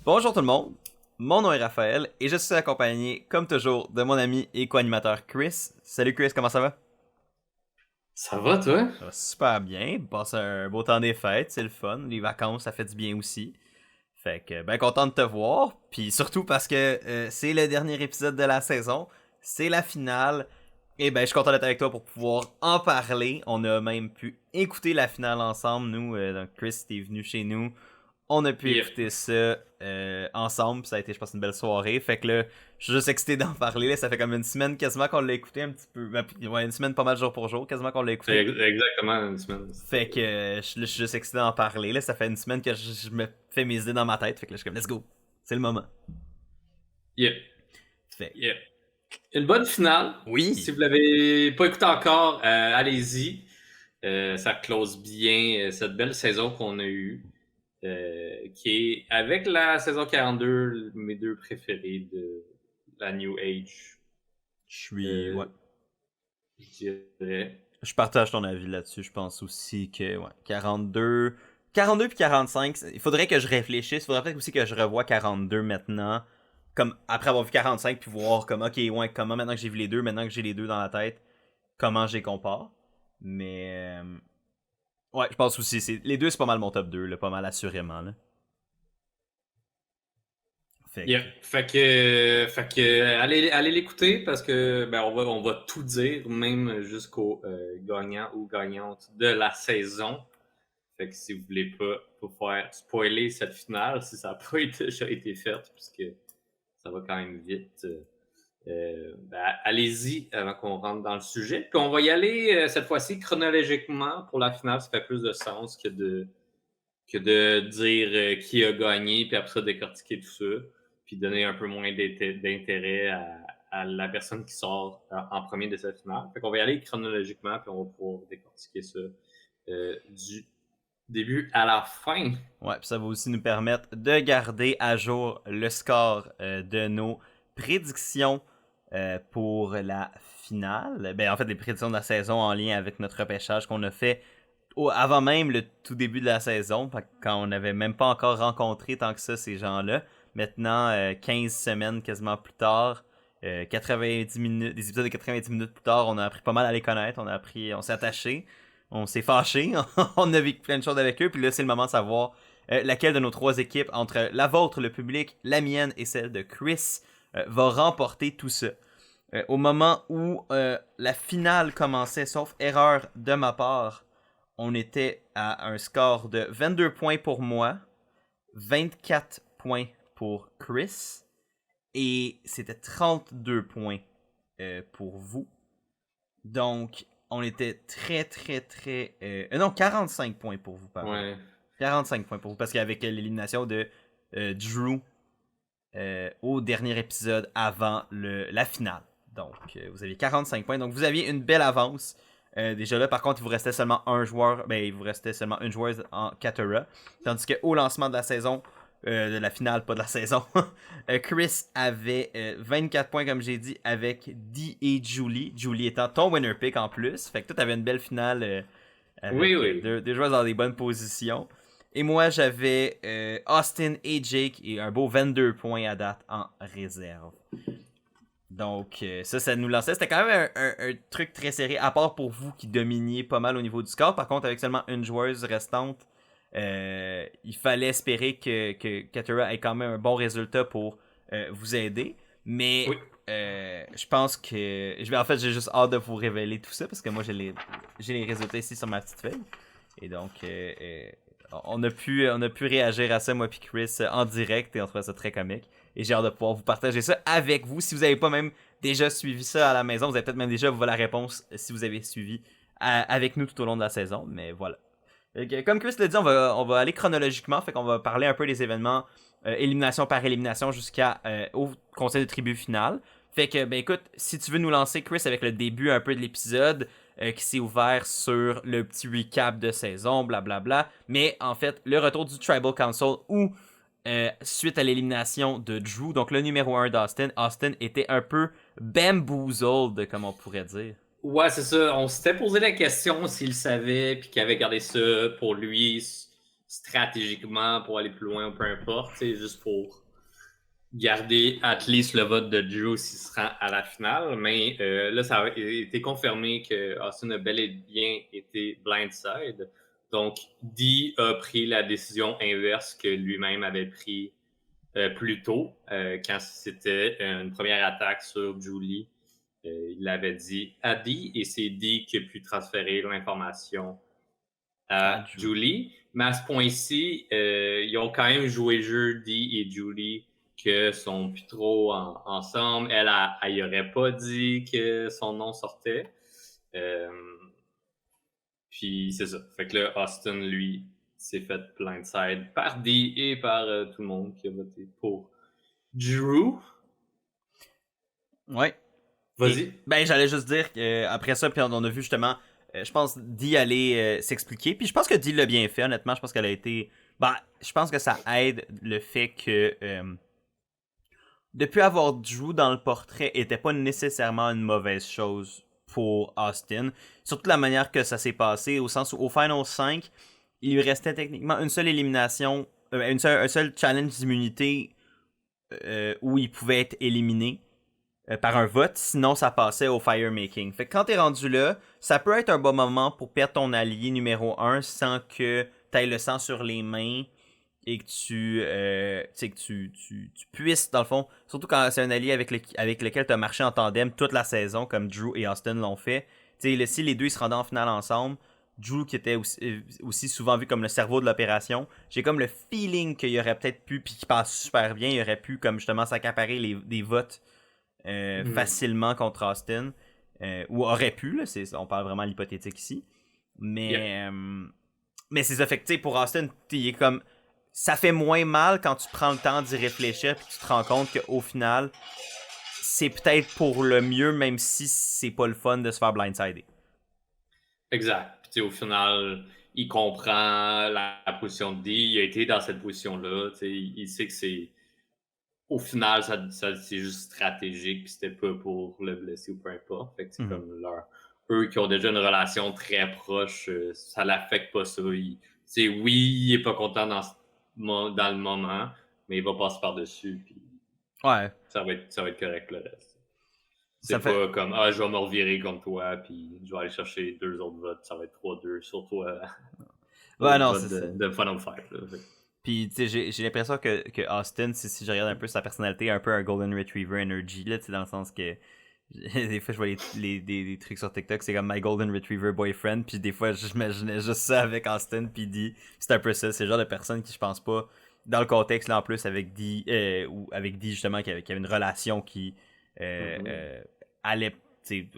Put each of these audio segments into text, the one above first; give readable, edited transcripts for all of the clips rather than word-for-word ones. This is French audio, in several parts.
Bonjour tout le monde, mon nom est Raphaël et je suis accompagné, comme toujours, de mon ami et co-animateur Chris. Salut Chris, comment ça va? Ça va, toi? Ça va super bien, passe un beau temps des fêtes, c'est le fun, les vacances ça fait du bien aussi. Fait que ben content de te voir, puis surtout parce que c'est le dernier épisode de la saison, c'est la finale, et ben je suis content d'être avec toi pour pouvoir en parler. On a même pu écouter la finale ensemble, nous, donc Chris t'es venu chez nous, on a pu Yep. écouter ça ensemble, puis ça a été, je pense, une belle soirée. Fait que là, je suis juste excité d'en parler. Là. Ça fait comme une semaine quasiment qu'on l'a écouté un petit peu. Ouais, une semaine pas mal jour pour jour, quasiment qu'on l'a écouté. Exactement une semaine. Fait que je suis juste excité d'en parler. Là. Ça fait une semaine que je me fais mes idées dans ma tête. Fait que là, je suis comme, let's go. C'est le moment. Yep. Fait Yep. Une bonne finale. Si oui. vous l'avez pas écouté encore, allez-y. Ça close bien cette belle saison qu'on a eue. Qui est, avec la saison 42, mes deux préférés de la New Age. Je suis. Ouais. Euh, je dirais. Je partage ton avis là-dessus. Je pense aussi que, ouais, 42. 42 puis 45, il faudrait que je réfléchisse. Il faudrait peut-être aussi que je revoie 42 maintenant. Comme après avoir vu 45 puis voir comme, ok, ouais, comment maintenant que j'ai vu les deux, maintenant que j'ai les deux dans la tête, comment je les compare. Mais, ouais, je pense aussi, les deux c'est pas mal mon top 2 là, pas mal assurément. Là. Fait Yeah. que, Fait que allez l'écouter parce que ben on va tout dire, même jusqu'au gagnant ou gagnante de la saison. Fait que si vous voulez pas vous faire spoiler cette finale, si ça n'a pas déjà été fait, puisque ça va quand même vite, ben, allez-y avant qu'on rentre dans le sujet. Puis on va y aller cette fois-ci chronologiquement pour la finale, ça fait plus de sens que de dire qui a gagné, puis après ça décortiquer tout ça, puis donner un peu moins d'intérêt à la personne qui sort en premier de cette finale. Fait qu'on va y aller chronologiquement, puis on va pouvoir décortiquer ça du début à la fin. ouais, puis ça va aussi nous permettre de garder à jour le score de nos prédictions pour la finale. Ben, en fait, les prédictions de la saison en lien avec notre repêchage qu'on a fait avant même le tout début de la saison, quand on n'avait même pas encore rencontré tant que ça ces gens-là. Maintenant, 15 semaines quasiment plus tard, 90 minutes, des épisodes de 90 minutes plus tard, on a appris pas mal à les connaître, on s'est attaché, on s'est fâché, on a vécu plein de choses avec eux, puis là c'est le moment de savoir laquelle de nos trois équipes, entre la vôtre, le public, la mienne et celle de Chris, va remporter tout ça. Au moment où la finale commençait, sauf erreur de ma part, on était à un score de 22 points pour moi, 24 points pour Chris, et c'était 32 points pour vous. Donc, on était très, très, très... non, 45 points pour vous, pardon. Ouais. 45 points pour vous, parce qu'avec l'élimination de Drew au dernier épisode avant la finale. Donc, vous aviez 45 points. Donc, vous aviez une belle avance. Déjà là, par contre, il vous restait seulement un joueur. Ben, il vous restait seulement une joueuse en Katara. Tandis qu'au lancement de la saison, de la finale, pas de la saison, Chris avait 24 points, comme j'ai dit, avec Dee et Julie. Julie étant ton winner pick en plus. Fait que toi, t'avais une belle finale Oui, avec oui. deux joueurs dans des bonnes positions. Et moi, j'avais Austin et Jake et un beau 22 points à date en réserve. Donc, ça nous lançait. C'était quand même un truc très serré, à part pour vous qui dominiez pas mal au niveau du score. Par contre, avec seulement une joueuse restante, il fallait espérer que Katara ait quand même un bon résultat pour vous aider. Mais Oui. je pense que. En fait, j'ai juste hâte de vous révéler tout ça parce que moi, j'ai les résultats ici sur ma petite feuille. Et donc, on a pu réagir à ça, moi puis Chris, en direct et on trouvait ça très comique. Et j'ai hâte de pouvoir vous partager ça avec vous. Si vous n'avez pas même déjà suivi ça à la maison, vous avez peut-être même déjà la réponse si vous avez suivi avec nous tout au long de la saison. Mais voilà. Comme Chris l'a dit, on va aller chronologiquement. Fait qu'on va parler un peu des événements élimination par élimination jusqu'à au conseil de tribu final. Fait que, ben écoute, si tu veux nous lancer, Chris, avec le début un peu de l'épisode, qui s'est ouvert sur le petit recap de saison, blablabla. Mais en fait, le retour du Tribal Council où, suite à l'élimination de Drew, donc le numéro 1 d'Austin, Austin était un peu bamboozled, comme on pourrait dire. Ouais, c'est ça. On s'était posé la question s'il savait, puis qu'il avait gardé ça pour lui, stratégiquement pour aller plus loin ou peu importe, juste pour garder at least le vote de Drew s'il se rend à la finale. Mais là, ça a été confirmé que Austin a bel et bien été blindside. Donc, Dee a pris la décision inverse que lui-même avait pris plus tôt, quand c'était une première attaque sur Julie. Il l'avait dit à Dee et c'est Dee qui a pu transférer l'information à Julie. Mais à ce point-ci, ils ont quand même joué le jeu, Dee et Julie, que sont plus trop ensemble. Elle y aurait pas dit que son nom sortait. Puis c'est ça. Fait que là, Austin, lui, s'est fait blindside par Dee et par tout le monde qui a voté pour Drew. Ouais. Vas-y. Ben, j'allais juste dire qu'après ça, puis on a vu justement, je pense, Dee aller s'expliquer. Puis je pense que Dee l'a bien fait, honnêtement. Je pense qu'elle a été. Ben, je pense que ça aide le fait que. Depuis avoir Drew dans le portrait était pas nécessairement une mauvaise chose pour Austin. Surtout la manière que ça s'est passé, au sens où au Final 5, il lui restait techniquement une seule élimination, un seul challenge d'immunité où il pouvait être éliminé par un vote, sinon ça passait au firemaking. Fait que quand t'es rendu là, ça peut être un bon moment pour perdre ton allié numéro 1 sans que t'ailles le sang sur les mains et que tu puisses, dans le fond, surtout quand c'est un allié avec lequel tu as marché en tandem toute la saison, comme Drew et Austin l'ont fait. Si les deux ils se rendaient en finale ensemble, Drew qui était aussi souvent vu comme le cerveau de l'opération, j'ai comme le feeling qu'il y aurait peut-être pu, puis qui passe super bien, il aurait pu comme justement s'accaparer des votes facilement contre Austin. Ou aurait pu, là, on parle vraiment de l'hypothétique ici. Mais, mais c'est ça, fait que pour Austin, il est comme ça fait moins mal quand tu prends le temps d'y réfléchir puis tu te rends compte qu'au final, c'est peut-être pour le mieux, même si c'est pas le fun de se faire blindsider. Exact. Puis, au final, il comprend la position de Dee. Il a été dans cette position-là. Il sait que c'est. Au final, ça c'est juste stratégique, puis c'était pas pour le blesser ou peu importe. Fait que c'est comme eux qui ont déjà une relation très proche, ça l'affecte pas ça. Oui, il est pas content dans le moment, mais il va passer par-dessus, puis ouais. ça va être correct le reste. C'est ça pas fait... comme je vais me revirer contre toi, puis je vais aller chercher 2 autres votes, ça va être 3-2 sur toi. Ouais, non, c'est ça. De Final Fight. Puis, tu sais, j'ai l'impression que Austin, si je regarde un peu sa personnalité, un peu un Golden Retriever Energy, là, tu sais, dans le sens que des fois, je vois des trucs sur TikTok, c'est comme My Golden Retriever Boyfriend, puis des fois, j'imaginais juste ça avec Austin, puis Dee. C'est un peu ça, c'est le genre de personne qui, je pense pas, dans le contexte, là, en plus, avec Dee, ou avec Dee, justement, qui avait une relation qui allait.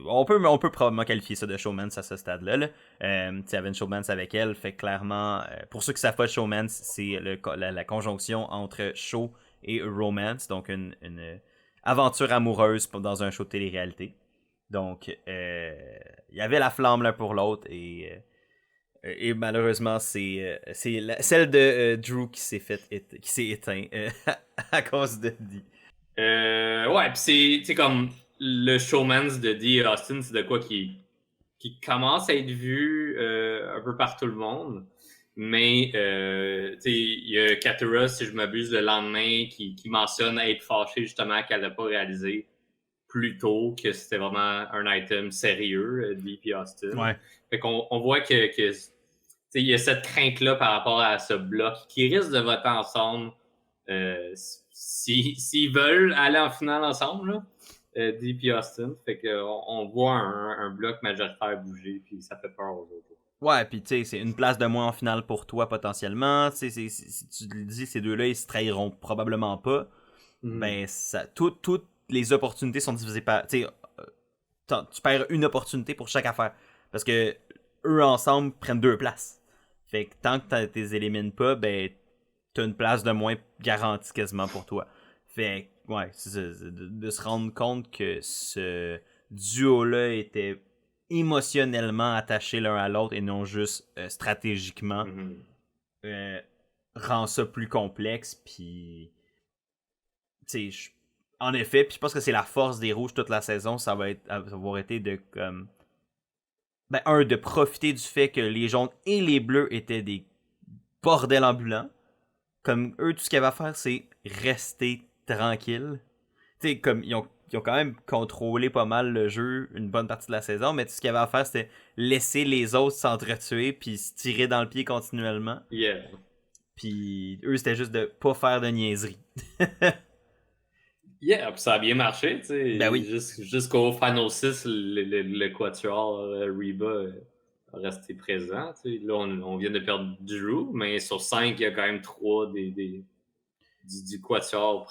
On peut probablement qualifier ça de showmance à ce stade-là. Là. Il y avait une showmance avec elle, fait clairement, pour ceux qui savent pas, showmance, c'est la conjonction entre show et romance, donc une aventure amoureuse dans un show de télé-réalité. Donc, il y avait la flamme l'un pour l'autre et malheureusement, c'est celle de Drew qui s'est éteint à cause de Dee. Ouais, pis c'est comme le showmance de Dee et Austin, c'est de quoi qui commence à être vu un peu par tout le monde. Mais il y a Katura, si je m'abuse, le lendemain, qui mentionne être fâché justement qu'elle n'a pas réalisé plus tôt que c'était vraiment un item sérieux, Dee et Austin. Ouais. Fait qu'on voit que il y a cette crainte-là par rapport à ce bloc qui risque de voter ensemble s'ils veulent aller en finale ensemble, là, Dee et Austin. Fait qu'on voit un bloc majoritaire bouger, puis ça fait peur aux autres. Ouais, puis tu sais, c'est une place de moins en finale pour toi potentiellement. Si tu le dis, ces deux-là, ils se trahiront probablement pas. Ben, toutes les opportunités sont divisées par. Tu sais, tu perds une opportunité pour chaque affaire. Parce que eux ensemble prennent 2 places. Fait que tant que tu les élimines pas, ben, t'as une place de moins garantie quasiment pour toi. Fait que, ouais, c'est de se rendre compte que ce duo-là était émotionnellement attachés l'un à l'autre et non juste stratégiquement rend ça plus complexe. Puis, tu sais, en effet, puis je pense que c'est la force des Rouges toute la saison, ça va avoir été de de profiter du fait que les jaunes et les bleus étaient des bordel ambulant. Comme eux, tout ce qu'ils avaient à faire, c'est rester tranquille. Tu sais, comme ils ont quand même contrôlé pas mal le jeu une bonne partie de la saison, mais tout ce qu'il y avait à faire, c'était laisser les autres s'entretuer puis se tirer dans le pied continuellement. Yeah. Puis eux, c'était juste de pas faire de niaiserie. Yeah, puis ça a bien marché, tu sais. Ben oui. Jusqu'au Final 6, le Quatuor Reba a resté présent. Tu sais. Là, on vient de perdre Drew, mais sur 5, il y a quand même 3 du Quatuor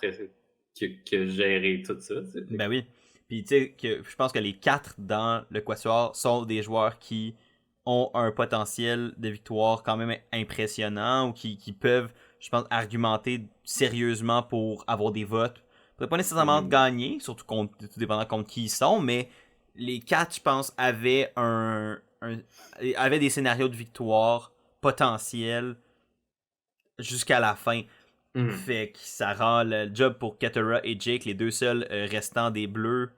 qui a géré tout ça. Tu sais. Ben oui. Puis tu sais, je pense que les 4 dans le Quatuor sont des joueurs qui ont un potentiel de victoire quand même impressionnant ou qui peuvent, je pense, argumenter sérieusement pour avoir des votes. Peut-être pas nécessairement gagner, surtout tout dépendant contre qui ils sont, mais les 4, je pense, avaient avaient des scénarios de victoire potentiels jusqu'à la fin. Fait que ça rend le job pour Katara et Jake, les deux seuls restants des Bleus,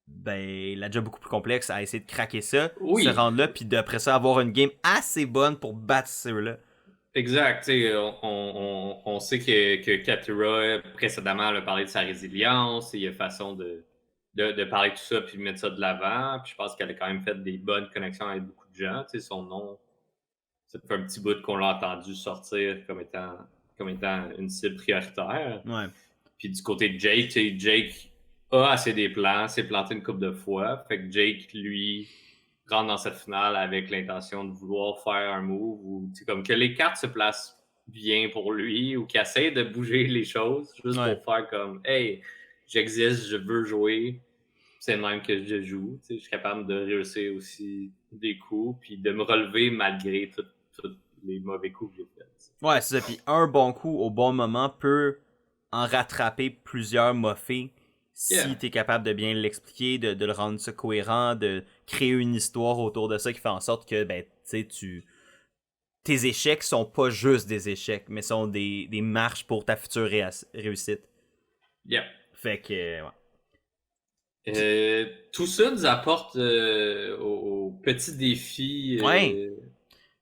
ben la job beaucoup plus complexe à essayer de craquer ça, se rendre là, puis d'après ça avoir une game assez bonne pour battre ceux-là. Exact. On sait que Katara, précédemment, elle a parlé de sa résilience, il y a façon de parler de tout ça puis de mettre ça de l'avant. Puis je pense qu'elle a quand même fait des bonnes connexions avec beaucoup de gens. T'sais, son nom, ça fait un petit bout qu'on l'a entendu sortir comme étant une cible prioritaire. Ouais. Puis du côté de Jake, Jake a assez des plans, s'est planté une couple de fois. Fait que Jake, lui, rentre dans cette finale avec l'intention de vouloir faire un move ou comme que les cartes se placent bien pour lui ou qu'il essaie de bouger les choses juste pour faire comme hey, j'existe, je veux jouer, c'est le même que je joue. Je suis capable de réussir aussi des coups puis de me relever malgré tous les mauvais coups que j'ai faits. Ouais, c'est ça. Puis un bon coup au bon moment peut en rattraper plusieurs moffés si t'es capable de bien l'expliquer, de le rendre ça cohérent, de créer une histoire autour de ça qui fait en sorte que ben tes échecs sont pas juste des échecs, mais sont des marches pour ta future réussite. Yeah. Fait que tout ça nous apporte au petit défi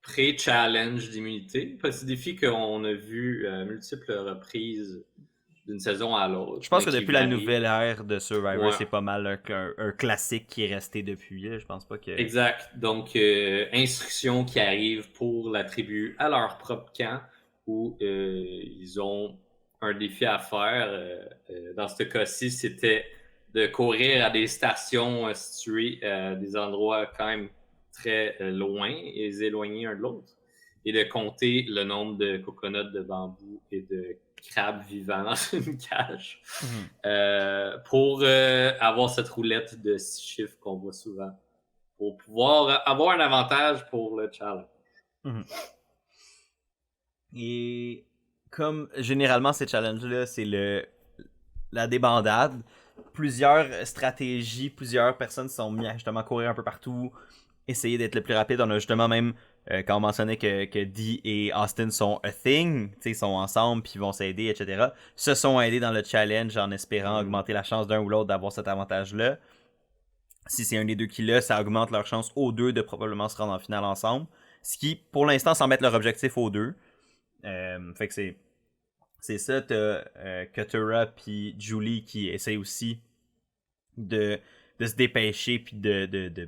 pré-challenge d'immunité. Petit défi qu'on a vu à multiples reprises d'une saison à l'autre. Je pense que depuis la nouvelle ère de Survivor, c'est pas mal un classique qui est resté depuis. Là. Je pense pas que... Exact. Donc, instructions qui arrivent pour la tribu à leur propre camp où ils ont un défi à faire. Dans ce cas-ci, c'était de courir à des stations situées à des endroits quand même très loin et éloignés un de l'autre et de compter le nombre de coconuts de bambou et de crabes vivants dans une cage pour avoir cette roulette de 6 chiffres qu'on voit souvent pour pouvoir avoir un avantage pour le challenge. Et comme généralement ces challenges-là, c'est la débandade. Plusieurs stratégies, plusieurs personnes sont mises à justement courir un peu partout, essayer d'être le plus rapide. On a justement même, quand on mentionnait que Dee et Austin sont a thing, ils sont ensemble puis ils vont s'aider, etc., se sont aidés dans le challenge en espérant augmenter la chance d'un ou l'autre d'avoir cet avantage-là. Si c'est un des deux qui l'a, ça augmente leur chance aux deux de probablement se rendre en finale ensemble. Ce qui, pour l'instant, semble être leur objectif aux deux. Fait que c'est ça, t'as Katara puis Julie qui essayent aussi de se dépêcher puis de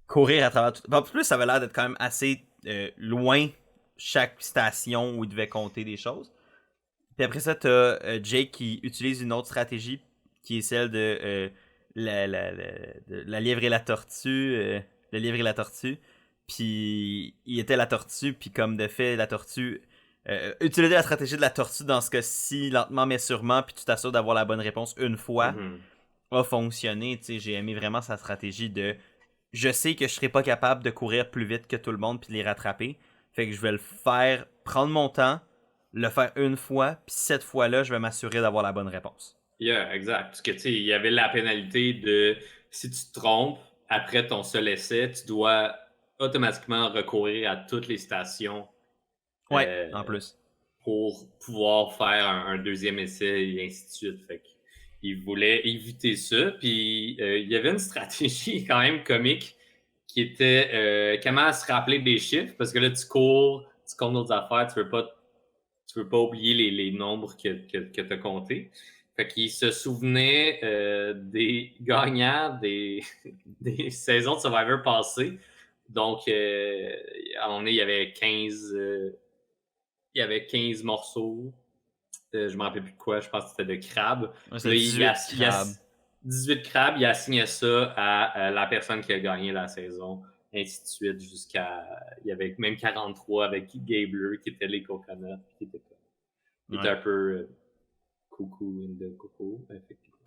courir à travers tout. En plus, ça avait l'air d'être quand même assez loin chaque station où il devait compter des choses. Puis après ça, t'as Jake qui utilise une autre stratégie qui est celle de la lièvre et la tortue. Le lièvre et la tortue. Puis il était la tortue, puis comme de fait, la tortue... utiliser la stratégie de la tortue dans ce cas-ci, lentement mais sûrement, puis tu t'assures d'avoir la bonne réponse une fois, a fonctionné. Tu sais, j'ai aimé vraiment sa stratégie de... Je sais que je serai pas capable de courir plus vite que tout le monde puis les rattraper. Fait que je vais le faire, prendre mon temps, le faire une fois, puis cette fois-là, je vais m'assurer d'avoir la bonne réponse. Yeah, exact. Parce que, tu sais, il y avait la pénalité de si tu te trompes, après ton seul essai, tu dois automatiquement recourir à toutes les stations. Ouais, en plus. Pour pouvoir faire un deuxième essai et ainsi de suite. Fait qu'il voulait éviter ça. Puis il y avait une stratégie quand même comique qui était comment se rappeler des chiffres, parce que là, tu cours, tu comptes d'autres affaires, tu veux pas oublier les nombres que tu as comptés. Fait qu'il se souvenait des gagnants des saisons de Survivor passées. Donc, à un moment donné, il y avait 15 morceaux. Je me rappelle plus de quoi, je pense que c'était de crabes. C'est 18 crabes. 18 crabes, il a assigné ça à la personne qui a gagné la saison, ainsi de suite, jusqu'à... Il y avait même 43 avec Gabler, qui était les coconuts, qui était un peu coucou in the coco, effectivement.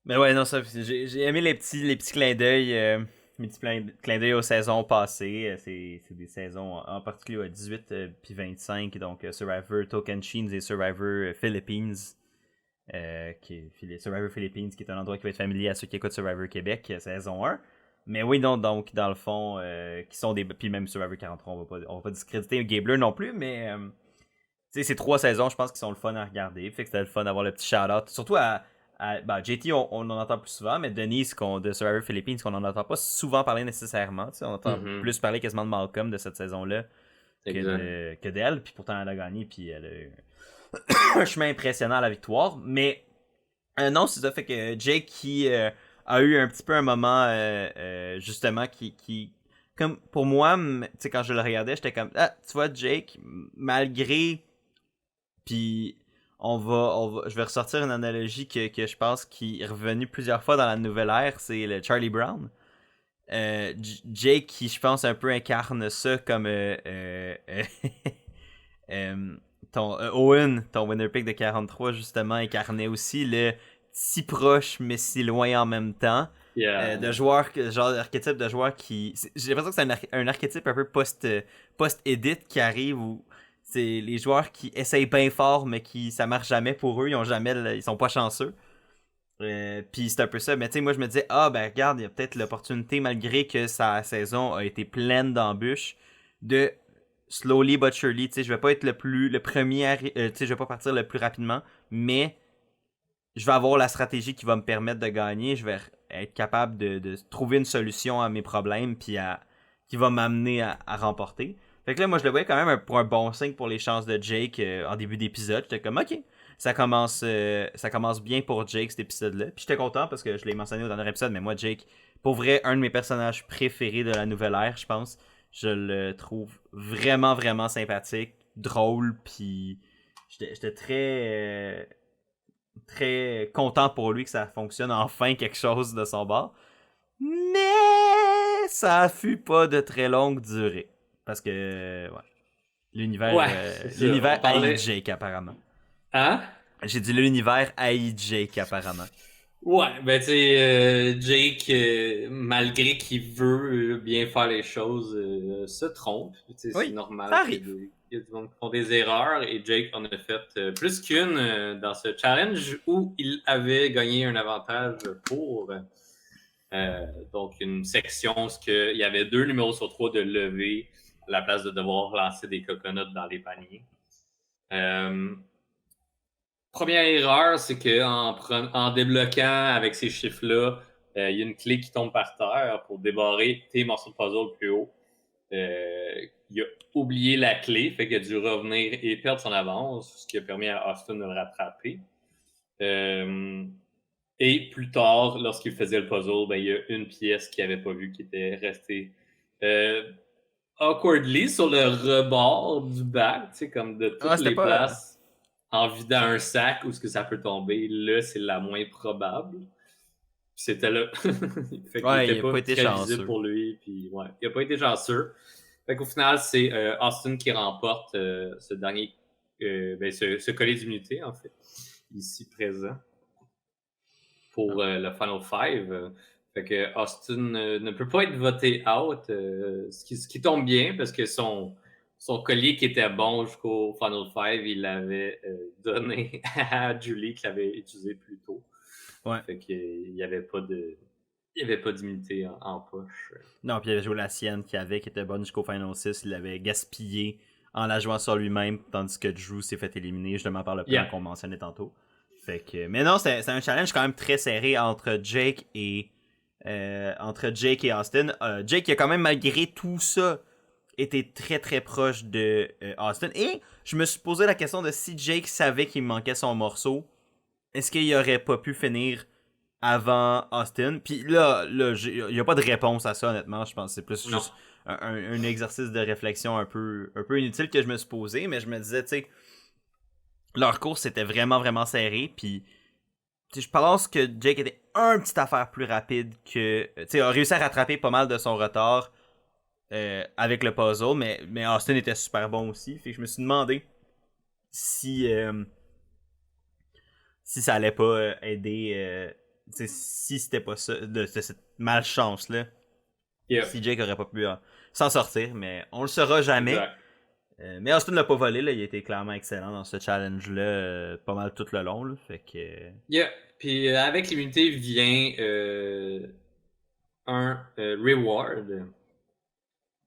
Mais ouais, non, ça, j'ai aimé les petits clins d'œil, les petits clins d'œil aux saisons passées. C'est des saisons en particulier 18 puis 25, donc Survivor Tocantins et Survivor Philippines. Survivor Philippines, qui est un endroit qui va être familier à ceux qui écoutent Survivor Québec, saison 1. Mais oui, non, donc, dans le fond, qui sont des. Puis même Survivor 43, on va pas discréditer Gabler non plus, mais. Tu sais, ces 3 saisons, je pense qu'ils sont le fun à regarder. Fait que c'était le fun d'avoir le petit shout-out. Surtout à JT, on en entend plus souvent, mais Denise de Survivor Philippines, qu'on n'en entend pas souvent parler nécessairement. On entend plus parler quasiment de Malcolm de cette saison-là que d'elle. Puis pourtant, elle a gagné, puis elle a eu un chemin impressionnant à la victoire. Mais non, c'est ça. Fait que Jake qui a eu un petit peu un moment, justement, qui comme pour moi, tu sais, quand je le regardais, j'étais comme, ah, tu vois, Jake, malgré. Puis je vais ressortir une analogie que je pense qui est revenue plusieurs fois dans la nouvelle ère, c'est le Charlie Brown. Jake qui, je pense, un peu incarne ça comme Owen, ton winner pick de 43, justement, incarnait aussi le si proche mais si loin en même temps. De joueurs, genre d'archétype de joueurs qui... J'ai l'impression que c'est un archétype un peu post-edit qui arrive où c'est les joueurs qui essayent bien fort mais qui ça marche jamais pour eux, ils sont pas chanceux. Puis c'est un peu ça, mais tu sais, moi je me disais, ben regarde, il y a peut-être l'opportunité, malgré que sa saison a été pleine d'embûches, de slowly but surely, tu sais, je vais pas être le premier, tu sais, je vais pas partir le plus rapidement, mais je vais avoir la stratégie qui va me permettre de gagner, je vais être capable de trouver une solution à mes problèmes, puis qui va m'amener à remporter. Fait que là, moi, je le voyais quand même pour un bon signe pour les chances de Jake en début d'épisode. J'étais comme, ok, ça commence bien pour Jake, cet épisode-là. Puis j'étais content parce que je l'ai mentionné au dernier épisode, mais moi, Jake, pour vrai, un de mes personnages préférés de la nouvelle ère, je pense. Je le trouve vraiment, vraiment sympathique, drôle, puis j'étais très content pour lui que ça fonctionne enfin quelque chose de son bord. Mais ça fut pas de très longue durée. Parce que, ouais. L'univers haït Jake, apparemment. Hein? J'ai dit l'univers haït Jake, apparemment. Ouais, ben tu sais, Jake, malgré qu'il veut bien faire les choses, se trompe. C'est normal. Ça arrive. Il y a du monde qui font des erreurs et Jake en a fait plus qu'une dans ce challenge où il avait gagné un avantage pour donc une section où il y avait 2 numéros sur 3 de lever à la place de devoir lancer des coconuts dans les paniers. Première erreur, c'est qu'en débloquant avec ces chiffres-là, il y a une clé qui tombe par terre pour débarrer tes morceaux de puzzle plus haut. Il a oublié la clé, fait qu'il a dû revenir et perdre son avance, ce qui a permis à Austin de le rattraper. Et plus tard, lorsqu'il faisait le puzzle, ben, il y a une pièce qu'il n'avait pas vue qui était restée awkwardly sur le rebord du bac, tu sais, comme de toutes les places. En vidant un sac où ce que ça peut tomber, là, c'est la moins probable. Puis c'était là. Fait qu'il était pas été chanceux pour lui. Puis, ouais, il a pas été chanceux. Fait qu'au final, c'est Austin qui remporte ce dernier, ce collier d'immunité, en fait, ici présent, pour le Final Five. Fait que Austin ne peut pas être voté out, ce qui tombe bien parce que son collier qui était bon jusqu'au Final Five, il l'avait donné à Julie qui l'avait utilisé plus tôt. Ouais. Fait qu'il n'y avait pas d'immunité en poche. Non, puis il avait joué la sienne qui était bonne jusqu'au Final 6. Il l'avait gaspillé en la jouant sur lui-même, tandis que Drew s'est fait éliminer justement par le plan qu'on mentionnait tantôt. Fait que, mais non, c'est un challenge quand même très serré entre Jake et entre Jake et Austin. Jake a quand même, malgré tout ça, été très très proche de Austin. Et je me suis posé la question de si Jake savait qu'il manquait son morceau, est-ce qu'il aurait pas pu finir avant Austin? Puis là il n'y a pas de réponse à ça, honnêtement. Je pense que c'est plus Non. juste un exercice de réflexion un peu inutile que je me suis posé, mais je me disais, tu sais, leur course était vraiment vraiment serré, puis je pense que Jake était un petit affaire plus rapide que. Tu sais, a réussi à rattraper pas mal de son retard avec le puzzle, mais Austin était super bon aussi. Fait que je me suis demandé si, si ça allait pas aider. Si c'était pas ça, de cette malchance-là. Yeah. Si Jake aurait pas pu s'en sortir, mais on le saura jamais. Exact. Mais Austin l'a pas volé, là. Il a été clairement excellent dans ce challenge-là, pas mal tout le long. Là. Fait que. Yeah. Puis avec l'immunité vient un reward.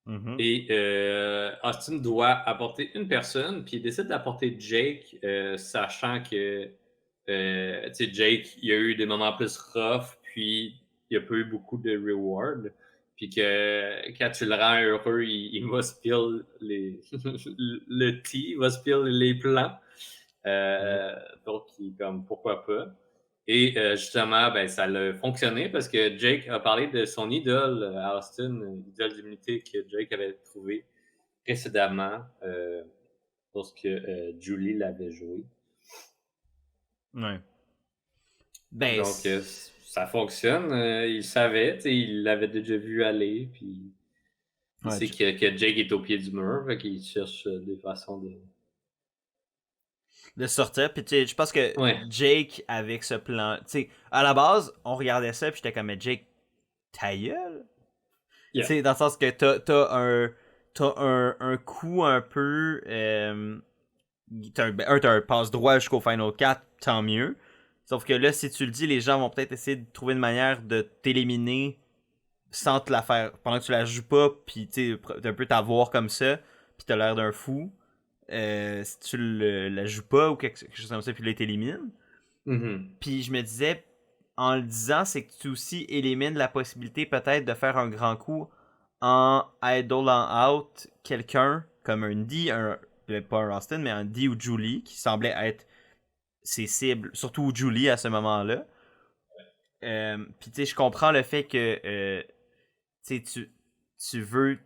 Mhm. Et Austin doit apporter une personne, puis il décide d'apporter Jake, sachant que Jake, il a eu des moments plus rough, puis il a pas eu beaucoup de reward. Puis que quand tu le rends heureux, il va spill le tea, il va spill les plans. Donc, comme pourquoi pas. Et justement, ben, ça a fonctionné parce que Jake a parlé de son idole à Austin, idole d'immunité que Jake avait trouvé précédemment lorsque Julie l'avait joué. Ouais. Ben, Donc, ça fonctionne. Il savait, il l'avait déjà vu aller, puis il ouais, sait que Jake est au pied du mur, fait qu'il cherche des façons de sortir. Puis tu sais, je pense que Ouais. Jake, avec ce plan, tu sais, à la base, on regardait ça, puis j'étais comme, mais Jake, ta gueule? Tu Yeah. sais, dans le sens que t'as un coup un peu. T'as un passe droit jusqu'au Final 4, tant mieux. Sauf que là, si tu le dis, les gens vont peut-être essayer de trouver une manière de t'éliminer sans te la faire. Pendant que tu la joues pas, puis tu sais, un peu t'avoir comme ça, puis t'as l'air d'un fou. Si tu la joues pas ou quelque chose comme ça, puis là, t'élimines. Mm-hmm. Puis je me disais, en le disant, c'est que tu aussi élimines la possibilité peut-être de faire un grand coup en idolant out quelqu'un comme un D, pas un Austin, mais un D ou Julie, qui semblait être ses cibles, surtout Julie à ce moment-là. Puis tu sais, je comprends le fait que tu veux.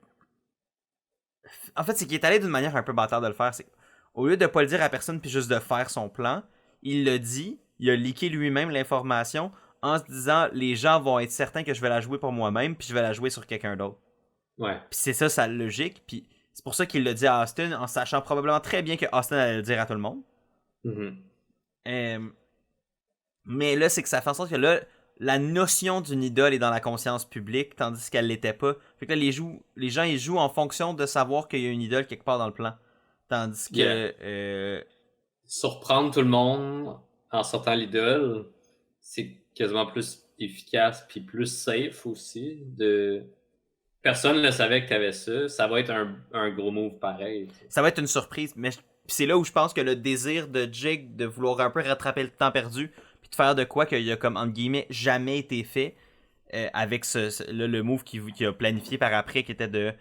En fait, c'est qu'il est allé d'une manière un peu bâtarde de le faire. C'est au lieu de pas le dire à personne puis juste de faire son plan, il l'a dit, il a leaké lui-même l'information en se disant les gens vont être certains que je vais la jouer pour moi-même puis je vais la jouer sur quelqu'un d'autre. Ouais. Puis c'est ça sa logique. Puis c'est pour ça qu'il l'a dit à Austin en sachant probablement très bien que Austin allait le dire à tout le monde. Mm-hmm. Euh, mais là, c'est que ça fait en sorte que là, la notion d'une idole est dans la conscience publique, tandis qu'elle l'était pas. Fait que là, les gens, ils jouent en fonction de savoir qu'il y a une idole quelque part dans le plan. Tandis Yeah. que... Surprendre tout le monde en sortant l'idole, c'est quasiment plus efficace puis plus safe aussi. Personne ne savait que tu avais ça. Ça va être un gros move pareil. T'sais. ça va être une surprise. Mais c'est là où je pense que le désir de Jake de vouloir un peu rattraper le temps perdu, puis de faire de quoi qu'il a comme, entre guillemets, jamais été fait, avec le move qu'il a planifié par après, qui était de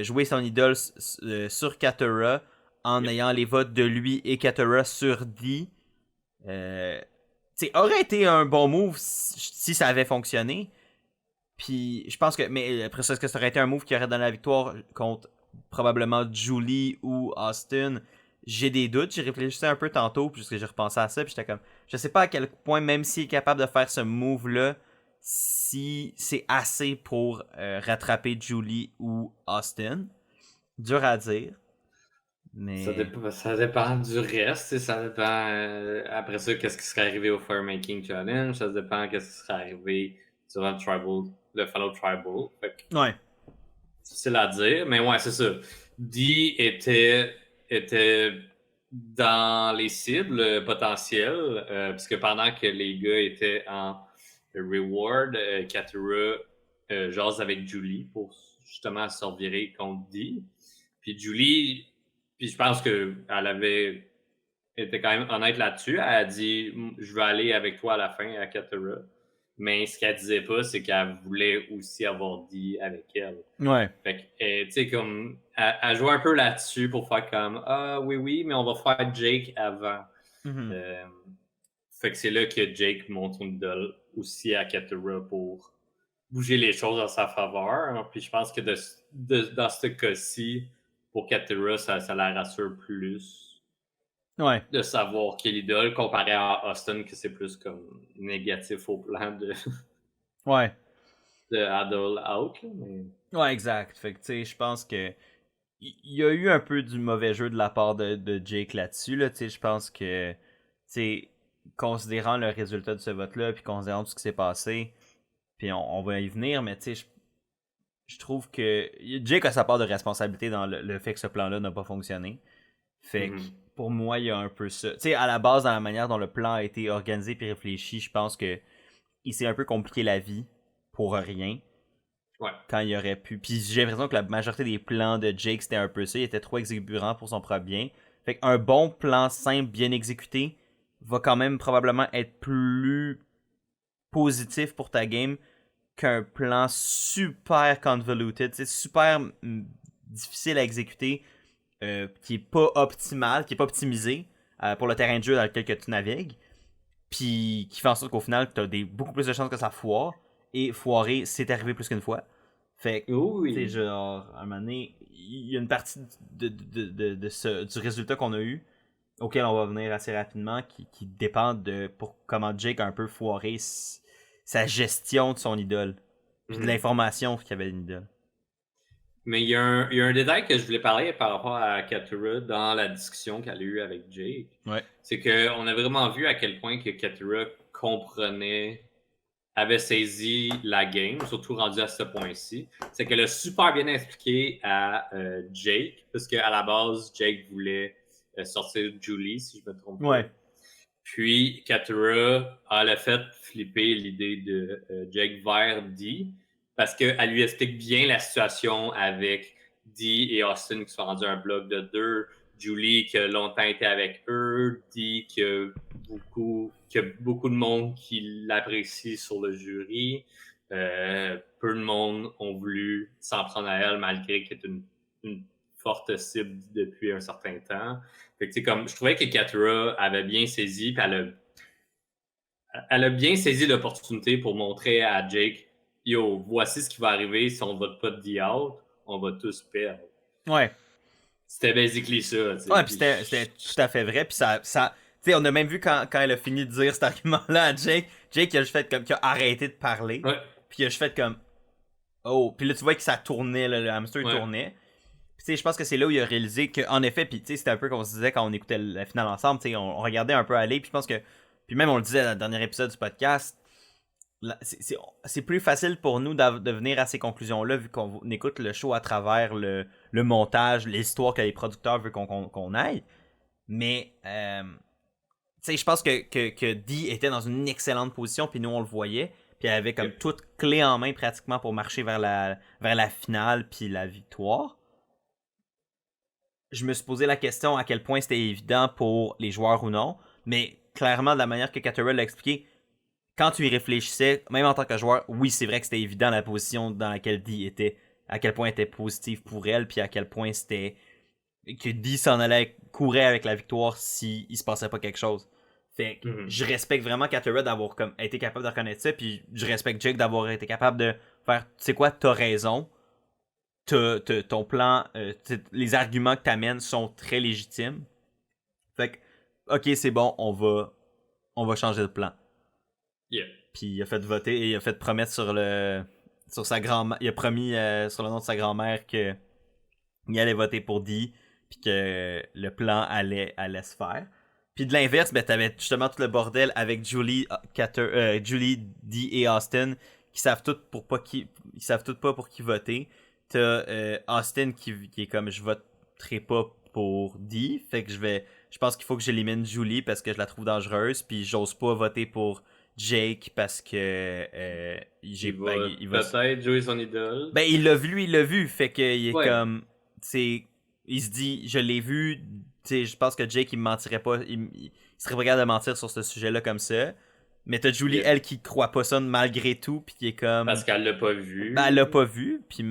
jouer son idole sur Katura en Yep. ayant les votes de lui et Katura sur D. Aurait été un bon move si ça avait fonctionné. Puis je pense que. Mais après ça, est-ce que ça aurait été un move qui aurait donné la victoire contre probablement Julie ou Austin? J'ai des doutes. J'ai réfléchi un peu tantôt, puisque j'ai repensé à ça. Puis j'étais comme. Je sais pas à quel point, même s'il est capable de faire ce move-là, si c'est assez pour rattraper Julie ou Austin. Dur à dire. Mais. Ça dépend du reste. Ça dépend après ça, qu'est-ce qui serait arrivé au Firemaking Challenge. Ça dépend qu'est-ce qui serait arrivé durant le Final Tribal. Fait que, Ouais. difficile à dire. Mais ouais, c'est ça. D était dans les cibles potentielles, puisque pendant que les gars étaient en reward, Katura jase avec Julie pour justement se revirer contre D. Puis Julie, puis je pense qu'elle avait été quand même honnête là-dessus. Elle a dit je vais aller avec toi à la fin à Katura. Mais ce qu'elle disait pas, c'est qu'elle voulait aussi avoir dit avec elle. Ouais. Fait que, tu sais, comme, elle jouait un peu là-dessus pour faire comme, ah oui, mais on va faire Jake avant. Mhm. Euh, Fait que c'est là que Jake montre son idole aussi à Katura pour bouger les choses en sa faveur. Puis je pense que dans ce cas-ci, pour Katura, ça la rassure plus Ouais. de savoir qu'il est l'idole comparé à Austin, que c'est plus comme négatif au plan Ouais. de Adol Out. Mais... Ouais, exact. Fait que, tu sais, je pense que il y a eu un peu du mauvais jeu de la part de Jake là-dessus. Là, tu sais, je pense que, tu sais, considérant le résultat de ce vote-là, puis considérant tout ce qui s'est passé, puis on va y venir, mais tu sais, je trouve que Jake a sa part de responsabilité dans le fait que ce plan-là n'a pas fonctionné. Fait que, pour moi, il y a un peu ça. Tu sais, à la base, dans la manière dont le plan a été organisé puis réfléchi, je pense que il s'est un peu compliqué la vie pour rien. Ouais. Quand il aurait pu. Puis j'ai l'impression que la majorité des plans de Jake, c'était un peu ça. Il était trop exubérant pour son propre bien. Fait qu'un bon plan simple, bien exécuté, va quand même probablement être plus positif pour ta game qu'un plan super convoluted, super difficile à exécuter, qui est pas optimal, qui est pas optimisé pour le terrain de jeu dans lequel que tu navigues, puis qui fait en sorte qu'au final, tu as beaucoup plus de chances que ça foire. Et foirer, c'est arrivé plus qu'une fois. Fait que, tu sais, Oui. genre, à un moment donné, il y a une partie du résultat qu'on a eu, auquel on va venir assez rapidement, qui dépend de comment Jake a un peu foiré sa gestion de son idole. Puis de l'information qu'il y avait une idole. Mais il y a un détail que je voulais parler par rapport à Katura dans la discussion qu'elle a eue avec Jake. Ouais. C'est qu'on a vraiment vu à quel point que Katura comprenait, avait saisi la game, surtout rendu à ce point-ci. C'est qu'elle a super bien expliqué à Jake, parce qu'à la base, Jake voulait sortir Julie, si je me trompe pas. Ouais. Puis Katura a fait flipper l'idée de Jake vers Dee parce qu'elle lui explique bien la situation avec Dee et Austin qui sont rendus un bloc de deux, Julie qui a longtemps été avec eux, Dee qui a beaucoup de monde qui l'apprécie sur le jury. Peu de monde ont voulu s'en prendre à elle malgré qu'elle est une forte cible depuis un certain temps. Fait que, comme, je trouvais que Katura avait bien saisi, puis elle a bien saisi l'opportunité pour montrer à Jake, yo, voici ce qui va arriver si on vote pas de D-Out, on va tous perdre. Ouais. C'était basically ça. Ouais, puis c'était tout à fait vrai. Puis ça tu sais, on a même vu quand elle a fini de dire cet argument-là à Jake, Jake il a juste fait comme, qu'il a arrêté de parler. Ouais. Puis il a juste fait comme, oh. Puis là, tu vois que ça tournait, là, le hamster Ouais. tournait. Puis tu sais, je pense que c'est là où il a réalisé qu'en effet, puis tu sais, c'était un peu comme on se disait quand on écoutait la finale ensemble, tu sais, on regardait un peu aller. Puis je pense que, puis même on le disait dans le dernier épisode du podcast, c'est plus facile pour nous de venir à ces conclusions-là vu qu'on écoute le show à travers le montage, l'histoire que les producteurs veulent qu'on aille. Mais, tu sais, je pense que Dee était dans une excellente position, puis nous, on le voyait. Puis elle avait comme toute clé en main pratiquement pour marcher vers la finale, puis la victoire. Je me suis posé la question à quel point c'était évident pour les joueurs ou non. Mais clairement, de la manière que Katura l'a expliqué, quand tu y réfléchissais, même en tant que joueur, oui, c'est vrai que c'était évident la position dans laquelle Dee était, à quel point elle était positive pour elle, puis à quel point c'était que Dee s'en allait courir avec la victoire si il se passait pas quelque chose. Fait que je respecte vraiment Katura d'avoir comme été capable de reconnaître ça, puis je respecte Jake d'avoir été capable de faire, tu sais quoi, t'as raison, ton plan, les arguments que t'amènes sont très légitimes. Fait que, ok, c'est bon, on va changer de plan. Yeah. Puis il a fait voter et il a fait promettre sur sa grand-mère, il a promis sur le nom de sa grand-mère que il allait voter pour Dee, puis que le plan allait se faire. Puis de l'inverse, ben t'avais justement tout le bordel avec Julie, Dee et Austin qui savent tout ils savent tout pas pour qui voter. T'as Austin qui est comme je voterai pas pour Dee, fait que je pense qu'il faut que j'élimine Julie parce que je la trouve dangereuse, puis j'ose pas voter pour Jake parce que il va peut-être jouer son idole. Ben il l'a vu, fait que il est comme il se dit je l'ai vu, tu sais, je pense que Jake il me mentirait pas, il serait pas capable de mentir sur ce sujet-là comme ça. Mais t'as Julie, Yeah. elle, qui croit pas ça malgré tout, puis qui est comme... Parce qu'elle l'a pas vu. Ben, elle l'a pas vu, puis...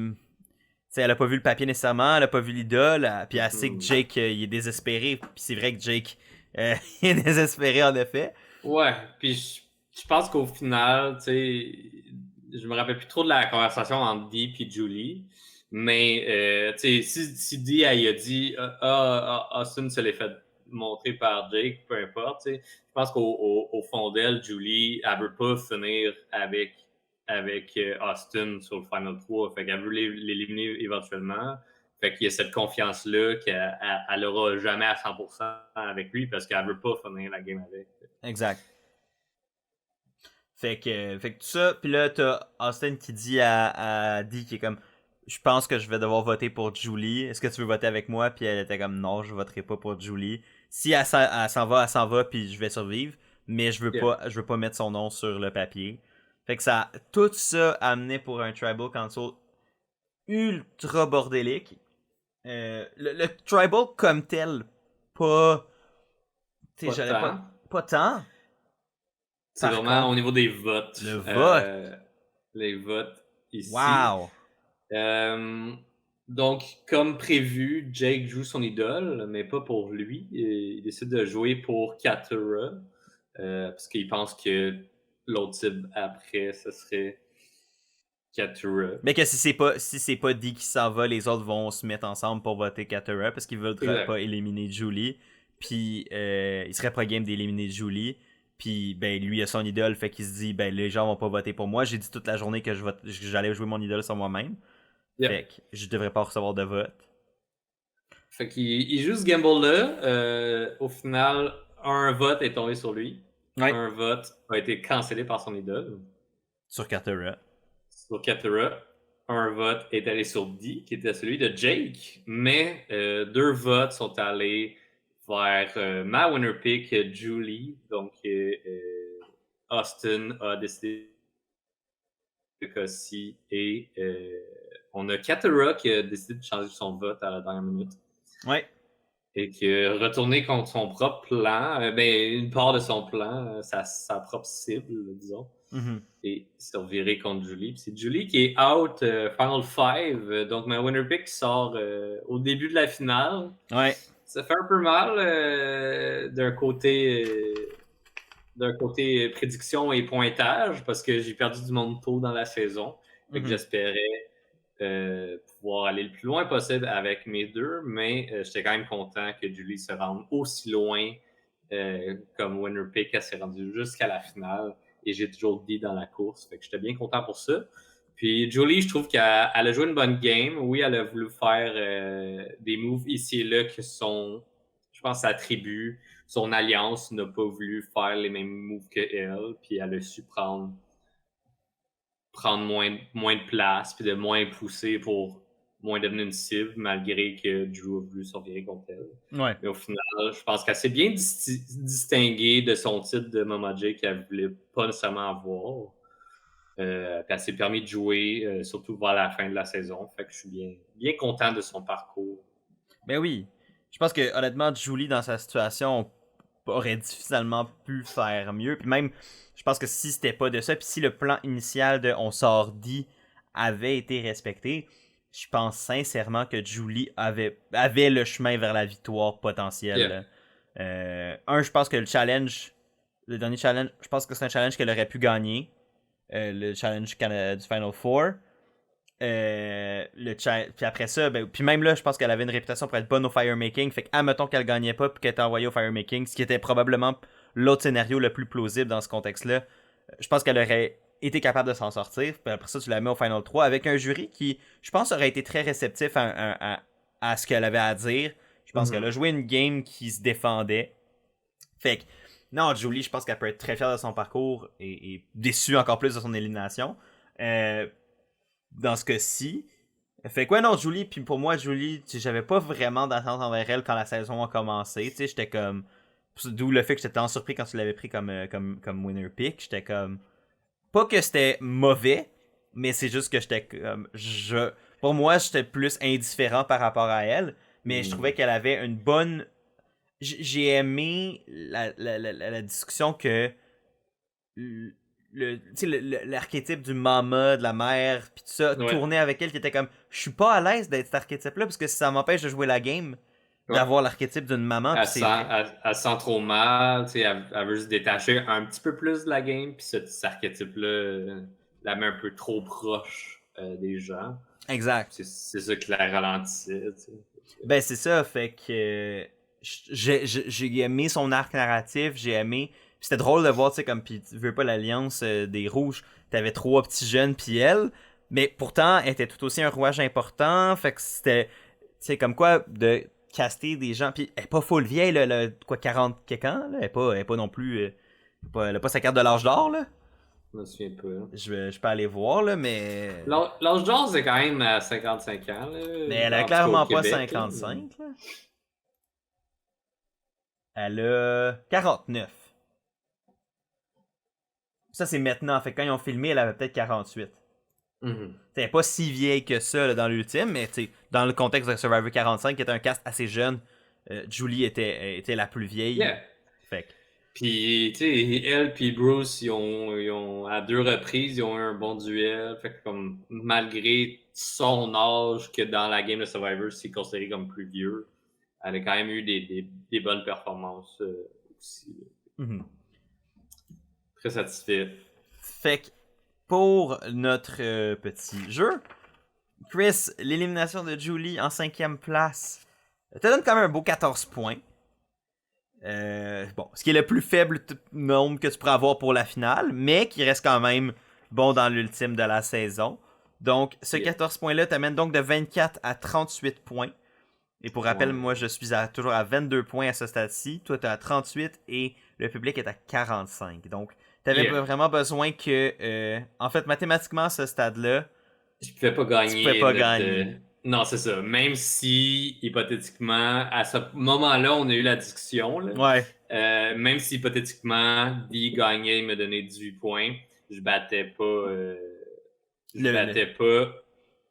T'sais, elle a pas vu le papier nécessairement, elle a pas vu l'idole, puis elle sait que Jake, il est désespéré, puis c'est vrai que Jake, il est désespéré en effet. Ouais, puis je pense qu'au final, tu sais, je me rappelle plus trop de la conversation entre Dee et Julie, mais tu sais, si Dee elle a dit Austin se l'est fait montrer par Jake, peu importe, tu sais, je pense qu'au fond d'elle, Julie, elle veut pas finir avec Austin sur le Final 3, fait qu'elle veut l'éliminer éventuellement. Fait qu'il y a cette confiance-là qu'elle aura jamais à 100% avec lui parce qu'elle veut pas finir la game avec. Exact. Fait que tout ça, puis là, t'as Austin qui dit à Dee qui est comme, je pense que je vais devoir voter pour Julie. Est-ce que tu veux voter avec moi? Puis elle était comme, non, je voterai pas pour Julie. Si elle s'en va, puis je vais survivre. Mais Yeah. je veux pas mettre son nom sur le papier. Fait que ça, tout ça amené pour un tribal council ultra bordélique. Le tribal comme tel, pas, tu sais, Pas j'allais tant. pas tant. C'est Par vraiment contre, au niveau des votes. le vote, Les votes ici. wow. Euh, donc, comme prévu, Jake joue son idole, mais pas pour lui. Il décide de jouer pour Katura, parce qu'il pense que l'autre cible après, ce serait Katura. Mais que si c'est pas dit qui s'en va, les autres vont se mettre ensemble pour voter Katura parce qu'ils veulent pas Exact. éliminer Julie. Puis il serait pas game d'éliminer Julie. Puis ben lui il a son idole, fait qu'il se dit ben les gens vont pas voter pour moi. J'ai dit toute la journée que j'allais jouer mon idole sur moi-même. Yeah. Fait que je devrais pas recevoir de vote. Fait qu'il joue ce gamble-là. Au final, un vote est tombé sur lui. Ouais. Un vote a été cancellé par son idole. Sur Katura. Sur Katura. Un vote est allé sur Dee, qui était celui de Jake. Mais 2 votes sont allés vers ma winner pick, Julie. Donc, Austin a décidé de cas-ci. Et on a Katura qui a décidé de changer son vote à la dernière minute. Ouais. Et que retourner contre son propre plan, une part de son plan, sa propre cible, disons, Mm-hmm. et se revirer contre Julie. Puis c'est Julie qui est out Final 5, donc ma winner pick sort au début de la finale. Ouais. Ça fait un peu mal d'un côté prédiction et pointage, parce que j'ai perdu du monde tôt dans la saison. Fait que j'espérais pouvoir aller le plus loin possible avec mes deux, mais j'étais quand même content que Julie se rende aussi loin comme winner pick. Elle s'est rendue jusqu'à la finale et j'ai toujours dit dans la course. Fait que j'étais bien content pour ça. Puis Julie, je trouve qu'elle a joué une bonne game. Oui, elle a voulu faire des moves ici et là qui sont, je pense, sa tribu. Son alliance n'a pas voulu faire les mêmes moves que elle, puis elle a su prendre moins de place, puis de moins pousser pour moins devenir une cible, malgré que Drew a voulu s'envirer contre elle. Ouais. Mais au final, je pense qu'elle s'est bien distinguée de son titre de Mama J qu'elle voulait pas nécessairement avoir. Puis elle s'est permis de jouer, surtout vers la fin de la saison. Fait que je suis bien content de son parcours. Ben oui. Je pense que honnêtement, Julie, dans sa situation, aurait difficilement pu faire mieux. Puis même, je pense que si c'était pas de ça, puis si le plan initial de on sort dit avait été respecté, je pense sincèrement que Julie avait le chemin vers la victoire potentielle. Yeah. Je pense que le dernier challenge, je pense que c'est un challenge qu'elle aurait pu gagner. Le challenge du Final Four. Puis après ça, puis même là, je pense qu'elle avait une réputation pour être bonne au firemaking. Fait que, admettons qu'elle gagnait pas puis qu'elle était envoyée au firemaking, ce qui était probablement l'autre scénario le plus plausible dans ce contexte-là, je pense qu'elle aurait été capable de s'en sortir. Puis après ça, tu la mets au Final 3 avec un jury qui, je pense, aurait été très réceptif à ce qu'elle avait à dire. Je pense qu'elle a joué une game qui se défendait. Fait que, non, Julie, je pense qu'elle peut être très fière de son parcours et déçue encore plus de son élimination. Dans ce cas-ci. Fait que ouais, non, Julie, puis pour moi, Julie, j'avais pas vraiment d'attente envers elle quand la saison a commencé. Tu sais, j'étais comme. D'où le fait que j'étais tant surpris quand tu l'avais pris comme winner pick. J'étais comme. Pas que c'était mauvais, mais c'est juste que j'étais comme. Pour moi, j'étais plus indifférent par rapport à elle, mais je trouvais qu'elle avait une bonne. J'ai aimé la discussion que l'archétype du mama, de la mère, puis tout ça, Ouais. tourner avec elle, qui était comme, je suis pas à l'aise d'être cet archétype-là, parce que ça m'empêche de jouer la game, Ouais. d'avoir l'archétype d'une maman, puis c'est vrai. Elle se sent trop mal, tu sais, elle veut se détacher un petit peu plus de la game, puis cet archétype-là la met un peu trop proche des gens. Exact. C'est ça qui la ralentissait, tu sais. Ben, c'est ça, fait que j'ai aimé son arc narratif, j'ai aimé. C'était drôle de voir, tu sais, comme, pis tu veux pas l'alliance des rouges, t'avais 3 petits jeunes, puis elle, mais pourtant, elle était tout aussi un rouage important, fait que c'était, tu sais, comme quoi, de caster des gens, puis elle est pas full vieille, là, quoi, 40 quelques ans, là, elle est pas non plus, elle a pas sa carte de l'âge d'or, là. Je me souviens pas. Je peux aller voir, là, mais... L'âge d'or, c'est quand même à 55 ans, là. Mais elle a En tout cas, clairement au pas Québec, 55, là. Elle a 49. Ça, c'est maintenant. Fait que quand ils ont filmé, elle avait peut-être 48. Mhm. Elle n'est pas si vieille que ça là, dans l'ultime, mais dans le contexte de Survivor 45, qui était un cast assez jeune, Julie était la plus vieille. Yeah. Fait que... Puis, tu sais, elle puis Bruce, ils ont, à 2 reprises, ils ont eu un bon duel. Fait que, comme, malgré son âge, que dans la game de Survivor, c'est considéré comme plus vieux, elle a quand même eu des bonnes performances aussi. Mm-hmm. Très satisfait. Fait que, pour notre petit jeu, Chris, l'élimination de Julie en 5e place, te donne quand même un beau 14 points. Bon, ce qui est le plus faible nombre que tu pourrais avoir pour la finale, mais qui reste quand même bon dans l'ultime de la saison. Donc, ce 14 points-là t'amène donc de 24 à 38 points. Et pour rappel, moi, je suis toujours à 22 points à ce stade-ci. Toi, t'es à 38 et le public est à 45. Donc, t'avais vraiment besoin que... en fait, mathématiquement, à ce stade-là... Je pouvais pas gagner. Tu pouvais pas gagner. Non, c'est ça. Même si, hypothétiquement, à ce moment-là, on a eu la discussion. Là. Ouais. Même si, hypothétiquement, Dee gagnait et me donnait 18 points, je battais pas... pas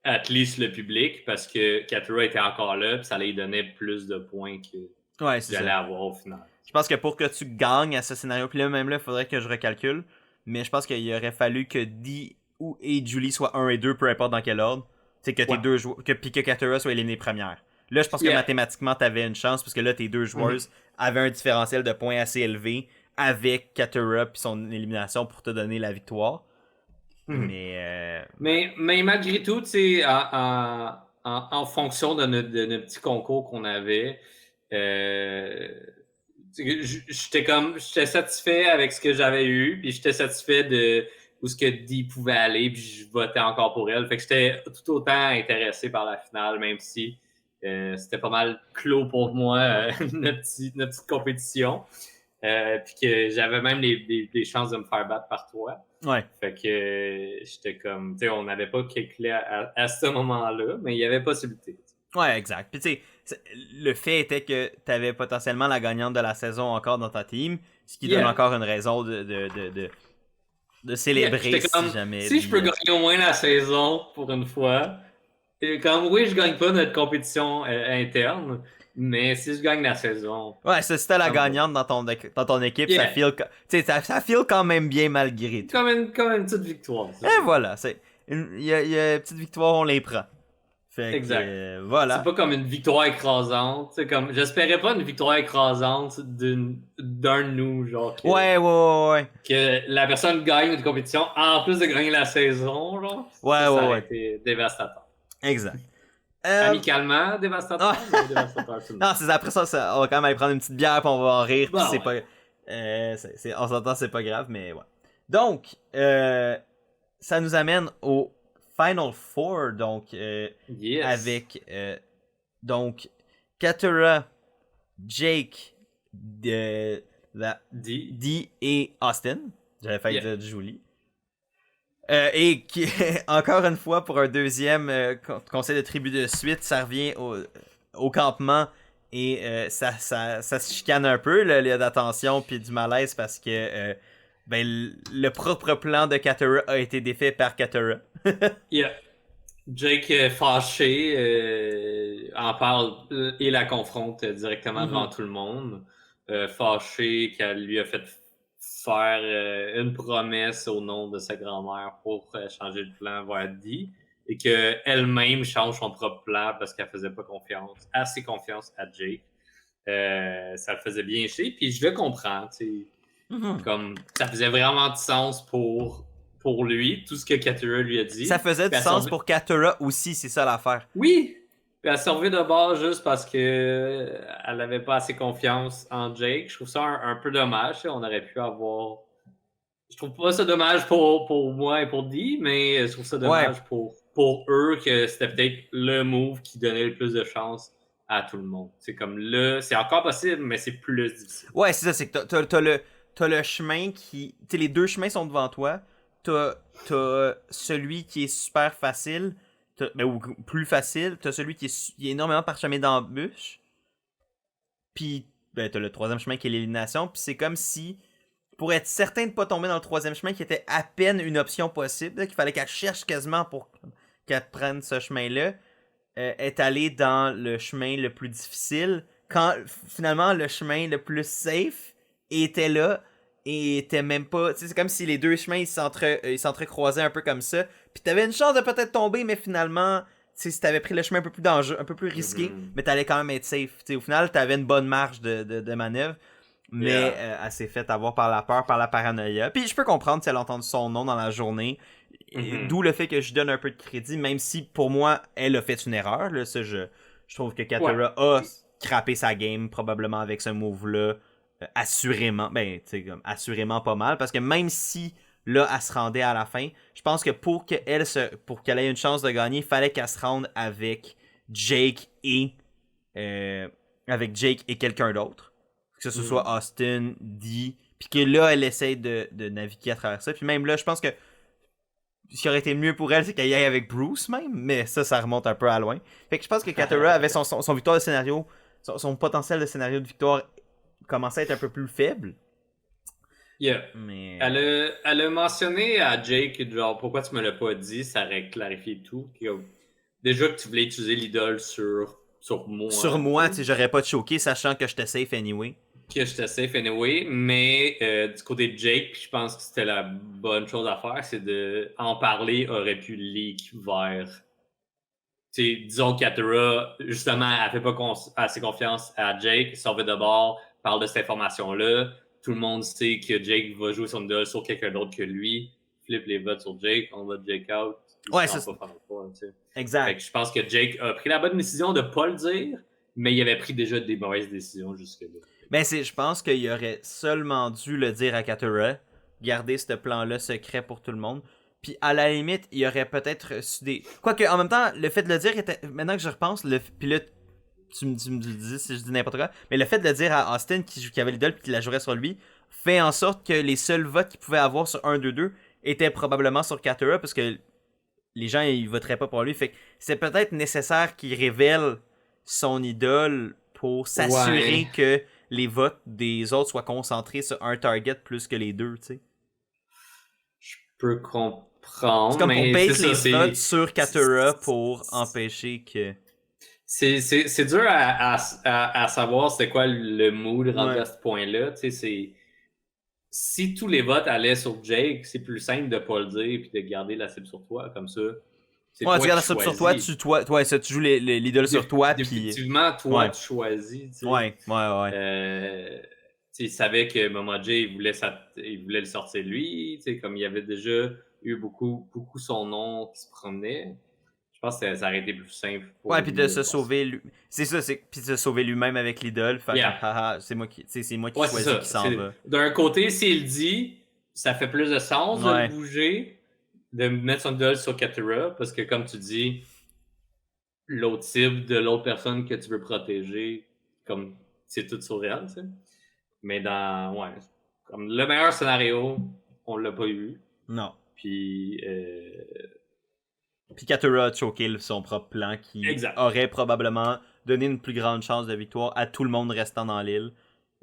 at least le public parce que Katura était encore là, puis ça lui donnait plus de points que j'allais avoir au final. Je pense que pour que tu gagnes à ce scénario, puis là, même là, il faudrait que je recalcule, mais je pense qu'il aurait fallu que Dee et Julie soient 1 et 2, peu importe dans quel ordre. C'est que tes deux joueurs, puis que Katura soit éliminé première. Là, je pense que mathématiquement, t'avais une chance, parce que là, tes deux joueuses avaient un différentiel de points assez élevé avec Katura puis son élimination pour te donner la victoire. Mais malgré tout, tu sais, en fonction de notre petit concours qu'on avait, j'étais satisfait avec ce que j'avais eu, puis j'étais satisfait de où ce que Dee pouvait aller, puis je votais encore pour elle. Fait que j'étais tout autant intéressé par la finale, même si c'était pas mal clos pour moi, notre petite compétition. Puis que j'avais même des chances de me faire battre par toi. Ouais. Fait que j'étais comme, tu sais, on n'avait pas calculé à ce moment-là, mais il y avait possibilité. Ouais, exact. Puis tu sais, le fait était que tu avais potentiellement la gagnante de la saison encore dans ta team, ce qui donne encore une raison de célébrer si jamais. Si je peux gagner au moins la saison pour une fois, et comme oui, je gagne pas notre compétition interne, mais si je gagne la saison. Ouais, si t'as la gagnante dans ton équipe, ça feel quand même bien malgré tout. Comme une petite victoire. Et voilà, il y a une petite victoire, on les prend. Fait exact. Que, voilà. C'est pas comme une victoire écrasante. C'est comme, j'espérais pas une victoire écrasante d'un de nous, genre. Ouais. Que la personne gagne une compétition en plus de gagner la saison, genre. Ça a été dévastateur. Exact. Amicalement dévastateur, mais dévastateur tout le monde. Non, c'est après ça, on va quand même aller prendre une petite bière puis on va en rire. Bon, c'est pas. On s'entend, c'est pas grave, mais ouais. Donc, ça nous amène au Final Four, donc avec donc Katura, Jake, Dee et Austin. J'avais failli dire Julie. Et qui, encore une fois, pour un deuxième conseil de tribu de suite, ça revient au campement et ça se chicane un peu, là, d'attention puis du malaise parce que le propre plan de Katura a été défait par Katura. Jake fâché en parle et la confronte directement devant tout le monde. Fâché qu'elle lui a fait faire une promesse au nom de sa grand-mère pour changer le plan vers Dee et qu'elle-même change son propre plan parce qu'elle faisait pas assez confiance à Jake. Ça le faisait bien chier, puis je le comprends, tu sais. Comme, ça faisait vraiment du sens pour lui, tout ce que Katura lui a dit. Ça faisait du Puis sens pour Katura aussi, c'est ça l'affaire. Oui! Puis elle servait de base juste parce que elle avait pas assez confiance en Jake. Je trouve ça un peu dommage. On aurait pu avoir... Je trouve pas ça dommage pour moi et pour Dee, mais je trouve ça dommage pour eux que c'était peut-être le move qui donnait le plus de chance à tout le monde. C'est comme là, c'est encore possible, mais c'est plus difficile. Ouais, c'est ça, c'est que t'as le chemin qui... Tu sais, les deux chemins sont devant toi. T'as celui qui est super facile, ou plus facile. T'as celui qui est énormément parsemé d'embûches. Puis, ben, t'as le troisième chemin qui est l'élimination. Puis c'est comme si, pour être certain de pas tomber dans le troisième chemin, qui était à peine une option possible, qu'il fallait qu'elle cherche quasiment pour qu'elle prenne ce chemin-là, est allée dans le chemin le plus difficile, quand finalement le chemin le plus safe était là et était même pas... Tu sais, c'est comme si les deux chemins ils s'entrecroisaient un peu comme ça. Puis t'avais une chance de peut-être tomber, mais finalement... Tu sais, si t'avais pris le chemin un peu plus dangereux, un peu plus risqué, mais t'allais quand même être safe. Tu sais, au final, t'avais une bonne marge de manœuvre, mais elle s'est fait avoir par la peur, par la paranoïa. Puis je peux comprendre si elle a entendu son nom dans la journée, d'où le fait que je donne un peu de crédit, même si pour moi, elle a fait une erreur. Là, ça, je trouve que Katura a crappé sa game probablement avec ce move-là, assurément. Ben, tu sais, comme assurément pas mal, parce que même si là, elle se rendait à la fin, je pense que pour qu'elle ait une chance de gagner, il fallait qu'elle se rende avec Jake et quelqu'un d'autre. Que ce soit Austin, Dee, puis que là, elle essaye de naviguer à travers ça. Puis même là, je pense que ce qui aurait été mieux pour elle, c'est qu'elle y aille avec Bruce même, mais ça remonte un peu à loin. Fait que je pense que Katura avait son victoire de scénario, son potentiel de scénario de victoire commençait à être un peu plus faible. Yeah. Mais... Elle a mentionné à Jake, genre, pourquoi tu me l'as pas dit, ça aurait clarifié tout. Déjà que tu voulais utiliser l'idole sur moi. Sur moi, tu sais, j'aurais pas choqué, sachant que j'étais safe anyway. Que j'étais safe anyway, mais du côté de Jake, je pense que c'était la bonne chose à faire, c'est de en parler aurait pu leak vers... T'sais, disons qu'Atera, justement, elle fait pas assez confiance à Jake, sort de bord, parle de cette information-là, tout le monde sait que Jake va jouer son idole sur quelqu'un d'autre que lui, flippe les votes sur Jake, on vote Jake out, ouais, c'est pas faire le point, t'sais. Exact. Fait que je pense que Jake a pris la bonne décision de pas le dire, mais il avait pris déjà des mauvaises décisions jusque-là. Ben, je pense qu'il aurait seulement dû le dire à Katura, garder ce plan-là secret pour tout le monde. Puis à la limite, il y aurait peut-être reçu des... Quoique, en même temps, le fait de le dire était... Maintenant que je repense, puis là, tu me dis si je dis n'importe quoi, mais le fait de le dire à Austin qui avait l'idole puis qui la jouerait sur lui, fait en sorte que les seuls votes qu'il pouvait avoir sur 1-2-2 étaient probablement sur Katura, parce que les gens, ils voteraient pas pour lui. Fait que c'est peut-être nécessaire qu'il révèle son idole pour s'assurer que les votes des autres soient concentrés sur un target plus que les deux, tu sais. Je peux comprendre. C'est comme mais pour bait les votes sur Katura pour empêcher que... C'est dur à savoir c'est quoi le mood rendu à ce point-là. Tu sais, si tous les votes allaient sur Jake, c'est plus simple de pas le dire et de garder la cible sur toi, comme ça. Tu gardes la cible sur toi, tu joues l'idole sur toi, puis... Effectivement, toi, tu choisis. Tu sais. Ouais. Il savait que Mama J, il voulait le sortir lui. Comme il y avait déjà eu beaucoup son nom qui se promenait. Je pense que ça aurait été plus simple pour puis de se sauver lui. C'est ça, puis de se sauver lui-même avec l'idole. Fait c'est moi qui choisis qui s'en va. D'un côté, s'il dit, ça fait plus de sens de le bouger, de mettre son idole sur Katura, parce que comme tu dis, l'autre cible de l'autre personne que tu veux protéger, comme c'est tout sur elle, tu sais. Mais comme le meilleur scénario, on l'a pas eu. Non. Puis Katura a choqué son propre plan qui aurait probablement donné une plus grande chance de victoire à tout le monde restant dans l'île.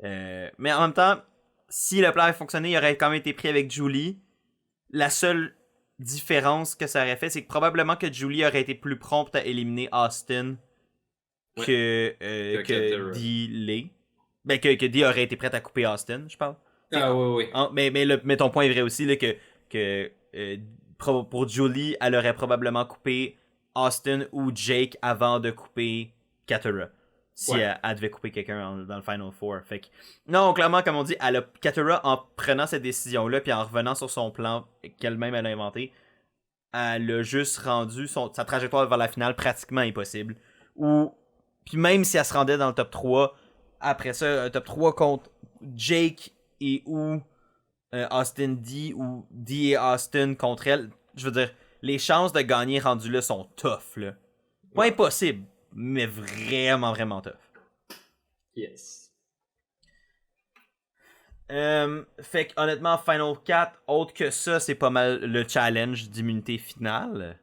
Mais en même temps, si le plan avait fonctionné, il aurait quand même été pris avec Julie. La seule différence que ça aurait fait, c'est que probablement que Julie aurait été plus prompte à éliminer Austin que Dee Lee. Ben, que Dee aurait été prête à couper Austin, je pense. Ah oui, oui. Mais ton point est vrai aussi, là, que pour Julie, elle aurait probablement coupé Austin ou Jake avant de couper Katura. Si elle devait couper quelqu'un dans le Final Four. Fait que, non, clairement, comme on dit, Katura, en prenant cette décision-là, puis en revenant sur son plan qu'elle-même elle a inventé, elle a juste rendu sa trajectoire vers la finale pratiquement impossible. Puis même si elle se rendait dans le top 3, après ça, un top 3 contre Jake ou Austin D ou D et Austin contre elle, je veux dire, les chances de gagner rendues là sont tough, là. Pas impossible, mais vraiment, vraiment tough. Yes. Fait que honnêtement, Final 4, autre que ça, c'est pas mal le challenge d'immunité finale.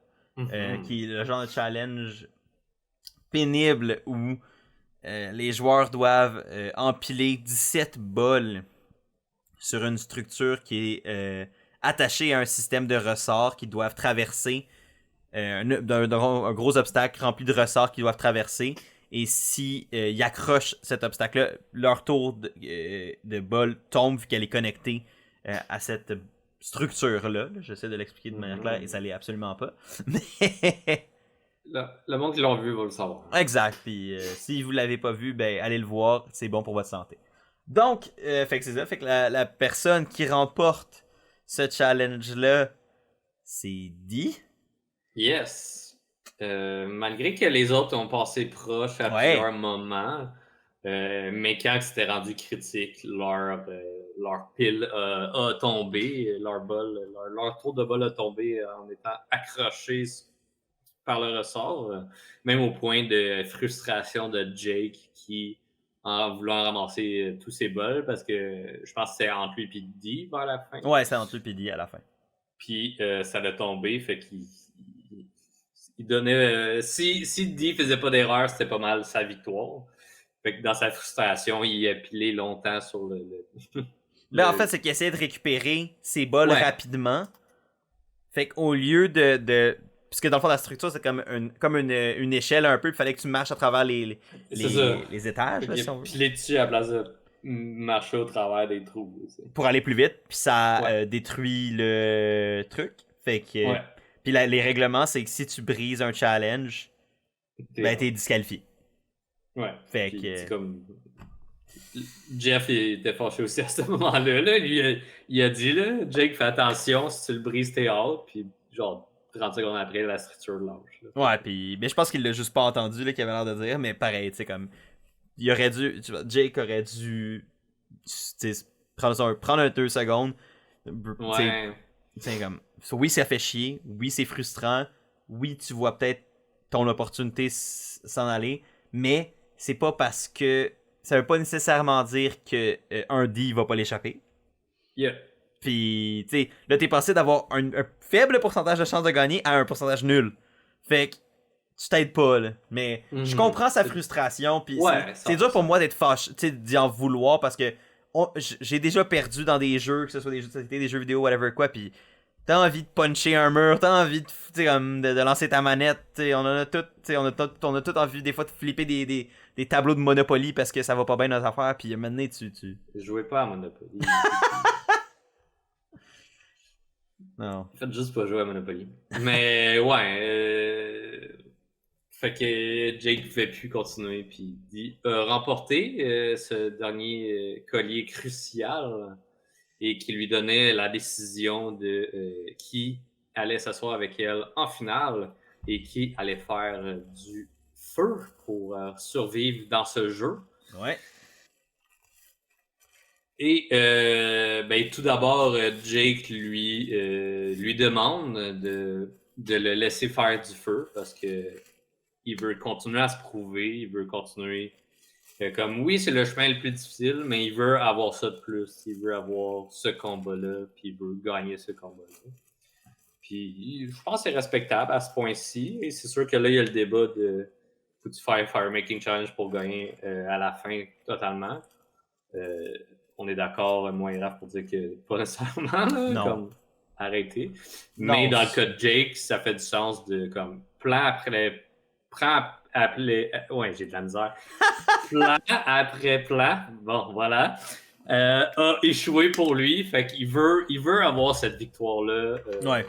Qui est le genre de challenge pénible où les joueurs doivent empiler 17 bols sur une structure qui est attachée à un système de ressorts qu'ils doivent traverser. Un gros obstacle rempli de ressorts qu'ils doivent traverser. Et si ils accrochent cet obstacle-là, leur tour de bol tombe vu qu'elle est connectée à cette structure-là. J'essaie de l'expliquer de manière claire et ça l'est absolument pas. Mais... Le monde qui l'a vu va le savoir. Exact. Puis si vous l'avez pas vu, ben allez le voir. C'est bon pour votre santé. Donc, fait que c'est ça. Fait que la personne qui remporte ce challenge-là, c'est Dee. Yes. Malgré que les autres ont passé proche à plusieurs moments, mais quand c'était rendu critique, leur pile a tombé, leur tour de bol a tombé en étant accroché par le ressort, même au point de frustration de Jake qui, en voulant ramasser tous ses bols, parce que je pense que c'est entre lui et Dee vers la fin. Ouais, c'est entre lui et Dee à la fin. Puis ça l'a tombé, fait qu'il donnait... si Dee faisait pas d'erreur, c'était pas mal sa victoire. Fait que dans sa frustration, il a pilé longtemps sur le... Ben, en fait, c'est qu'il essayait de récupérer ses bols rapidement. Fait qu'au lieu de... Puisque dans le fond, la structure, c'est comme une échelle un peu. Il fallait que tu marches à travers les étages, là, si on veut. Pilé dessus à la place de marcher au travers des trous. Pour aller plus vite. Puis ça détruit le truc. Fait que... Puis les règlements, c'est que si tu brises un challenge, ben t'es disqualifié. Ouais. Fait que... C'est comme... Jeff il était fâché aussi à ce moment-là. Là. Lui, il a dit, là, Jake, fais attention, si tu le brises, t'es out. Puis genre, 30 secondes après, la structure lâche. Là. Ouais, puis mais je pense qu'il l'a juste pas entendu, là, qu'il avait l'air de dire. Mais pareil, tu sais, comme... Il aurait dû... Jake aurait dû... prendre un 2 secondes. Ouais. T'sais, comme... Oui, ça fait chier. Oui, c'est frustrant. Oui, tu vois peut-être ton opportunité s'en aller. Mais c'est pas parce que... Ça veut pas nécessairement dire que un D va pas l'échapper. Yeah. Puis, tu sais, là, t'es passé d'avoir un faible pourcentage de chance de gagner à un pourcentage nul. Fait que tu t'aides pas, là. Mais je comprends sa frustration. Puis c'est dur pour moi d'être fâché, tu sais, d'y en vouloir parce que j'ai déjà perdu dans des jeux, que ce soit des jeux de société, des jeux vidéo, whatever quoi. Puis t'as envie de puncher un mur, t'as envie de lancer ta manette. T'sais, on a tout envie des fois de flipper des tableaux de Monopoly parce que ça va pas bien notre affaire. Puis maintenant, tu... Jouez pas à Monopoly. Non. Faites juste pas jouer à Monopoly. Mais ouais, fait que Jake pouvait plus continuer puis remporter ce dernier collier crucial et qui lui donnait la décision de qui allait s'asseoir avec elle en finale et qui allait faire du feu pour survivre dans ce jeu. Ouais. Et tout d'abord, Jake lui demande de le laisser faire du feu parce que il veut continuer à se prouver, il veut continuer. Comme oui, c'est le chemin le plus difficile, mais il veut avoir ça de plus. Il veut avoir ce combat-là, puis il veut gagner ce combat-là. Puis je pense que c'est respectable à ce point-ci. Et c'est sûr que là, il y a le débat de faut-tu faire Fire Making Challenge pour gagner à la fin totalement. On est d'accord, moi et Raph, pour dire que pas nécessairement, là, non. comme arrêter. Mais dans le cas de Jake, ça fait du sens de comme plan après ouais, j'ai de la misère. Plan après plan. Bon, voilà. a échoué pour lui. Fait qu'il veut avoir cette victoire-là Ouais.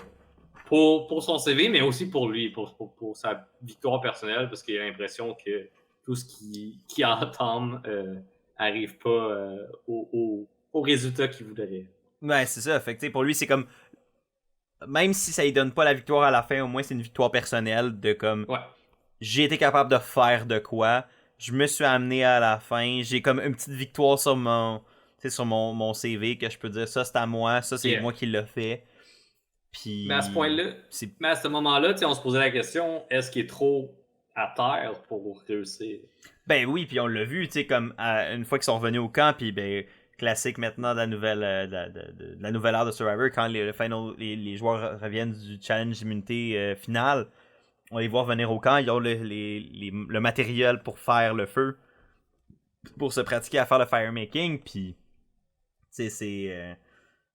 pour son CV, mais aussi pour lui, pour sa victoire personnelle, parce qu'il a l'impression que tout ce qu'il entame arrive pas au résultat qu'il voudrait. Ouais, c'est ça. Fait que, tu sais, pour lui, c'est comme. Même si ça lui donne pas la victoire à la fin, au moins c'est une victoire personnelle de comme. Ouais. J'ai été capable de faire de quoi. Je me suis amené à la fin. J'ai comme une petite victoire sur mon CV que je peux dire ça c'est à moi, ça c'est moi qui l'ai fait. Puis. Mais à ce point-là, mais à ce moment-là, on se posait la question, est-ce qu'il est trop à terre pour réussir? Ben oui, puis on l'a vu, tu sais, comme une fois qu'ils sont revenus au camp, puis ben classique maintenant de la nouvelle de la nouvelle ère de Survivor, quand les joueurs reviennent du challenge immunité final, on les voit revenir au camp, ils ont le matériel pour faire le feu, pour se pratiquer à faire le firemaking, puis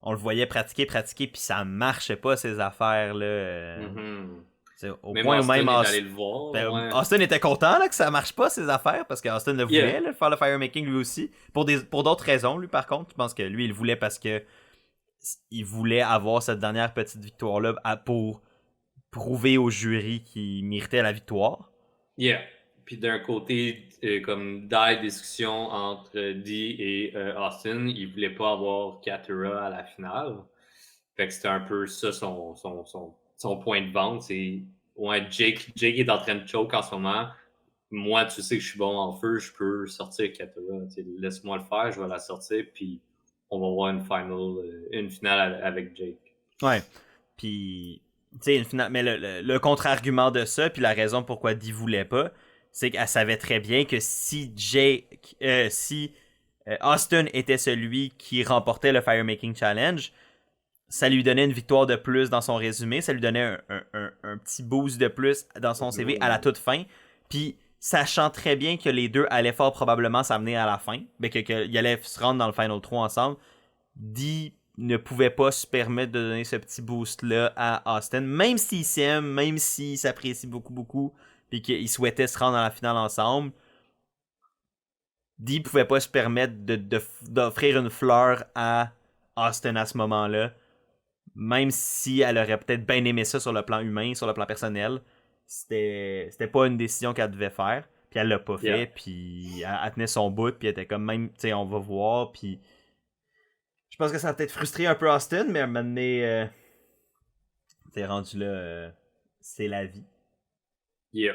on le voyait pratiquer, puis ça marchait pas ces affaires là. Au même point où Austin même allé le voir, Austin était content là, que ça marche pas ces affaires parce qu'Austin le voulait là, faire le firemaking lui aussi pour d'autres raisons lui par contre. Je pense que lui il le voulait parce que il voulait avoir cette dernière petite victoire là pour prouver au jury qu'il méritait la victoire. Yeah. Puis d'un côté, comme dans les discussions entre Dee et Austin, il voulait pas avoir Katura à la finale. Fait que c'était un peu ça son point de vente. C'est ouais, Jake est en train de choke en ce moment. Moi, tu sais que je suis bon en feu, je peux sortir Katura. Laisse-moi le faire, je vais la sortir, puis on va voir une finale avec Jake. Ouais. Puis, tu sais, une finale. Mais le contre-argument de ça, puis la raison pourquoi Dee voulait pas, c'est qu'elle savait très bien que si Austin était celui qui remportait le Firemaking Challenge, ça lui donnait une victoire de plus dans son résumé, ça lui donnait un petit boost de plus dans son CV à la toute fin. Puis, sachant très bien que les deux allaient fort probablement s'amener à la fin, mais qu'ils allaient se rendre dans le Final 3 ensemble, Dee ne pouvait pas se permettre de donner ce petit boost-là à Austin, même s'ils s'aiment, même s'ils s'apprécient beaucoup, beaucoup, puis qu'ils souhaitaient se rendre dans la finale ensemble. Dee pouvait pas se permettre d'offrir une fleur à Austin à ce moment-là. Même si elle aurait peut-être bien aimé ça sur le plan humain, sur le plan personnel, c'était pas une décision qu'elle devait faire. Puis elle l'a pas fait, puis elle tenait son bout, puis elle était comme même, tu sais, on va voir, puis je pense que ça a peut-être frustré un peu Austin, mais à un moment donné, t'es rendu là, c'est la vie. Yeah.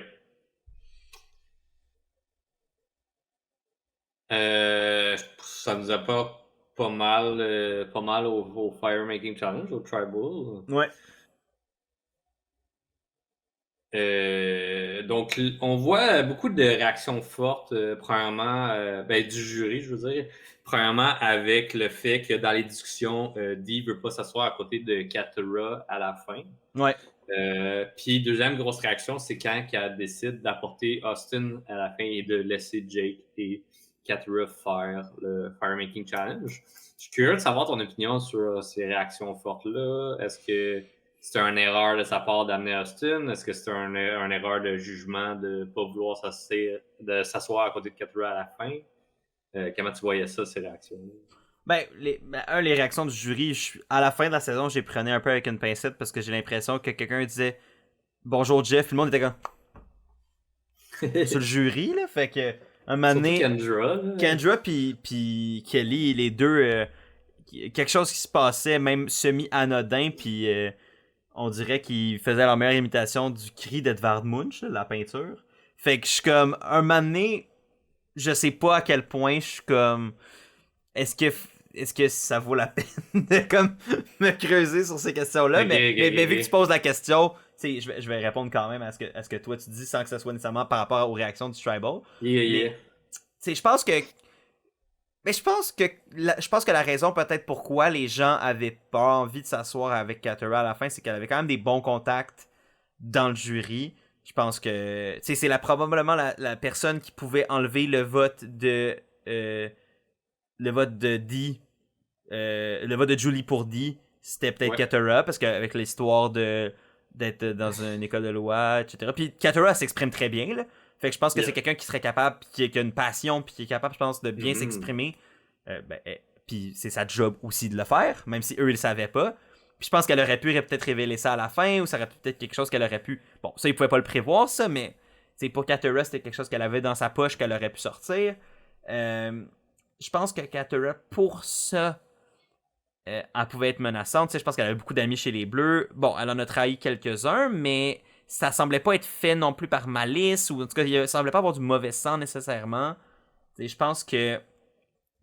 Ça nous apporte pas mal au Firemaking Challenge, au Tribal. Ouais. Donc, on voit beaucoup de réactions fortes, premièrement, du jury, je veux dire. Premièrement, avec le fait que dans les discussions, Dee veut pas s'asseoir à côté de Katura à la fin. Ouais. Puis, deuxième grosse réaction, c'est quand elle décide d'apporter Austin à la fin et de laisser Jake et Katura faire le Firemaking Challenge. Je suis curieux de savoir ton opinion sur ces réactions fortes-là. Est-ce que c'est une erreur de sa part d'amener Austin? Est-ce que c'est une erreur de jugement de ne pas vouloir s'asseoir à côté de Katura à la fin? Comment tu voyais ça, ces réactions? Les réactions du jury, à la fin de la saison, j'ai prenais un peu avec une pincette parce que j'ai l'impression que quelqu'un disait bonjour Jeff, tout le monde était comme sur le jury, là. Fait que un moment donné, Kendra puis Kelly, les deux, quelque chose qui se passait, même semi-anodin, puis on dirait qu'ils faisaient leur meilleure imitation du cri d'Edvard Munch, là, la peinture. Fait que je suis comme, un moment donné, je sais pas à quel point je suis comme, est-ce que ça vaut la peine de comme me creuser sur ces questions-là? Mais vu que tu poses la question, je vais répondre quand même à ce que toi tu dis sans que ce soit nécessairement par rapport aux réactions du Tribal. Yeah. Mais, je pense que. Mais je pense que la raison peut-être pourquoi les gens avaient pas envie de s'asseoir avec Katura à la fin, c'est qu'elle avait quand même des bons contacts dans le jury. Je pense que c'est probablement la personne qui pouvait enlever le vote de Dee, le vote de Julie pour Dee, c'était peut-être Katura, parce qu'avec l'histoire d'être dans une école de loi, etc. Puis Katura s'exprime très bien, là. Fait que je pense que c'est quelqu'un qui serait capable, qui a une passion, puis qui est capable, je pense, de bien s'exprimer. Puis Puis c'est sa job aussi de le faire, même si eux, ils le savaient pas. Puis je pense qu'elle aurait pu peut-être révéler ça à la fin, ou ça aurait peut-être quelque chose qu'elle aurait pu... Bon, ça, ils pouvaient pas le prévoir, ça, mais pour Katara, c'était quelque chose qu'elle avait dans sa poche qu'elle aurait pu sortir. Je pense que Katara, pour ça, elle pouvait être menaçante. Je pense qu'elle avait beaucoup d'amis chez les Bleus. Bon, elle en a trahi quelques-uns, mais ça semblait pas être fait non plus par malice, ou en tout cas, il semblait pas avoir du mauvais sang nécessairement. Je pense que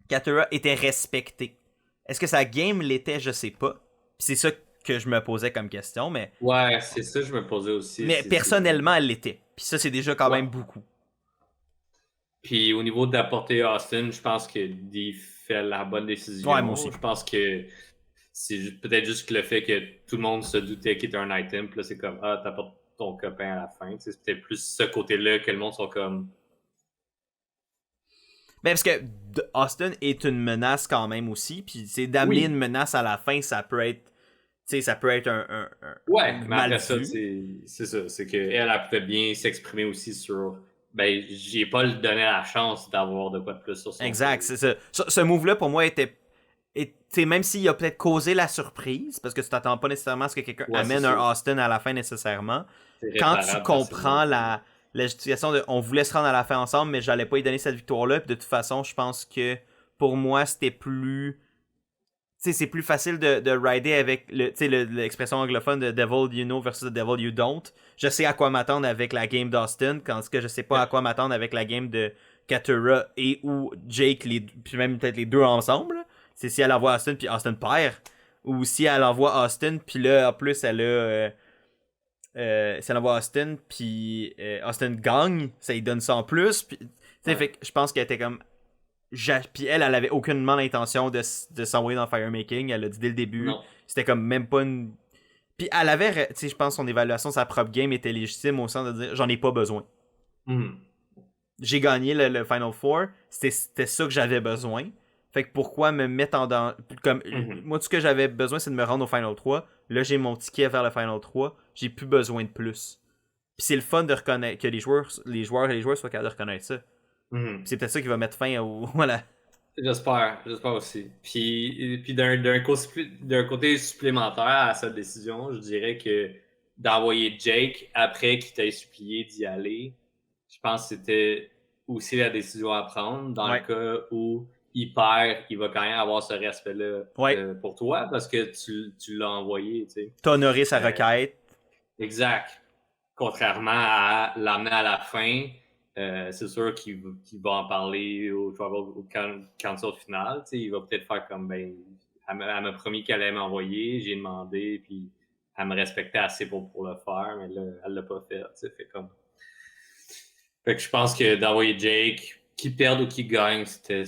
Katara était respectée. Est-ce que sa game l'était, je sais pas. Puis c'est ça que je me posais comme question, mais... Ouais, c'est ça que je me posais aussi. Mais personnellement, elle l'était. Puis ça, c'est déjà quand même beaucoup. Puis au niveau d'apporter Austin, je pense que Dee fait la bonne décision. Ouais, moi aussi. Je pense que c'est peut-être juste le fait que tout le monde se doutait qu'il était un item. Puis là, c'est comme, ah, t'apportes ton copain à la fin. C'est peut-être plus ce côté-là que le monde sont comme... Ben parce que Austin est une menace quand même aussi. Puis c'est d'amener une menace à la fin, ça peut être... ça peut être un ouais, mais mal après ça, vu. c'est ça. C'est qu'elle, elle pouvait bien s'exprimer aussi sur... Ben, j'ai pas donné la chance d'avoir de quoi de plus sur son Exact, c'est ça. Ce move-là, pour moi, était... même s'il a peut-être causé la surprise, parce que tu t'attends pas nécessairement à ce que quelqu'un amène un Austin à la fin nécessairement, quand tu comprends la justification de on voulait se rendre à la fin ensemble, mais j'allais pas y donner cette victoire-là, puis de toute façon, je pense que pour moi, c'était plus... c'est plus facile de rider avec l'expression anglophone de Devil You Know versus The Devil You Don't. Je sais à quoi m'attendre avec la game d'Austin, quand ce que je sais pas à quoi m'attendre avec la game de Katara et ou Jake, puis même peut-être les deux ensemble. C'est si elle envoie Austin puis Austin perd, ou si elle envoie Austin puis là en plus elle a si elle envoie Austin puis Austin gagne, ça lui donne ça en plus. Puis, fait que je pense qu'elle était comme puis elle avait aucunement l'intention de s'envoyer dans le firemaking. Elle l'a dit dès le début. Non. C'était comme même pas une... Puis elle avait, je pense son évaluation, sa propre game était légitime au sens de dire j'en ai pas besoin. J'ai gagné le Final Four. C'était ça que j'avais besoin. Fait que pourquoi me mettre en danger... Comme, moi, tout ce que j'avais besoin, c'est de me rendre au Final 3. Là, j'ai mon ticket vers le Final 3. J'ai plus besoin de plus. Puis c'est le fun de reconnaître que les joueurs et les joueurs soient capables de reconnaître ça. C'est peut-être ça qui va mettre fin au... Voilà. J'espère aussi. Puis d'un côté supplémentaire à cette décision, je dirais que d'envoyer Jake après qu'il t'ait supplié d'y aller, je pense que c'était aussi la décision à prendre dans le cas où il perd, il va quand même avoir ce respect-là pour toi parce que tu l'as envoyé. T'as honoré sa requête. Exact. Contrairement à l'amener à la fin, c'est sûr qu'il va en parler au council final. Il va peut-être faire comme, ben, elle m'a promis qu'elle allait m'envoyer, j'ai demandé, puis elle me respectait assez pour le faire, mais là, elle l'a pas fait. Fait que je pense que d'envoyer Jake, qu'il perde ou qu'il gagne, c'était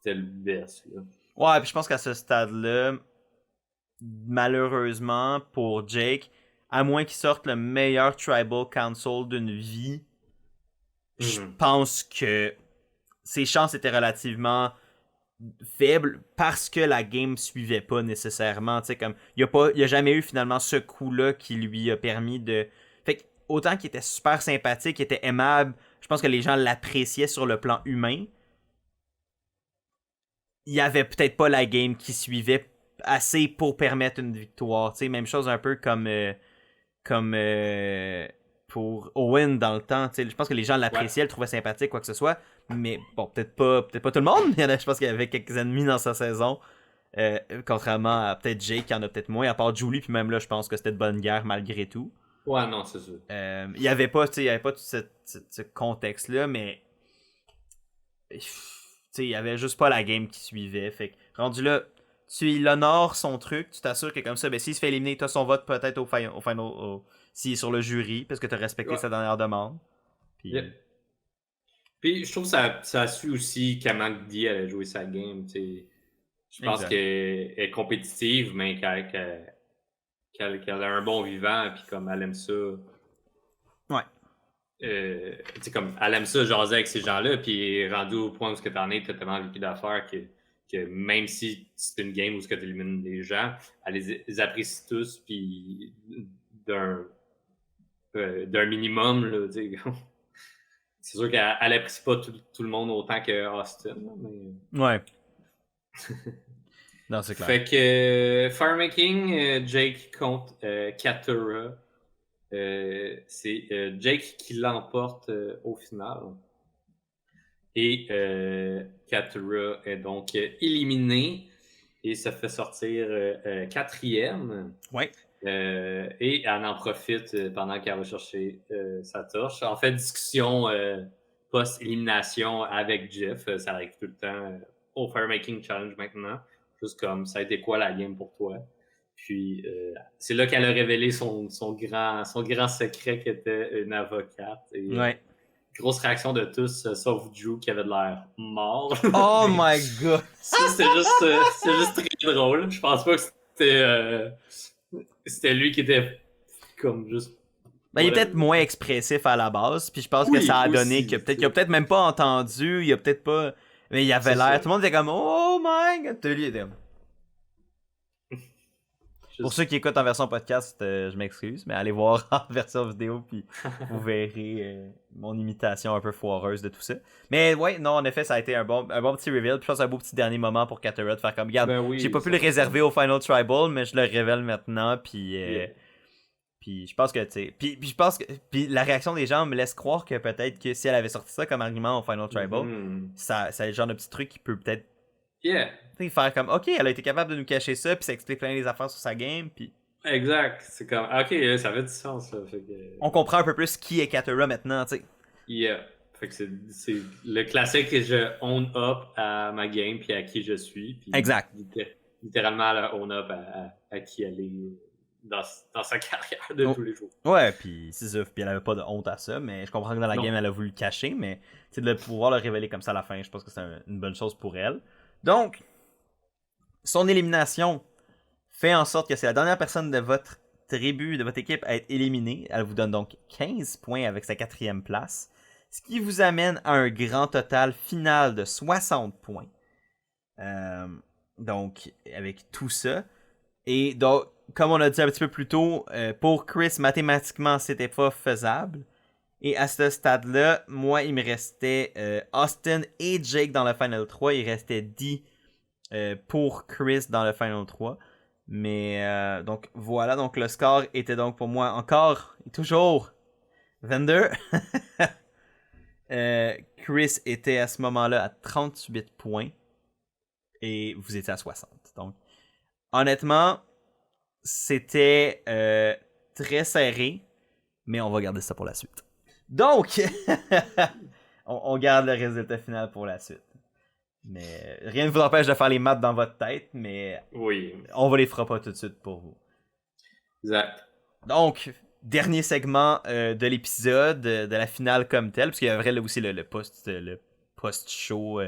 le best. Là. Ouais, puis je pense qu'à ce stade-là, malheureusement pour Jake, à moins qu'il sorte le meilleur Tribal Council d'une vie, je pense que ses chances étaient relativement faibles parce que la game suivait pas nécessairement. Comme, il a jamais eu finalement ce coup-là qui lui a permis de... Fait que, autant qu'il était super sympathique, qu'il était aimable, je pense que les gens l'appréciaient sur le plan humain. Il y avait peut-être pas la game qui suivait assez pour permettre une victoire. Même chose un peu comme pour Owen dans le temps. Je pense que les gens l'appréciaient, le trouvaient sympathique, quoi que ce soit. Mais bon, peut-être pas tout le monde. Je pense qu'il y avait quelques ennemis dans sa saison. Contrairement à peut-être Jake, qui en a peut-être moins, à part Julie, puis même là, je pense que c'était de bonne guerre malgré tout. Ouais, non, c'est sûr. Il y avait pas tout ce contexte-là, mais il y avait juste pas la game qui suivait. Fait que, rendu là, tu honores son truc, tu t'assures que comme ça, ben, s'il se fait éliminer, tu as son vote peut-être au final, s'il est sur le jury, parce que tu as respecté sa dernière demande. Puis, Puis je trouve que ça suit aussi comment Dee allait jouer sa game. Je pense qu'elle est compétitive, mais qu'elle a un bon vivant, puis comme elle aime ça. Ouais. Comme elle aime ça jaser avec ces gens-là, puis rendu au point où tu en es, tu as tellement vécu d'affaires que même si c'est une game où tu élimines des gens, elle les apprécie tous, puis d'un minimum, là, c'est sûr qu'elle apprécie pas tout le monde autant que Austin. Mais... Ouais. Non, c'est clair. Fait que Firemaking, Jake contre Katura. C'est Jake qui l'emporte au final. Et Katura est donc éliminé et se fait sortir quatrième. Ouais. Et elle en profite pendant qu'elle va chercher sa torche. En fait, discussion post-élimination avec Jeff. Ça arrive tout le temps au Firemaking Challenge maintenant. Juste comme, ça a été quoi la game pour toi? Puis, c'est là qu'elle a révélé son grand secret qui était une avocate. Et, Ouais. grosse réaction de tous, sauf Drew qui avait de l'air mort. Oh my god! Ça, c'est juste très drôle. Je pense pas que c'était lui qui était comme juste. Ben, il est peut-être moins expressif à la base, puis je pense que Oui, ça a donné aussi, que peut-être qu'il a peut-être même pas entendu, il a peut-être pas. Mais il avait C'est l'air. ça. Tout le monde était comme Oh my god! Lui, il était comme- Pour ceux qui écoutent en version podcast, je m'excuse, mais allez voir en version vidéo, puis vous verrez mon imitation un peu foireuse de tout ça. Mais ouais, non, en effet, ça a été un bon petit reveal. Puis je pense que c'est un beau petit dernier moment pour Katura de faire comme, regarde, Ben oui, j'ai pas pu ça le va. réserver au Final Tribal, mais je le révèle maintenant, puis. Yeah. Puis je pense que, tu sais. Puis je pense que. Puis la réaction des gens me laisse croire que peut-être que si elle avait sorti ça comme argument au Final Tribal, Mhm. ça c'est le genre de petit truc qui peut peut-être. Yeah, Tu sais, faire comme, ok, elle a été capable de nous cacher ça, puis ça explique plein des affaires sur sa game, puis. exact. C'est comme, ok, ça fait du sens, ça. Fait que, On comprend un peu plus qui est Katura maintenant, tu sais. yeah. Fait que c'est le classique que je own up à ma game puis à qui je suis. Puis Exact. littéralement, elle own up à qui elle est dans sa carrière de tous les jours. Ouais, puis c'est ça, puis elle avait pas de honte à ça, mais je comprends que dans la game, elle a voulu le cacher, mais tu sais, de pouvoir le révéler comme ça à la fin, je pense que c'est une bonne chose pour elle. Donc, son élimination fait en sorte que c'est la dernière personne de votre tribu, de votre équipe à être éliminée. Elle vous donne donc 15 points avec sa 4e place, ce qui vous amène à un grand total final de 60 points. Donc, avec tout ça. Et donc, comme on a dit un petit peu plus tôt, pour Chris, mathématiquement, c'était pas faisable. Et à ce stade-là, moi, il me restait Austin et Jake dans le Final 3. Il restait Dee pour Chris dans le Final 3. Mais donc voilà, donc le score était donc pour moi encore et toujours 22. Chris était à ce moment-là à 38 points et vous étiez à 60. Donc honnêtement, c'était très serré, mais on va garder ça pour la suite. Donc, on garde le résultat final pour la suite. Mais rien ne vous empêche de faire les maths dans votre tête, mais oui, on va les fera pas tout de suite pour vous. Exact. Donc, dernier segment de l'épisode, de la finale comme telle, parce qu'il y avait aussi le post-show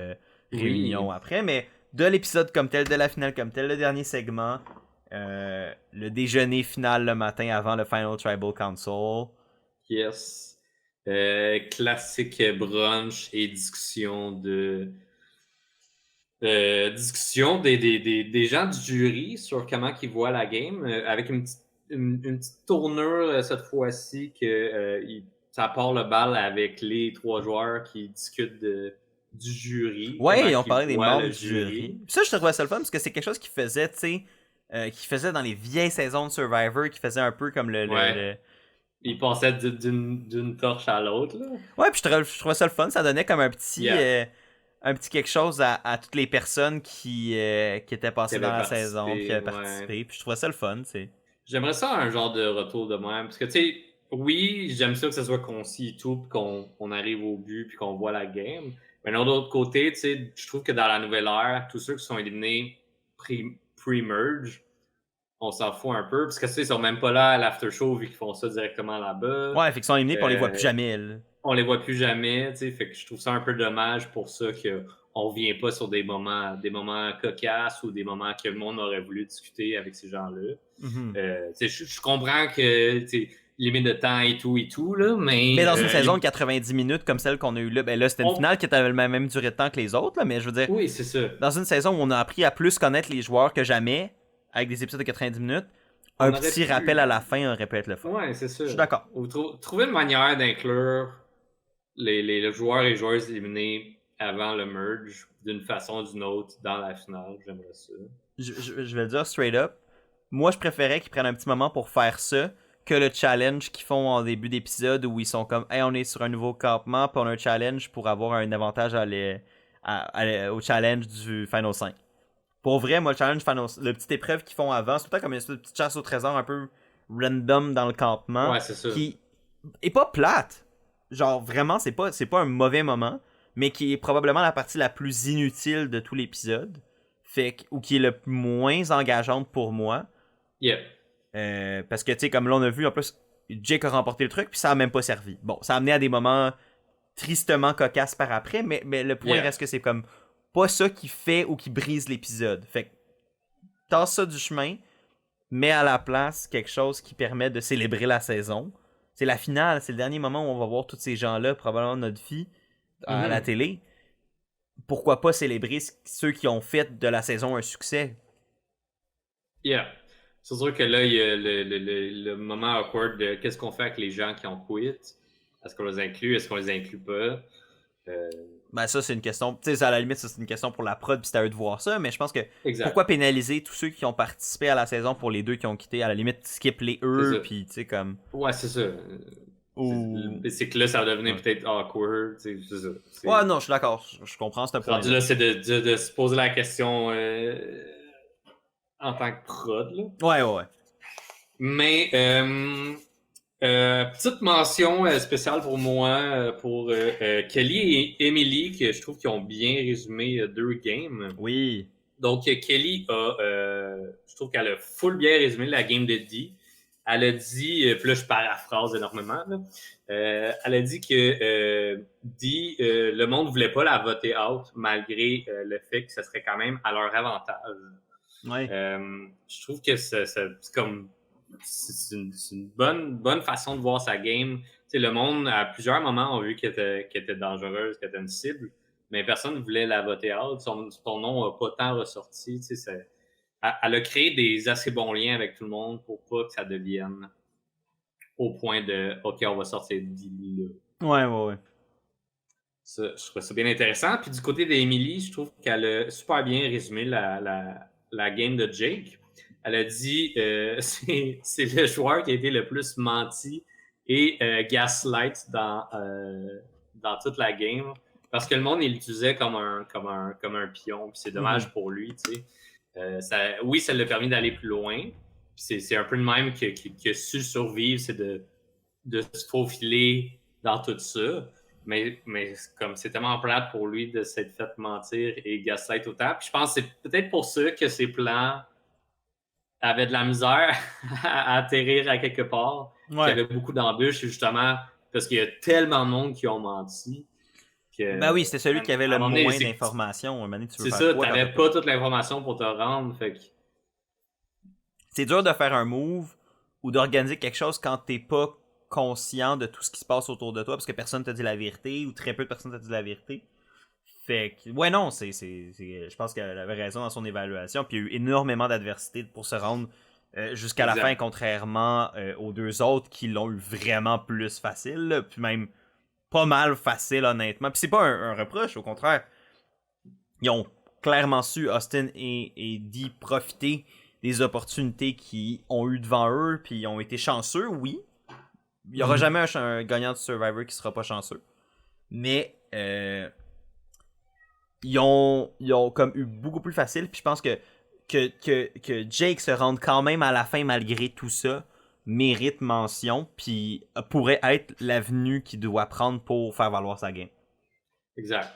réunion après, mais de l'épisode comme tel, de la finale comme telle, le dernier segment, le déjeuner final le matin avant le Final Tribal Council. Yes. Classique brunch et discussion des gens du jury sur comment ils voient la game, avec une petite tournure cette fois-ci que ça part le bal avec les 3 joueurs qui discutent du jury. Ouais, ils ont parlé des membres du jury. Ça, je trouvais ça le fun parce que c'est quelque chose qu'ils faisaient, tu sais, qu'ils faisaient dans les vieilles saisons de Survivor, qui faisaient un peu comme le... Ils passaient d'une torche à l'autre, là. Ouais, puis je trouvais ça le fun. Ça donnait comme un petit quelque chose à toutes les personnes qui étaient passées dans la saison, puis qui avaient participé. Puis je trouvais ça le fun, tu sais. J'aimerais ça un genre de retour de même. Parce que, tu sais, oui, j'aime ça que ça soit concis et tout, puis qu'on arrive au but, puis qu'on voit la game. Mais d'un autre côté, tu sais, je trouve que dans la nouvelle ère, tous ceux qui sont éliminés pre-merge, on s'en fout un peu. Parce que, tu sais, ils sont même pas là à l'after show vu qu'ils font ça directement là-bas. Ouais, fait qu'ils sont éliminés, puis on les voit plus jamais, là. On les voit plus jamais, tu sais. Fait que je trouve ça un peu dommage pour ça qu'on revient pas sur des moments cocasses ou des moments que le monde aurait voulu discuter avec ces gens-là. Mm-hmm. Je comprends que limite de temps et tout, là, mais dans une saison de 90 minutes comme celle qu'on a eue là, ben là, c'était une finale qui avait la même durée de temps que les autres, là, mais je veux dire, oui, c'est ça. Dans une saison où on a appris à plus connaître les joueurs que jamais, avec des épisodes de 90 minutes, un petit rappel à la fin aurait pu être le fun. Ouais, c'est ça. Je suis d'accord. Trouver une manière d'inclure les joueurs et joueuses éliminés avant le merge d'une façon ou d'une autre dans la finale. J'aimerais ça. Je vais le dire straight up. Moi, je préférais qu'ils prennent un petit moment pour faire ça que le challenge qu'ils font en début d'épisode où ils sont comme hey, on est sur un nouveau campement, puis on a un challenge pour avoir un avantage au challenge du Final 5. Pour vrai, moi, le petite épreuve qu'ils font avant, c'est tout le temps comme une petite chasse au trésor un peu random dans le campement. Ouais, c'est ça. Qui est pas plate. Genre, vraiment, c'est pas un mauvais moment, mais qui est probablement la partie la plus inutile de tout l'épisode. Ou qui est le moins engageante pour moi. Yeah. Parce que, tu sais, comme là, on a vu, en plus, Jake a remporté le truc, puis ça a même pas servi. Bon, ça a amené à des moments tristement cocasses par après, mais le point reste que c'est comme pas ça qui fait ou qui brise l'épisode. Fait que, tasse ça du chemin, mets à la place quelque chose qui permet de célébrer la saison. C'est la finale, c'est le dernier moment où on va voir tous ces gens-là, probablement notre fille, à la télé. Pourquoi pas célébrer ceux qui ont fait de la saison un succès? Yeah. C'est sûr que là, il y a le moment awkward de qu'est-ce qu'on fait avec les gens qui ont quit. Est-ce qu'on les inclut? Est-ce qu'on les inclut pas? Ben ça, c'est une question... Tu sais, à la limite, ça, c'est une question pour la prod, puis c'est à eux de voir ça, mais je pense que exact. Pourquoi pénaliser tous ceux qui ont participé à la saison pour les deux qui ont quitté? À la limite, skip les eux, puis tu sais, comme... Ouais, c'est ça. C'est que là, ça va devenir peut-être awkward. C'est ça. Ouais, non, je suis d'accord. Je comprends ce point. Là, c'est de se poser la question en tant que prod. Là. Ouais. Mais, petite mention spéciale pour moi, pour Kelly et Emily, que je trouve qu'ils ont bien résumé deux games. Oui. Donc, Kelly je trouve qu'elle a full bien résumé la game de Dee. Elle a dit, puis là je paraphrase énormément, là, elle a dit que Dee, le monde voulait pas la voter out malgré le fait que ce serait quand même à leur avantage. Ouais. Je trouve que c'est comme c'est une bonne façon de voir sa game. T'sais, le monde, à plusieurs moments, a vu qu'elle était dangereuse, qu'elle était une cible, mais personne ne voulait la voter out. Son nom n'a pas tant ressorti. Elle a créé des assez bons liens avec tout le monde pour pas que ça devienne au point de « OK, on va sortir d'Illy là ». Ouais. Ça, je trouve ça bien intéressant. Puis du côté d'Emily, je trouve qu'elle a super bien résumé la game de Jake. Elle a dit c'est le joueur qui a été le plus menti et gaslight dans toute la game. Parce que le monde, il l'utilisait comme un pion. Puis c'est dommage pour lui, tu sais. Oui, ça l'a permis d'aller plus loin. C'est un peu le même que su survivre, c'est de se faufiler dans tout ça. Mais comme c'est tellement plate pour lui de s'être fait mentir et gaslight autant. Puis je pense que c'est peut-être pour ça que ses plans avaient de la misère à atterrir à quelque part. Ouais. Il y avait beaucoup d'embûches, justement, parce qu'il y a tellement de monde qui ont menti. Ben oui, c'était celui qui avait le moins d'informations. C'est ça, tu n'avais pas toute l'information pour te rendre. Fait que... C'est dur de faire un move ou d'organiser quelque chose quand t'es pas conscient de tout ce qui se passe autour de toi parce que personne t'a dit la vérité ou très peu de personnes t'a dit la vérité. Fait que, ouais, non, je pense qu'elle avait raison dans son évaluation. Puis il y a eu énormément d'adversité pour se rendre jusqu'à la fin, contrairement aux deux autres qui l'ont eu vraiment plus facile. Là, puis même pas mal facile, honnêtement. Puis c'est pas un reproche, au contraire. Ils ont clairement su, Austin et Dee, profiter des opportunités qu'ils ont eu devant eux, puis ils ont été chanceux, oui. Il n'y aura jamais un gagnant de Survivor qui sera pas chanceux. Mais ils ont comme eu beaucoup plus facile, puis je pense que Jake se rende quand même à la fin malgré tout ça mérite mention, puis pourrait être l'avenue qu'il doit prendre pour faire valoir sa game. Exact.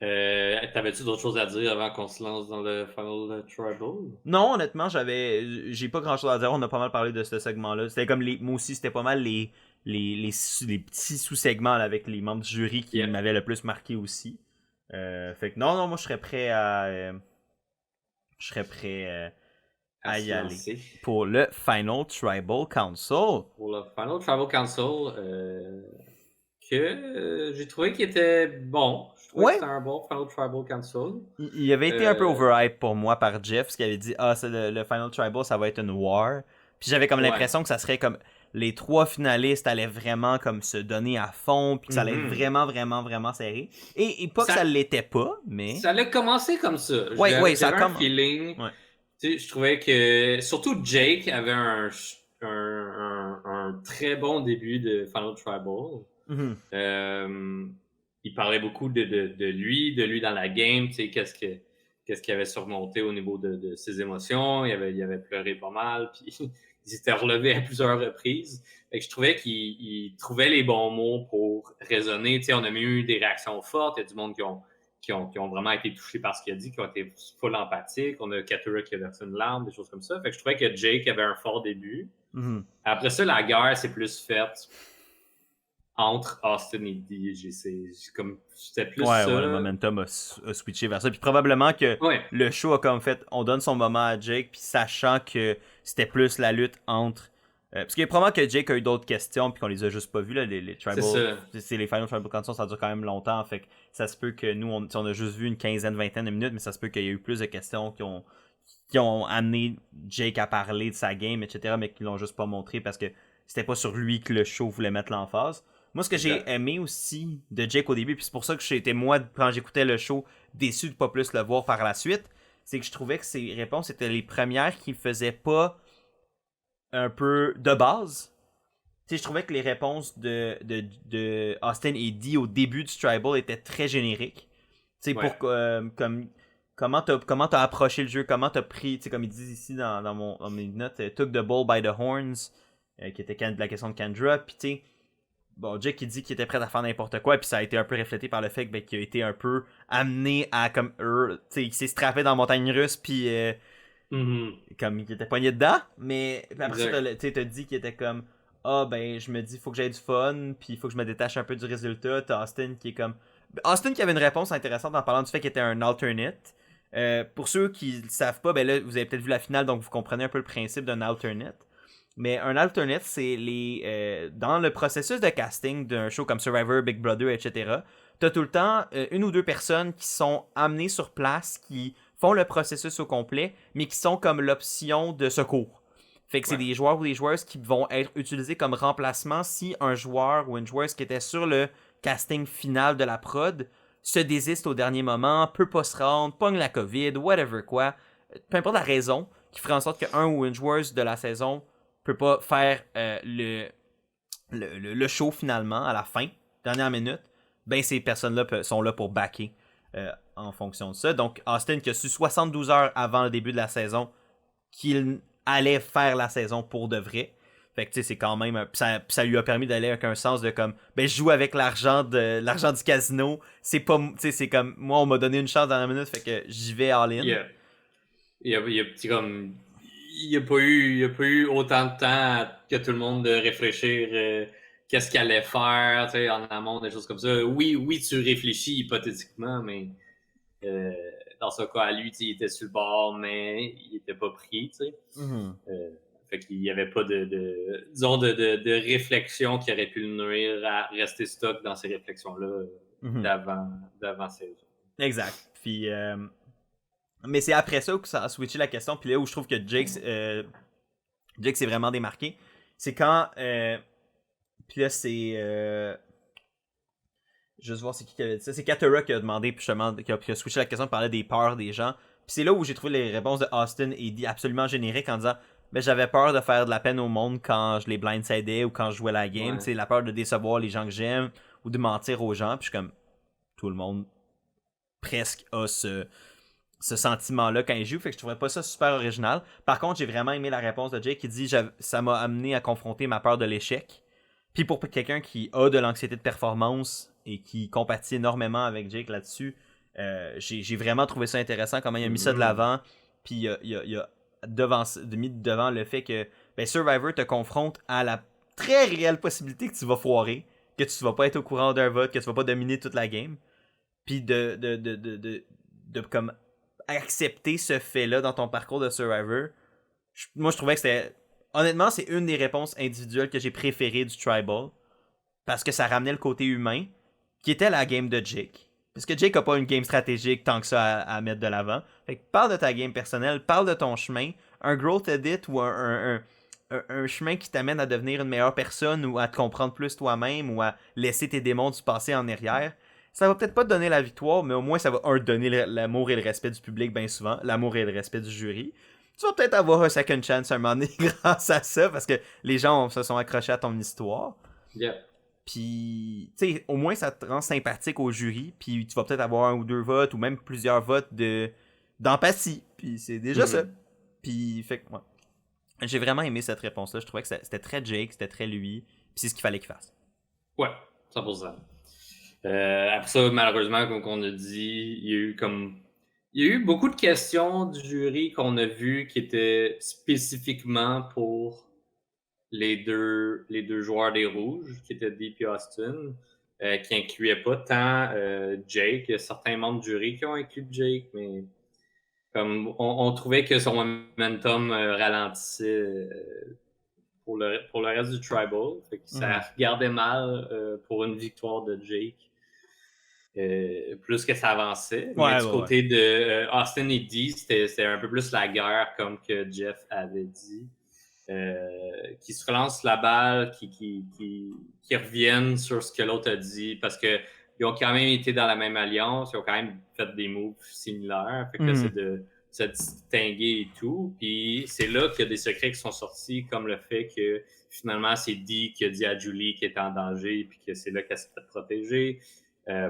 T'avais-tu d'autres choses à dire avant qu'on se lance dans le Final Tribal? Non, honnêtement, j'ai pas grand-chose à dire. On a pas mal parlé de ce segment-là. C'était comme moi aussi, c'était pas mal les petits sous-segments là, avec les membres du jury qui m'avaient le plus marqué aussi. Fait que non, moi je serais prêt à y aller pour le Final Tribal Council. Pour le Final Tribal Council, que j'ai trouvé qu'il était bon. Je trouvais que c'était un bon Final Tribal Council. Il avait été un peu overhype pour moi par Jeff, parce qu'il avait dit c'est le Final Tribal, ça va être une war. Puis j'avais comme l'impression que ça serait comme les 3 finalistes allaient vraiment comme se donner à fond, puis que ça allait être vraiment, vraiment, vraiment serré. Et pas que ça l'était pas, mais... Ça allait commencer comme ça. Ouais, ça J'avais un feeling. Ouais. Tu sais, je trouvais que, surtout Jake avait un très bon début de Final Tribal. Il parlait beaucoup de lui dans la game, tu sais, qu'est-ce qu'il avait surmonté au niveau de ses émotions. Il avait pleuré pas mal, puis il s'était relevé à plusieurs reprises. Fait que je trouvais qu'il trouvait les bons mots pour raisonner. Tu sais, on a même eu des réactions fortes. Il y a du monde qui ont vraiment été touchés par ce qu'il a dit, qui ont été full empathiques. On a Katura qui a versé une larme, des choses comme ça. Fait que je trouvais que Jake avait un fort début. Après ça, la guerre s'est plus faite entre Austin et DJ. C'était plus ça. Ouais, le momentum a switché vers ça. Puis probablement que le show a comme fait, on donne son moment à Jake, puis sachant que c'était plus la lutte entre... parce qu'il y a probablement que Jake a eu d'autres questions, puis qu'on les a juste pas vues, là, les Tribal... C'est les Final Tribal Council, ça dure quand même longtemps, fait que ça se peut que nous, on a juste vu une quinzaine, vingtaine de minutes, mais ça se peut qu'il y ait eu plus de questions qui ont amené Jake à parler de sa game, etc., mais qui l'ont juste pas montré parce que c'était pas sur lui que le show voulait mettre l'emphase. Moi, ce que j'ai aimé aussi de Jake au début, puis c'est pour ça que j'étais, moi, quand j'écoutais le show, déçu de pas plus le voir par la suite, c'est que je trouvais que ses réponses étaient les premières qui faisaient pas un peu de base. Tu sais, je trouvais que les réponses de Austin et Dee au début du Tribal étaient très génériques. Tu sais, pour comme comment t'as approché le jeu, comment t'as pris, tu sais, comme ils disent ici dans mes notes, took the bull by the horns, qui était la question de Kendra, puis tu sais, bon, Jake il dit qu'il était prêt à faire n'importe quoi, puis ça a été un peu reflété par le fait qu'il a été un peu amené à comme tu sais, il s'est strappé dans la montagne russe, puis comme il était poigné dedans, mais après ça, tu t'as dit qu'il était comme ben je me dis faut que j'aie du fun, puis il faut que je me détache un peu du résultat. T'as Austin qui est comme Austin qui avait une réponse intéressante en parlant du fait qu'il était un alternate. Pour ceux qui ne savent pas, ben là vous avez peut-être vu la finale, donc vous comprenez un peu le principe d'un alternate. Mais un alternate, c'est dans le processus de casting d'un show comme Survivor, Big Brother, etc., t'as tout le temps une ou deux personnes qui sont amenées sur place, qui font le processus au complet, mais qui sont comme l'option de secours. Fait que c'est des joueurs ou des joueuses qui vont être utilisés comme remplacement si un joueur ou une joueuse qui était sur le casting final de la prod se désiste au dernier moment, peut pas se rendre, pogne la COVID, whatever quoi. Peu importe la raison, qui ferait en sorte qu'un ou une joueuse de la saison peut pas faire le show finalement à la fin, dernière minute, ben ces personnes-là sont là pour backer en fonction de ça. Donc Austin qui a su 72 heures avant le début de la saison qu'il allait faire la saison pour de vrai. Fait que tu sais, c'est quand même ça lui a permis d'aller avec un sens de comme ben je joue avec l'argent du casino, c'est pas, tu sais, c'est comme moi on m'a donné une chance dans la minute, fait que j'y vais all-in. Il y a pas eu autant de temps que tout le monde de réfléchir qu'est-ce qu'il allait faire, tu sais, en amont, des choses comme ça. Oui, tu réfléchis hypothétiquement, mais dans ce cas, lui, il était sur le bord, mais il était pas pris, tu sais. Fait qu'il y avait pas de réflexion qui aurait pu le nuire à rester stock dans ces réflexions-là d'avant saison. Exact. Puis mais c'est après ça que ça a switché la question. Puis là où je trouve que Jake s'est vraiment démarqué, c'est quand puis là c'est juste voir c'est qui avait dit ça. C'est Katura qui a demandé, puis justement, qui a switché la question, parlait des peurs des gens. Puis c'est là où j'ai trouvé les réponses de Austin et dit absolument génériques en disant ben j'avais peur de faire de la peine au monde quand je les blindsidais ou quand je jouais la game, tu sais, la peur de décevoir les gens que j'aime ou de mentir aux gens. Puis je suis comme tout le monde presque a ce sentiment-là quand il joue, fait que je trouvais pas ça super original. Par contre, j'ai vraiment aimé la réponse de Jake qui dit ça m'a amené à confronter ma peur de l'échec. Puis pour quelqu'un qui a de l'anxiété de performance et qui compatit énormément avec Jake là-dessus, j'ai vraiment trouvé ça intéressant comment il a mis ça de l'avant. Puis il a mis devant le fait que ben, Survivor te confronte à la très réelle possibilité que tu vas foirer, que tu vas pas être au courant d'un vote, que tu vas pas dominer toute la game. Puis de comme accepter ce fait-là dans ton parcours de Survivor, moi je trouvais que c'était... Honnêtement, c'est une des réponses individuelles que j'ai préférées du Tribal, parce que ça ramenait le côté humain, qui était la game de Jake. Parce que Jake a pas une game stratégique tant que ça à mettre de l'avant. Fait que parle de ta game personnelle, parle de ton chemin, un growth edit ou un un chemin qui t'amène à devenir une meilleure personne ou à te comprendre plus toi-même ou à laisser tes démons du passé en arrière, ça va peut-être pas te donner la victoire, mais au moins ça va te donner l'amour et le respect du public bien souvent, l'amour et le respect du jury. Tu vas peut-être avoir un second chance un moment donné grâce à ça parce que les gens se sont accrochés à ton histoire. Yeah. Puis, tu sais, au moins ça te rend sympathique au jury, puis tu vas peut-être avoir un ou deux votes ou même plusieurs votes d'empathie. Puis c'est déjà ça. Puis, fait que, ouais. J'ai vraiment aimé cette réponse-là. Je trouvais que c'était très Jake, c'était très lui. Puis c'est ce qu'il fallait qu'il fasse. Ouais, 100%. Après ça, malheureusement, comme on a dit, il y a eu beaucoup de questions du jury qu'on a vues qui étaient spécifiquement pour les deux joueurs des Rouges, qui étaient Deep et Austin, qui incluaient pas tant Jake. Il y a certains membres du jury qui ont inclus Jake, mais comme on trouvait que son momentum ralentissait pour le reste du Tribal. Fait que ça regardait mal pour une victoire de Jake. Plus que ça avançait. Mais du côté de Austin et Dee, c'était un peu plus la guerre, comme que Jeff avait dit. Qui se relance la balle, qui reviennent sur ce que l'autre a dit, parce que ils ont quand même été dans la même alliance, ils ont quand même fait des moves similaires. Fait que là, c'est de se distinguer et tout. Puis c'est là qu'il y a des secrets qui sont sortis, comme le fait que finalement, c'est Dee qui a dit à Julie qu'elle était en danger, puis que c'est là qu'elle s'est fait protéger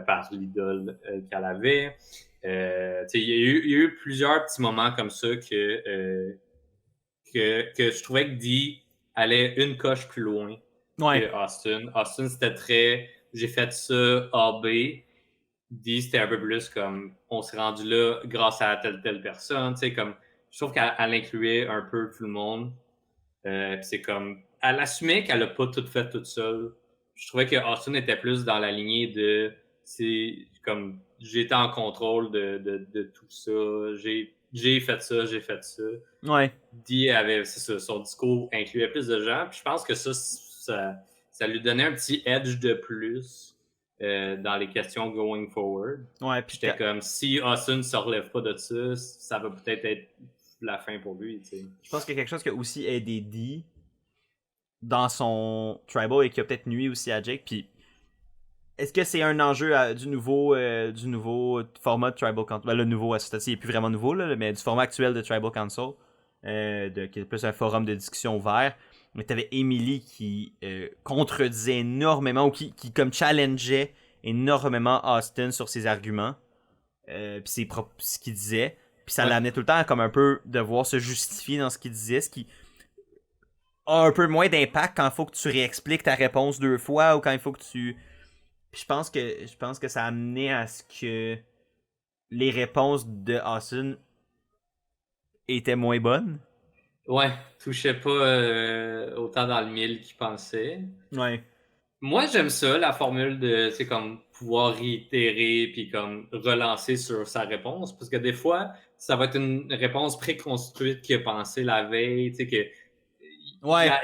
par l'idole qu'elle avait. Il y a eu plusieurs petits moments comme ça que je trouvais que Dee allait une coche plus loin que Austin. Austin, c'était très j'ai fait ça AB. Dee, c'était un peu plus comme on s'est rendu là grâce à telle personne. Comme, je trouve qu'elle incluait un peu tout le monde. C'est comme elle assumait qu'elle n'a pas tout fait toute seule. Je trouvais que Austin était plus dans la lignée de c'est comme j'étais en contrôle de tout ça. J'ai fait ça, j'ai fait ça. Ouais. Dee avait, c'est ça, son discours incluait plus de gens. Puis je pense que ça lui donnait un petit edge de plus dans les questions going forward. Ouais, puis j'étais comme, si Austin ne se relève pas de ça, ça va peut-être être la fin pour lui. T'sais. Je pense qu'il y a quelque chose qui a aussi aidé Dee dans son Tribal et qui a peut-être nuit aussi à Jake. Puis est-ce que c'est un enjeu du nouveau format de Tribal Council? Ben, le nouveau, il n'est plus vraiment nouveau, là, mais du format actuel de Tribal Council, qui est plus un forum de discussion ouvert. Mais tu avais Emily qui contredisait énormément, ou qui comme challengeait énormément Austin sur ses arguments, puis ce qu'il disait. Puis ça l'amenait tout le temps à comme un peu devoir se justifier dans ce qu'il disait, ce qui a un peu moins d'impact quand il faut que tu réexpliques ta réponse deux fois, ou quand il faut que tu... Je pense que ça a amené à ce que les réponses de Austin étaient moins bonnes. Ouais, touchait pas autant dans le mille qu'il pensait. Ouais. Moi, j'aime ça, la formule de, c'est comme pouvoir réitérer puis comme relancer sur sa réponse, parce que des fois, ça va être une réponse préconstruite qu'il a pensé la veille, tu sais que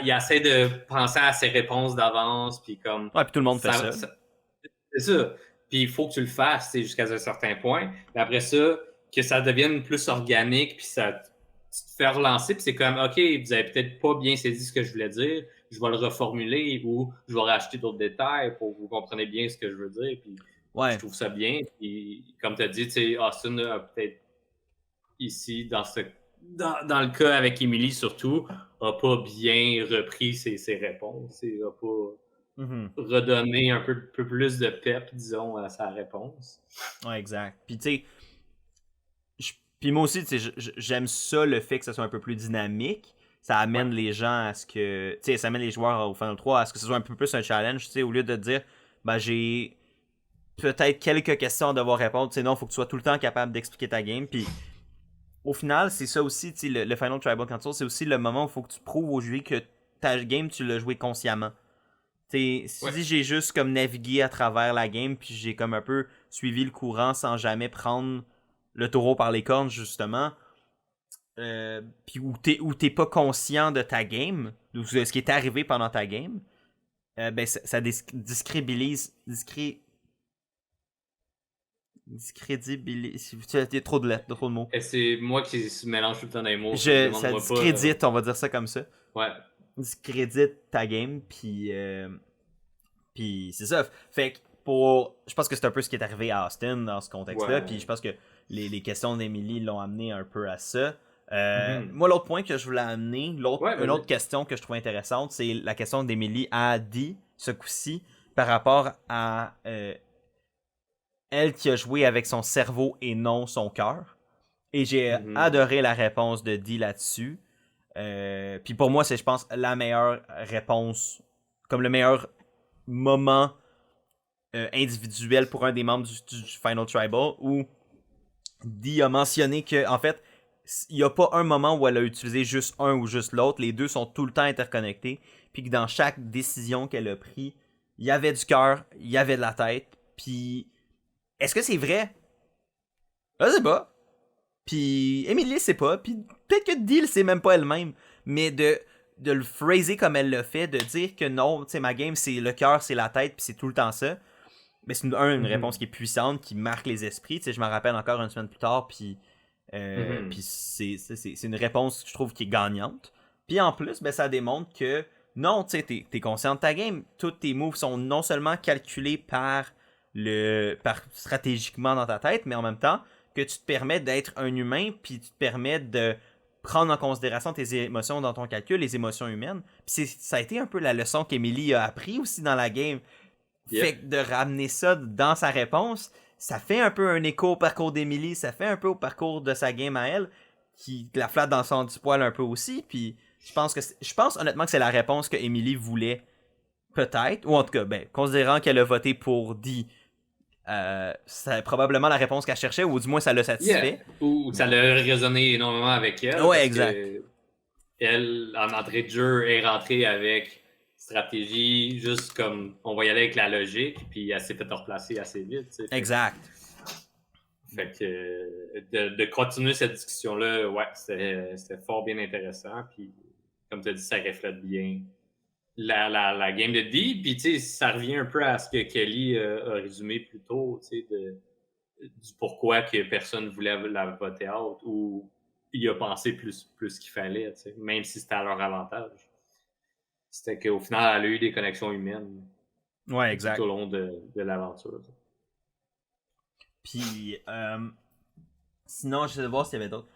il essaie de penser à ses réponses d'avance, puis comme... Ouais, puis tout le monde fait ça. C'est ça. Puis il faut que tu le fasses jusqu'à un certain point. Mais après ça, que ça devienne plus organique, puis ça te fait relancer, puis c'est comme, OK, vous avez peut-être pas bien saisi ce que je voulais dire, je vais le reformuler ou je vais racheter d'autres détails pour que vous compreniez bien ce que je veux dire. Puis je trouve ça bien. Puis comme tu as dit, tu sais, Austin a peut-être ici, dans le cas avec Emily surtout, a pas bien repris ses réponses. Il a pas redonner un peu plus de pep, disons, à sa réponse. Ouais, exact. Puis tu sais, puis moi aussi, tu sais, j'aime ça, le fait que ça soit un peu plus dynamique. Ça amène les gens à ce que... Tu sais, ça amène les joueurs au Final 3 à ce que ce soit un peu plus un challenge, tu sais, au lieu de dire, ben j'ai peut-être quelques questions à devoir répondre, tu sais, non, faut que tu sois tout le temps capable d'expliquer ta game, puis au final, c'est ça aussi, tu sais, le Final Tribal Council, c'est aussi le moment où il faut que tu prouves au jury que ta game, tu l'as joué consciemment. T'sais, si j'ai juste comme navigué à travers la game, puis j'ai comme un peu suivi le courant sans jamais prendre le taureau par les cornes, justement, puis où t'es pas conscient de ta game, de ce qui est arrivé pendant ta game, ben ça discrédibilise. Discrédibilise. Il y a trop de lettres, trop de mots. Et c'est moi qui se mélange tout le temps dans les mots. Ça discrédite, on va dire ça comme ça. Ouais. discrédite ta game, puis c'est ça. Fait que je pense que c'est un peu ce qui est arrivé à Austin dans ce contexte-là, puis je pense que les questions d'Emily l'ont amené un peu à ça. Moi, l'autre point que je voulais amener, une autre question que je trouve intéressante, c'est la question d'Emily à Dee, ce coup-ci, par rapport à elle qui a joué avec son cerveau et non son cœur. Et j'ai adoré la réponse de Dee là-dessus. Puis pour moi, c'est, je pense, la meilleure réponse, comme le meilleur moment individuel pour un des membres du Final Tribal, où Dee a mentionné que, en fait, il n'y a pas un moment où elle a utilisé juste un ou juste l'autre. Les deux sont tout le temps interconnectés. Puis que dans chaque décision qu'elle a prise, il y avait du cœur, il y avait de la tête. Puis, est-ce que c'est vrai? Je sais pas. Puis, Emily sait pas. Puis, peut-être que Dee le sait même pas elle-même. Mais de le phraser comme elle l'a fait, de dire que non, tu sais, ma game, c'est le cœur, c'est la tête, puis c'est tout le temps ça. Mais c'est une réponse qui est puissante, qui marque les esprits. Tu sais, je me rappelle encore une semaine plus tard, puis c'est une réponse que je trouve qui est gagnante. Puis en plus, ben, ça démontre que non, tu sais, t'es conscient de ta game. Tous tes moves sont non seulement calculés par stratégiquement dans ta tête, mais en même temps que tu te permets d'être un humain, puis tu te permets de prendre en considération tes émotions dans ton calcul, les émotions humaines. Puis ça a été un peu la leçon qu'Emily a appris aussi dans la game. Fait que de ramener ça dans sa réponse, ça fait un peu un écho au parcours d'Emily, ça fait un peu au parcours de sa game à elle, qui la flatte dans son du poil un peu aussi. Puis je pense honnêtement que c'est la réponse que Emily voulait, peut-être, ou en tout cas, ben, considérant qu'elle a voté pour Dee, c'est probablement la réponse qu'elle cherchait, ou du moins ça l'a satisfait. Ou ça l'a résonné énormément avec elle. Ouais, exact. Elle, en entrée de jeu, est rentrée avec stratégie, juste comme on va y aller avec la logique, puis elle s'est fait replacer assez vite. T'sais, exact. Fait que de continuer cette discussion-là, ouais, c'était fort bien intéressant. Puis, comme tu as dit, ça reflète bien la game de Dee. Puis, tu sais, ça revient un peu à ce que Kelly a résumé plus tôt, tu sais, du pourquoi que personne ne voulait la voter out ou il a pensé plus qu'il fallait, tu sais, même si c'était à leur avantage. C'était qu'au final, elle a eu des connexions humaines exact. tout au long de l'aventure. Puis, sinon, je vais voir s'il y avait d'autres.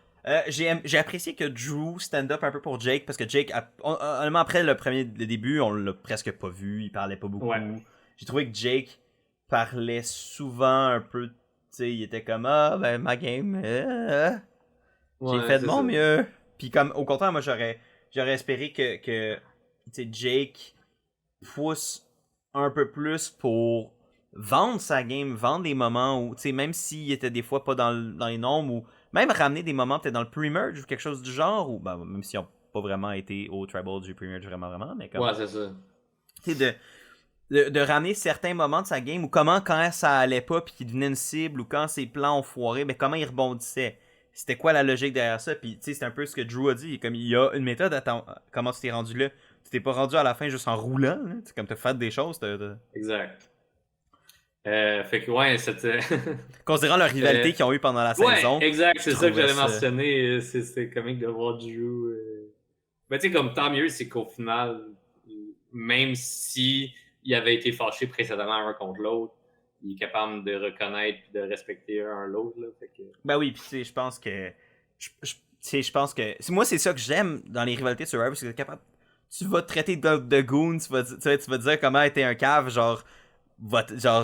J'ai apprécié que Drew stand up un peu pour Jake, parce que Jake, honnêtement, après le début, on l'a presque pas vu, il parlait pas beaucoup. Ouais. J'ai trouvé que Jake parlait souvent un peu, tu sais, il était comme, ah, ben, ma game, j'ai fait de mon mieux. Puis comme, au contraire, moi, j'aurais espéré que tu sais, Jake pousse un peu plus pour vendre sa game, vendre des moments où, tu sais, même s'il était des fois pas dans les nombres, ou même ramener des moments peut-être dans le pre-merge ou quelque chose du genre, ou ben, même s'ils n'ont pas vraiment été au Tribal du pre-merge vraiment, mais comme... Ouais, c'est ça. Tu sais, de ramener certains moments de sa game, ou comment, quand ça allait pas, puis qu'il devenait une cible, ou quand ses plans ont foiré, ben comment il rebondissait. C'était quoi la logique derrière ça, puis tu sais, c'est un peu ce que Drew a dit, comme il y a une méthode, comment tu t'es rendu là. Tu t'es pas rendu à la fin juste en roulant, là. C'est comme t'as fait des choses. Exact. Fait que ouais, c'était. Considérant leur rivalité qu'ils ont eu pendant la saison. Ouais, exact, c'est ça que j'allais mentionner. C'est comique de voir Drew. Mais tu sais, comme tant mieux, c'est qu'au final, même si il avait été fâché précédemment un contre l'autre, il est capable de reconnaître et de respecter un l'autre. Là, fait que... Ben oui, puis tu sais, je pense que. Je pense que. Moi, c'est ça que j'aime dans les rivalités de Survivor, c'est que t'es capable. Tu vas te traiter de goon, tu vas dire comment t'es un cave, genre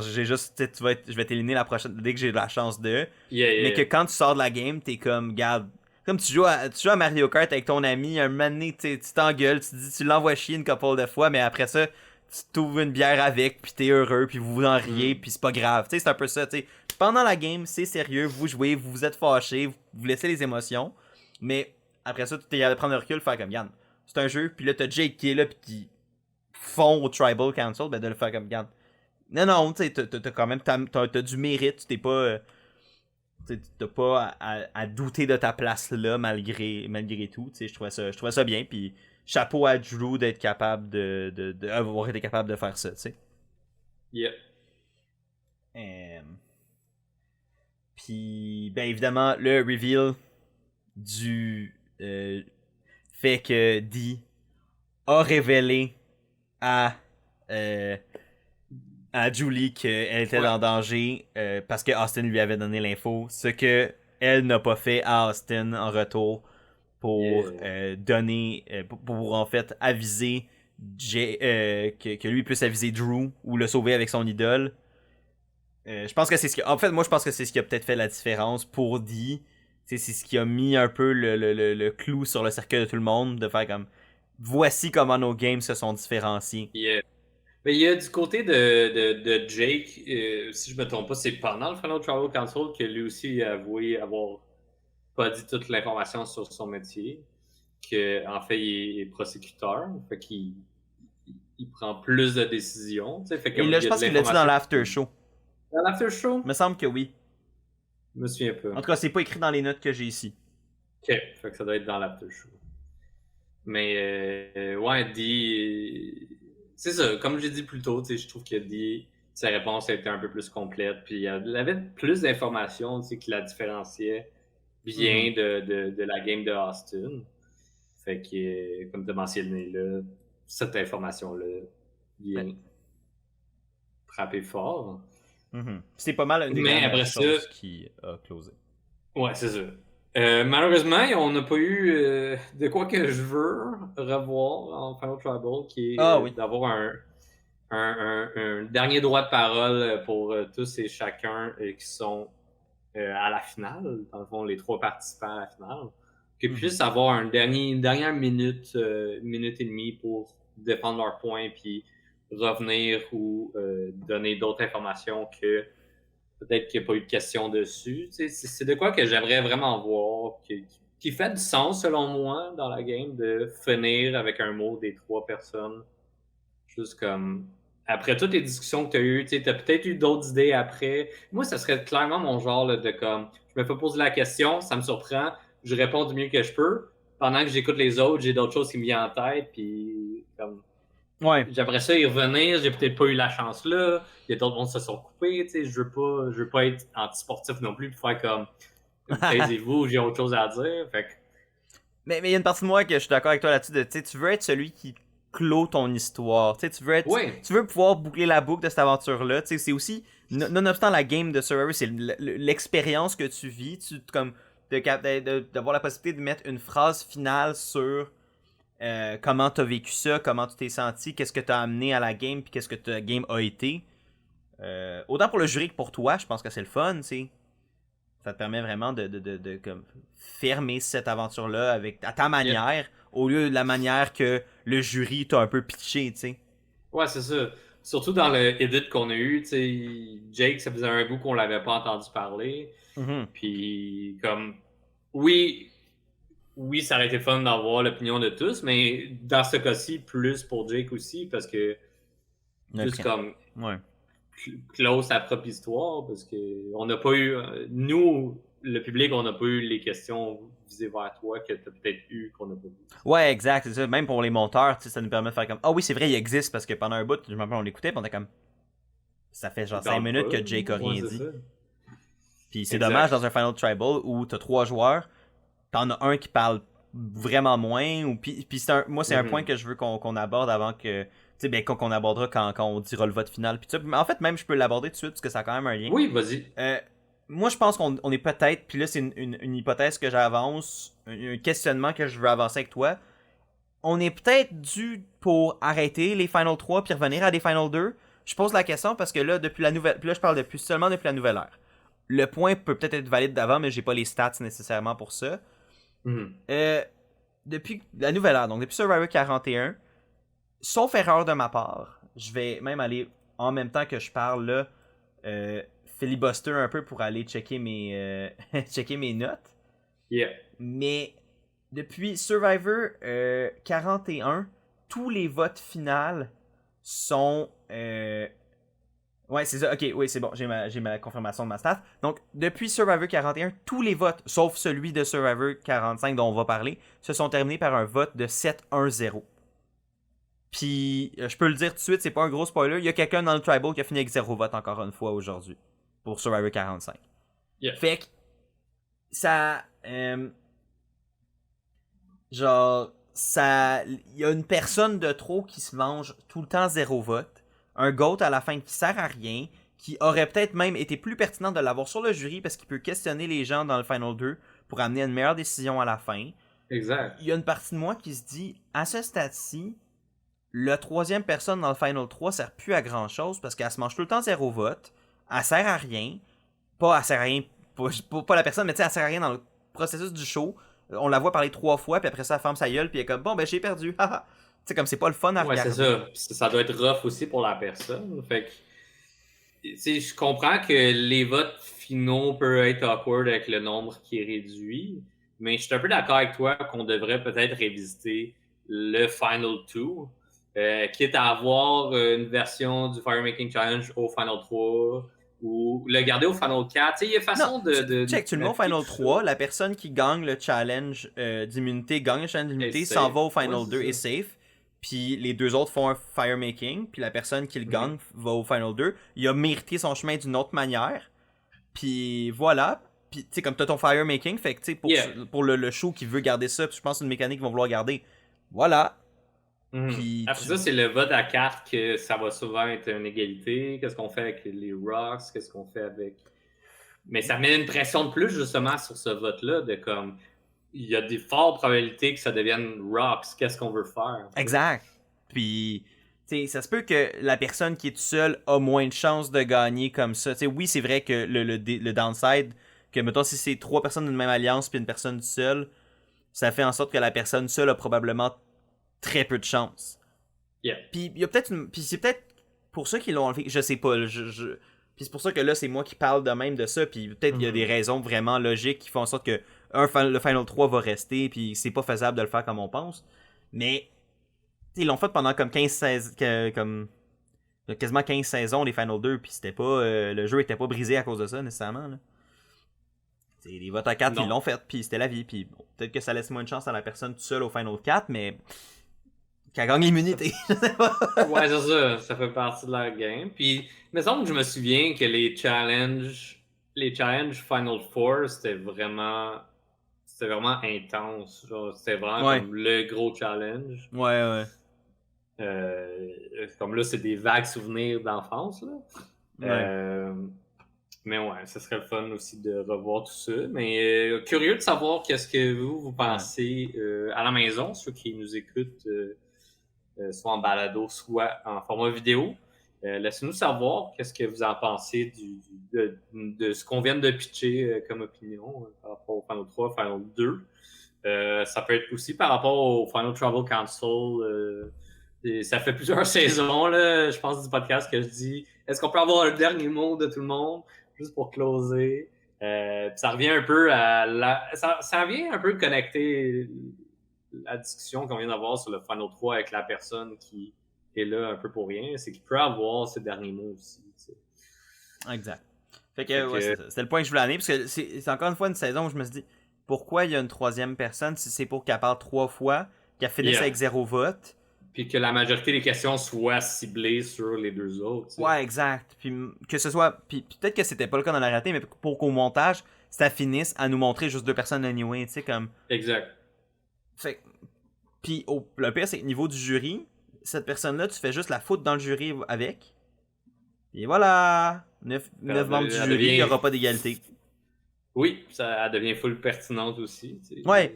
j'ai juste je vais t'éliminer la prochaine dès que j'ai de la chance de mais que quand tu sors de la game t'es comme garde comme tu joues à Mario Kart avec ton ami un moment donné tu t'engueules tu l'envoies chier une couple de fois mais après ça tu t'ouvres une bière avec puis t'es heureux puis vous en riez puis c'est pas grave tu sais c'est un peu ça tu sais pendant la game c'est sérieux vous jouez vous êtes fâchés vous laissez les émotions mais après ça tu t'es à prendre le recul faire comme garde c'est un jeu puis là t'as Jake qui est là puis qui font au Tribal Council ben de le faire comme garde. Non, tu sais, t'as quand même t'as du mérite, t'es pas t'as pas à douter de ta place là malgré tout, tu sais, je trouvais ça bien puis chapeau à Drew d'être capable d'avoir été capable de faire ça, tu sais. Yeah. Puis ben évidemment le reveal du fait que Dee a révélé à, euh, à Julie qu'elle était en danger parce que Austin lui avait donné l'info. Ce que elle n'a pas fait à Austin en retour pour donner, pour en fait aviser que lui puisse aviser Drew ou le sauver avec son idole. Je pense que c'est ce qui. En fait, moi, je pense que c'est ce qui a peut-être fait la différence pour Dee. C'est ce qui a mis un peu le clou sur le cercueil de tout le monde, de faire comme. Voici comment nos games se sont différenciés. Mais il y a du côté de Jake, si je me trompe pas, c'est pendant le Final Tribal Council que lui aussi a avoué avoir pas dit toute l'information sur son métier. En fait, il est prosécuteur. Fait qu'il il prend plus de décisions. Fait Et là, il je y a de pense qu'il l'a dit dans l'information. l'after show. Dans l'after show? Il me semble que oui. Je me souviens pas. En tout cas, c'est pas écrit dans les notes que j'ai ici. Ok, fait que ça doit être dans l'after show. Mais ouais, c'est ça, comme j'ai dit plus tôt, je trouve que sa réponse a été un peu plus complète. Puis elle avait plus d'informations qui la différenciaient bien de la game de Austin. Fait que, comme tu as mentionné là, cette information-là vient frapper fort. C'est pas mal une des Mais dernières après choses qui a closé. Ouais, c'est ça. Malheureusement, on n'a pas eu de quoi que je veux revoir en Final Tribal, qui est d'avoir un dernier droit de parole pour tous et chacun qui sont à la finale, dans le fond, les 3 participants à la finale, qu'ils puissent avoir une dernière minute, minute et demie pour défendre leur point, puis revenir ou donner d'autres informations que peut-être qu'il n'y a pas eu de question dessus. C'est de quoi que j'aimerais vraiment voir, qui fait du sens selon moi dans la game, de finir avec un mot des 3 personnes. Juste comme, après toutes les discussions que tu as eues, tu as peut-être eu d'autres idées après. Moi, ça serait clairement mon genre là, de comme, je me fais poser la question, ça me surprend, je réponds du mieux que je peux. Pendant que j'écoute les autres, j'ai d'autres choses qui me viennent en tête, puis comme... Ouais. J'aimerais ça y revenir, j'ai peut-être pas eu la chance là. Il y a d'autres mondes qui se sont coupés, tu sais. Je veux pas être anti-sportif non plus, pour faire comme taisez-vous, j'ai autre chose à dire. Fait que... Mais il y a une partie de moi que je suis d'accord avec toi là-dessus. Tu veux être celui qui clôt ton histoire. Tu veux pouvoir boucler la boucle de cette aventure-là. C'est aussi, nonobstant la game de Survivor, c'est l'expérience que tu vis. Comme d'avoir la possibilité de mettre une phrase finale sur comment t'as vécu ça, comment tu t'es senti, qu'est-ce que t'as amené à la game, puis qu'est-ce que ta game a été. Autant pour le jury que pour toi, je pense que c'est le fun, tu sais. Ça te permet vraiment de comme, fermer cette aventure-là à ta manière, au lieu de la manière que le jury t'a un peu pitché, tu sais. Ouais, c'est ça. Surtout dans le edit qu'on a eu, tu sais, Jake, ça faisait un bout qu'on l'avait pas entendu parler. Puis, comme, oui, ça aurait été fun d'avoir l'opinion de tous, mais dans ce cas-ci, plus pour Jake aussi, parce que, juste comme, close sa propre histoire, parce que on n'a pas eu, nous, le public, on n'a pas eu les questions visées vers toi que tu as peut-être eu qu'on n'a pas vu. Ouais, exact, c'est ça. Même pour les monteurs, ça nous permet de faire comme, ah oui, c'est vrai, il existe, parce que pendant un bout, je me rappelle, on l'écoutait, puis on était comme, ça fait genre 5 minutes que Jake a rien dit. Puis c'est dommage dans un Final Tribal où t'as 3 joueurs, t'en as un qui parle vraiment moins, ou puis moi c'est un point que je veux qu'on aborde avant que, tu sais, ben qu'on abordera quand on dira le vote final, puis ça. En fait, même je peux l'aborder tout de suite parce que ça a quand même un lien. Oui, vas-y. Moi, je pense qu'on est peut-être, puis là c'est une hypothèse que j'avance, un questionnement que je veux avancer avec toi. On est peut-être dû pour arrêter les Final 3 puis revenir à des Final 2. Je pose la question parce que là, depuis la nouvelle, puis là je parle seulement depuis la nouvelle ère. Le point peut peut-être être valide d'avant, mais j'ai pas les stats nécessairement pour ça. Depuis la nouvelle ère, donc depuis Survivor 41, sauf erreur de ma part, je vais même aller en même temps que je parle là, filibuster un peu pour aller checker mes, checker mes notes. Mais depuis Survivor 41, tous les votes finaux sont... Ouais, c'est ça. Ok, oui, c'est bon. J'ai ma confirmation de ma stat. Donc, depuis Survivor 41, tous les votes, sauf celui de Survivor 45 dont on va parler, se sont terminés par un vote de 7-1-0. Puis, je peux le dire tout de suite, c'est pas un gros spoiler. Il y a quelqu'un dans le Tribal qui a fini avec 0 vote encore une fois aujourd'hui. Pour Survivor 45. Fait que, ça... genre... il y a une personne de trop qui se mange tout le temps 0 vote. Un GOAT à la fin qui sert à rien, qui aurait peut-être même été plus pertinent de l'avoir sur le jury parce qu'il peut questionner les gens dans le Final 2 pour amener une meilleure décision à la fin. Exact. Il y a une partie de moi qui se dit, à ce stade-ci, la troisième personne dans le Final 3 sert plus à grand-chose parce qu'elle se mange tout le temps 0 vote. Elle sert à rien. Elle sert à rien, pas la personne, mais tu sais, elle sert à rien dans le processus du show. On la voit parler 3 fois, puis après ça, elle ferme sa gueule, puis elle est comme, bon, ben j'ai perdu. Tu sais, comme c'est pas le fun à regarder. Ouais, c'est ça. Ça doit être rough aussi pour la personne. Fait que, tu sais, je comprends que les votes finaux peuvent être awkward avec le nombre qui est réduit, mais je suis un peu d'accord avec toi qu'on devrait peut-être révisiter le Final 2, quitte à avoir une version du Fire Making Challenge au Final 3 ou le garder au Final 4. Tu sais, il y a façon check, tu le mets au Final 3, la personne qui gagne le challenge d'immunité gagne le challenge d'immunité, s'en va au Final 2 et safe. Puis les deux autres font un fire making, puis la personne qui le gagne va au Final 2. Il a mérité son chemin d'une autre manière. Puis voilà. Puis tu sais, comme t'as ton fire making, fait que tu sais, pour le show qui veut garder ça, puis je pense que c'est une mécanique qu'ils vont vouloir garder. Voilà. Puis après ça, c'est le vote à carte que ça va souvent être une égalité. Qu'est-ce qu'on fait avec les Rocks? Qu'est-ce qu'on fait avec. Mais ça met une pression de plus justement sur ce vote-là, de comme. Il y a des fortes probabilités que ça devienne Rocks. Qu'est-ce qu'on veut faire? Exact. Puis, tu sais, ça se peut que la personne qui est toute seule a moins de chances de gagner comme ça. Tu sais, oui, c'est vrai que le downside, que mettons, si c'est 3 personnes d'une même alliance puis une personne seule, ça fait en sorte que la personne seule a probablement très peu de chances. Yeah. Puis, il y a peut-être Puis c'est peut-être pour ça qu'ils l'ont enlevé. Je sais pas. Puis c'est pour ça que là, c'est moi qui parle de même de ça. Puis peut-être qu'il y a des raisons vraiment logiques qui font en sorte que le Final 3 va rester. Puis c'est pas faisable de le faire comme on pense. Mais ils l'ont fait pendant comme 15 comme quasiment 15 saisons les Final 2. Puis c'était pas le jeu était pas brisé à cause de ça nécessairement. Là. Les votes à 4 ils l'ont fait. Puis c'était la vie. Puis bon, peut-être que ça laisse moins de chance à la personne toute seule au Final 4. Mais qui a gagné l'immunité. Ouais, c'est ça. Ça fait partie de la game. Puis, il me semble que je me souviens que les challenges Final Four, c'était vraiment intense. C'était vraiment comme le gros challenge. Ouais. Comme là, c'est des vagues souvenirs d'enfance. Là. Ouais. Mais ouais, ce serait le fun aussi de revoir tout ça. Mais curieux de savoir qu'est-ce que vous pensez à la maison, ceux qui nous écoutent. Soit en balado, soit en format vidéo. Laissez-nous savoir qu'est-ce que vous en pensez de ce qu'on vient de pitcher comme opinion par rapport au Final 3, Final 2. Ça peut être aussi par rapport au Final Travel Council. Ça fait plusieurs saisons, là, je pense, du podcast que je dis est-ce qu'on peut avoir le dernier mot de tout le monde, juste pour closer. Ça revient un peu ça revient un peu connecter la discussion qu'on vient d'avoir sur le Final 3 avec la personne qui est là un peu pour rien, c'est qu'il peut avoir ce dernier mot aussi. T'sais. Exact. Fait que c'était le point que je voulais amener, parce que c'est encore une fois une saison où je me suis dit pourquoi il y a une troisième personne si c'est pour qu'elle parle 3 fois, qu'elle finisse avec 0 vote. Puis que la majorité des questions soient ciblées sur les deux autres. T'sais. Ouais, exact. Puis que ce soit. Puis peut-être que c'était pas le cas dans la raté, mais pour qu'au montage, ça finisse à nous montrer juste 2 personnes anyway, tu sais, comme. Exact. Fait puis le pire, c'est que niveau du jury, cette personne-là, tu fais juste la foutre dans le jury avec. Et voilà! 9 membres du jury, il n'y aura pas d'égalité. Oui, ça devient full pertinente aussi. Ouais.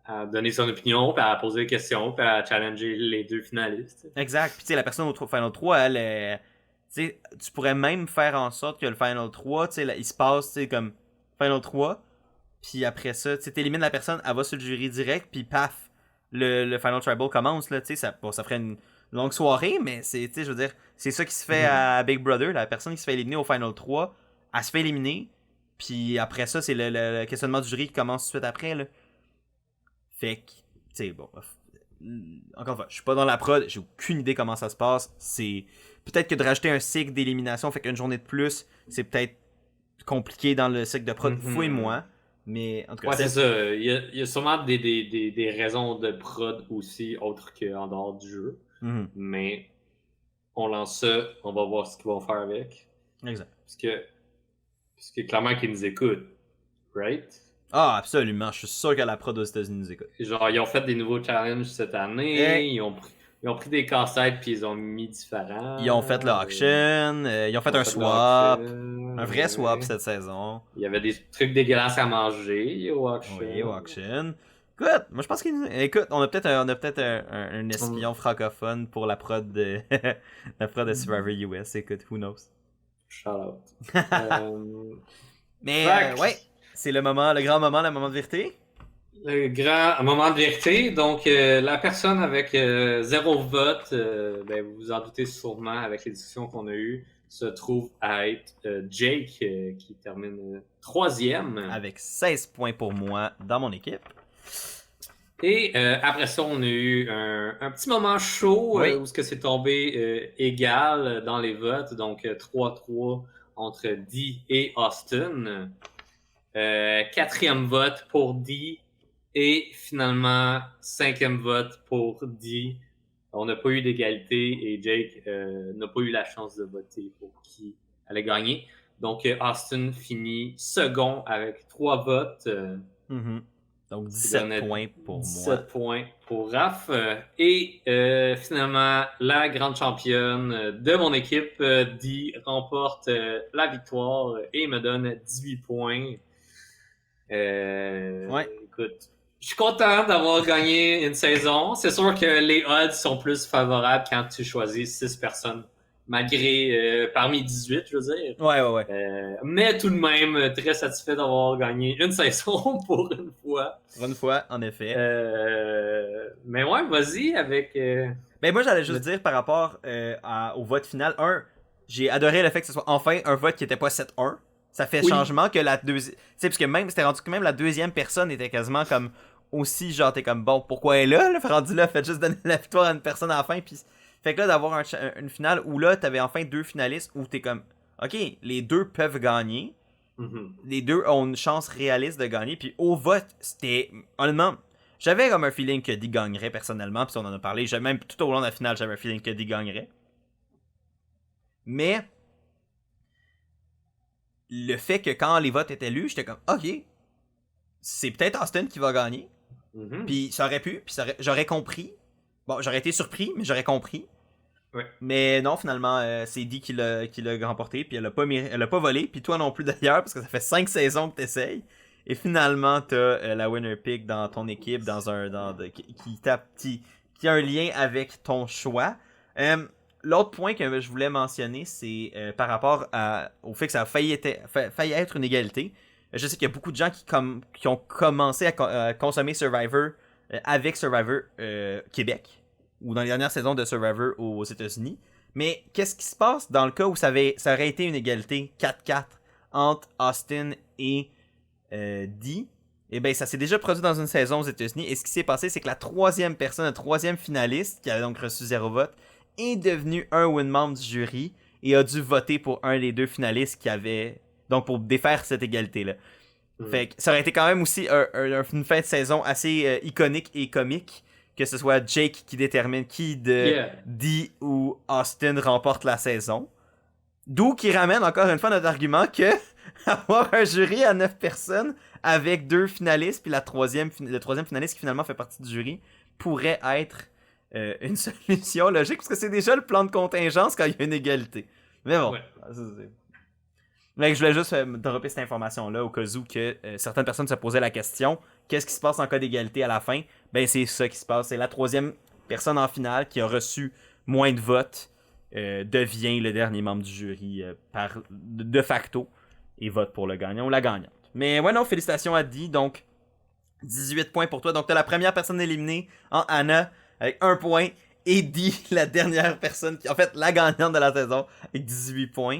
À donner son opinion, puis à poser des questions, puis à challenger les 2 finalistes. Exact. Puis tu sais, la personne au Final 3, elle tu pourrais même faire en sorte que le Final 3, il se passe comme Final 3, puis après ça, tu élimines la personne, elle va sur le jury direct, puis paf, le Final Tribal commence, là, ça ferait une longue soirée, mais je veux dire, c'est ça qui se fait à Big Brother, la personne qui se fait éliminer au Final 3, elle se fait éliminer, puis après ça, c'est le questionnement du jury qui commence tout de suite après, là. Fait que, tu sais, bon, encore une fois, je suis pas dans la prod, j'ai aucune idée comment ça se passe, c'est peut-être que de rajouter un cycle d'élimination fait qu'une journée de plus, c'est peut-être compliqué dans le cycle de prod, fouille-moi. Mais en tout cas, ouais, c'est ça. Il y a sûrement des raisons de prod aussi, autres qu'en dehors du jeu. Mais on lance ça, on va voir ce qu'ils vont faire avec. Exact. Parce que clairement qu'ils nous écoutent. Right? Ah, absolument. Je suis sûr que la prod aux États-Unis nous écoute. Genre, ils ont fait des nouveaux challenges cette année. Ils ont pris des casse-têtes puis ils ont mis différents. Ils ont fait le auction. Ils ont fait un swap. Un vrai swap cette saison. Il y avait des trucs dégueulasses à manger au auction. Oui, au auction. Écoute, moi je pense écoute, on a peut-être un espion francophone pour la prod de la prod de Survivor US. Écoute, who knows. Shout out. Mais ouais, c'est le moment, le grand moment, le moment de vérité. Le grand moment de vérité. Donc, la personne avec 0 vote, ben, vous vous en doutez sûrement avec les discussions qu'on a eues, se trouve à être Jake, qui termine 3e. Avec 16 points pour moi dans mon équipe. Et après ça, on a eu un petit moment chaud Oui. où c'est tombé égal dans les votes. Donc, 3-3 entre Dee et Austin. 4e vote pour Dee. Et finalement, 5e vote pour Dee. On n'a pas eu d'égalité et Jake n'a pas eu la chance de voter pour qui allait gagner. Donc, Austin finit second avec 3 votes. Donc, 17 points pour 17 moi. 17 points pour Raph. Et finalement, la grande championne de mon équipe, Dee, remporte la victoire et me donne 18 points. Ouais. Écoute, je suis content d'avoir gagné une saison. C'est sûr que les odds sont plus favorables quand tu choisis 6 personnes, malgré parmi 18, je veux dire. Ouais. Mais tout de même, très satisfait d'avoir gagné une saison pour une fois. Pour une fois, en effet. Mais ouais, vas-y avec... Ben moi, j'allais juste dire par rapport au vote final. J'ai adoré le fait que ce soit enfin un vote qui était pas 7-1. Ça fait changement que la deuxième... Tu sais, parce que même, c'était rendu que même la deuxième personne était quasiment comme... Aussi, genre, t'es comme, bon, pourquoi elle est là? Rendu là, faites juste donner la victoire à une personne à la fin, puis... Fait que là, d'avoir une finale où là, t'avais enfin 2 finalistes où t'es comme... Ok, les 2 peuvent gagner. Les 2 ont une chance réaliste de gagner, puis au vote, c'était... Honnêtement, j'avais comme un feeling que Dee gagnerait, personnellement, puis on en a parlé. Même tout au long de la finale, j'avais un feeling que Dee gagnerait. Mais... Le fait que quand les votes étaient lus, j'étais comme, ok, c'est peut-être Austin qui va gagner. Puis ça aurait pu, puis j'aurais compris. Bon, j'aurais été surpris, mais j'aurais compris. Ouais. Mais non, finalement, c'est Dee qui l'a remporté, puis elle a pas volé, puis toi non plus d'ailleurs, parce que ça fait 5 saisons que t'essayes. Et finalement, t'as la winner pick dans ton équipe, qui a un lien avec ton choix. L'autre point que je voulais mentionner, c'est par rapport au fait que ça a failli être une égalité. Je sais qu'il y a beaucoup de gens qui ont commencé à consommer Survivor avec Survivor Québec, ou dans les dernières saisons de Survivor aux États-Unis. Mais qu'est-ce qui se passe dans le cas où ça aurait été une égalité 4-4 entre Austin et Dee? Eh bien, ça s'est déjà produit dans une saison aux États-Unis. Et ce qui s'est passé, c'est que la troisième finaliste, qui avait donc reçu 0 vote, est devenu un membre du jury et a dû voter pour un des 2 finalistes qui avait... Donc, pour défaire cette égalité-là. Fait que ça aurait été quand même aussi une fin de saison assez iconique et comique, que ce soit Jake qui détermine qui de Dee ou Austin remporte la saison. D'où qui ramène encore une fois notre argument que avoir un jury à 9 personnes avec 2 finalistes, puis le troisième finaliste qui finalement fait partie du jury, pourrait être une solution logique, parce que c'est déjà le plan de contingence quand il y a une égalité. Mais bon, mais je voulais juste dropper cette information-là au cas où que certaines personnes se posaient la question, qu'est-ce qui se passe en cas d'égalité à la fin? Ben c'est ça qui se passe, c'est la troisième personne en finale qui a reçu moins de votes devient le dernier membre du jury de facto et vote pour le gagnant ou la gagnante. Mais ouais non, félicitations à Dee, donc 18 points pour toi, donc t'es la première personne éliminée en Anna avec 1 point, et Dee, la dernière personne, en fait la gagnante de la saison, avec 18 points.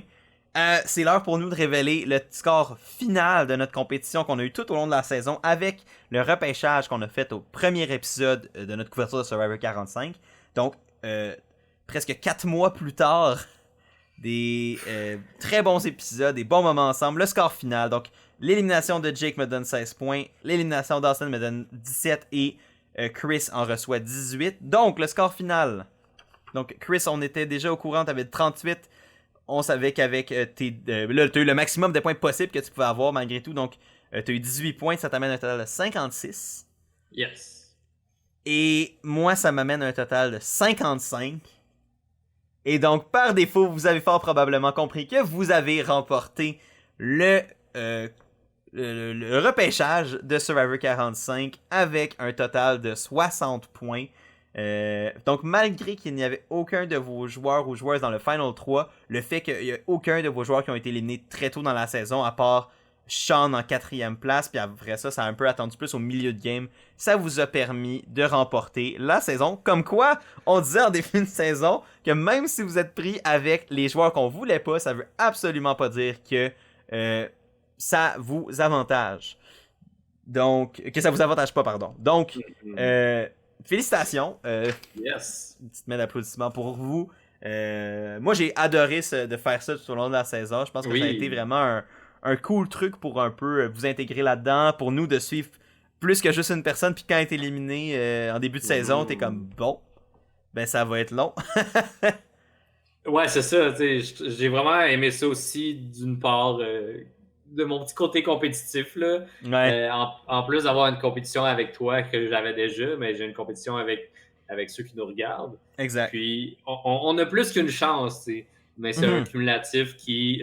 C'est l'heure pour nous de révéler le score final de notre compétition qu'on a eu tout au long de la saison avec le repêchage qu'on a fait au premier épisode de notre couverture de Survivor 45. Donc, presque 4 mois plus tard, des très bons épisodes, des bons moments ensemble. Le score final, donc l'élimination de Jake me donne 16 points, l'élimination d'Austin me donne 17 et Chris en reçoit 18. Donc, le score final. Donc, Chris, on était déjà au courant, t'avais 38. On savais qu'avec là, tu as eu le maximum de points possibles que tu pouvais avoir malgré tout. Donc, T'as eu 18 points, ça t'amène un total de 56. Yes. Et moi, ça m'amène un total de 55. Et donc, par défaut, vous avez fort probablement compris que vous avez remporté le repêchage de Survivor 45 avec un total de 60 points. Donc, malgré qu'il n'y avait aucun de vos joueurs ou joueuses dans le Final 3, le fait qu'il n'y a aucun de vos joueurs qui ont été éliminés très tôt dans la saison, à part Sean en 4e place, puis après ça, ça a un peu attendu plus au milieu de game, ça vous a permis de remporter la saison. Comme quoi, on disait en début de saison que même si vous êtes pris avec les joueurs qu'on voulait pas, ça veut absolument pas dire que ça vous avantage. Donc, que ça vous avantage pas, pardon. Donc, félicitations. Yes. Une petite main d'applaudissement pour vous. Moi, j'ai adoré de faire ça tout au long de la saison. Je pense que ça a été vraiment un cool truc pour un peu vous intégrer là-dedans, pour nous de suivre plus que juste une personne, puis quand elle est éliminée en début de saison, t'es comme, bon, ben ça va être long. Ouais, c'est ça. J'ai vraiment aimé ça aussi, d'une part, de mon petit côté compétitif. Là. Ouais. En plus d'avoir une compétition avec toi que j'avais déjà, mais j'ai une compétition avec ceux qui nous regardent. Exact. Puis, on a plus qu'une chance, t'sais. Mais c'est un cumulatif qui...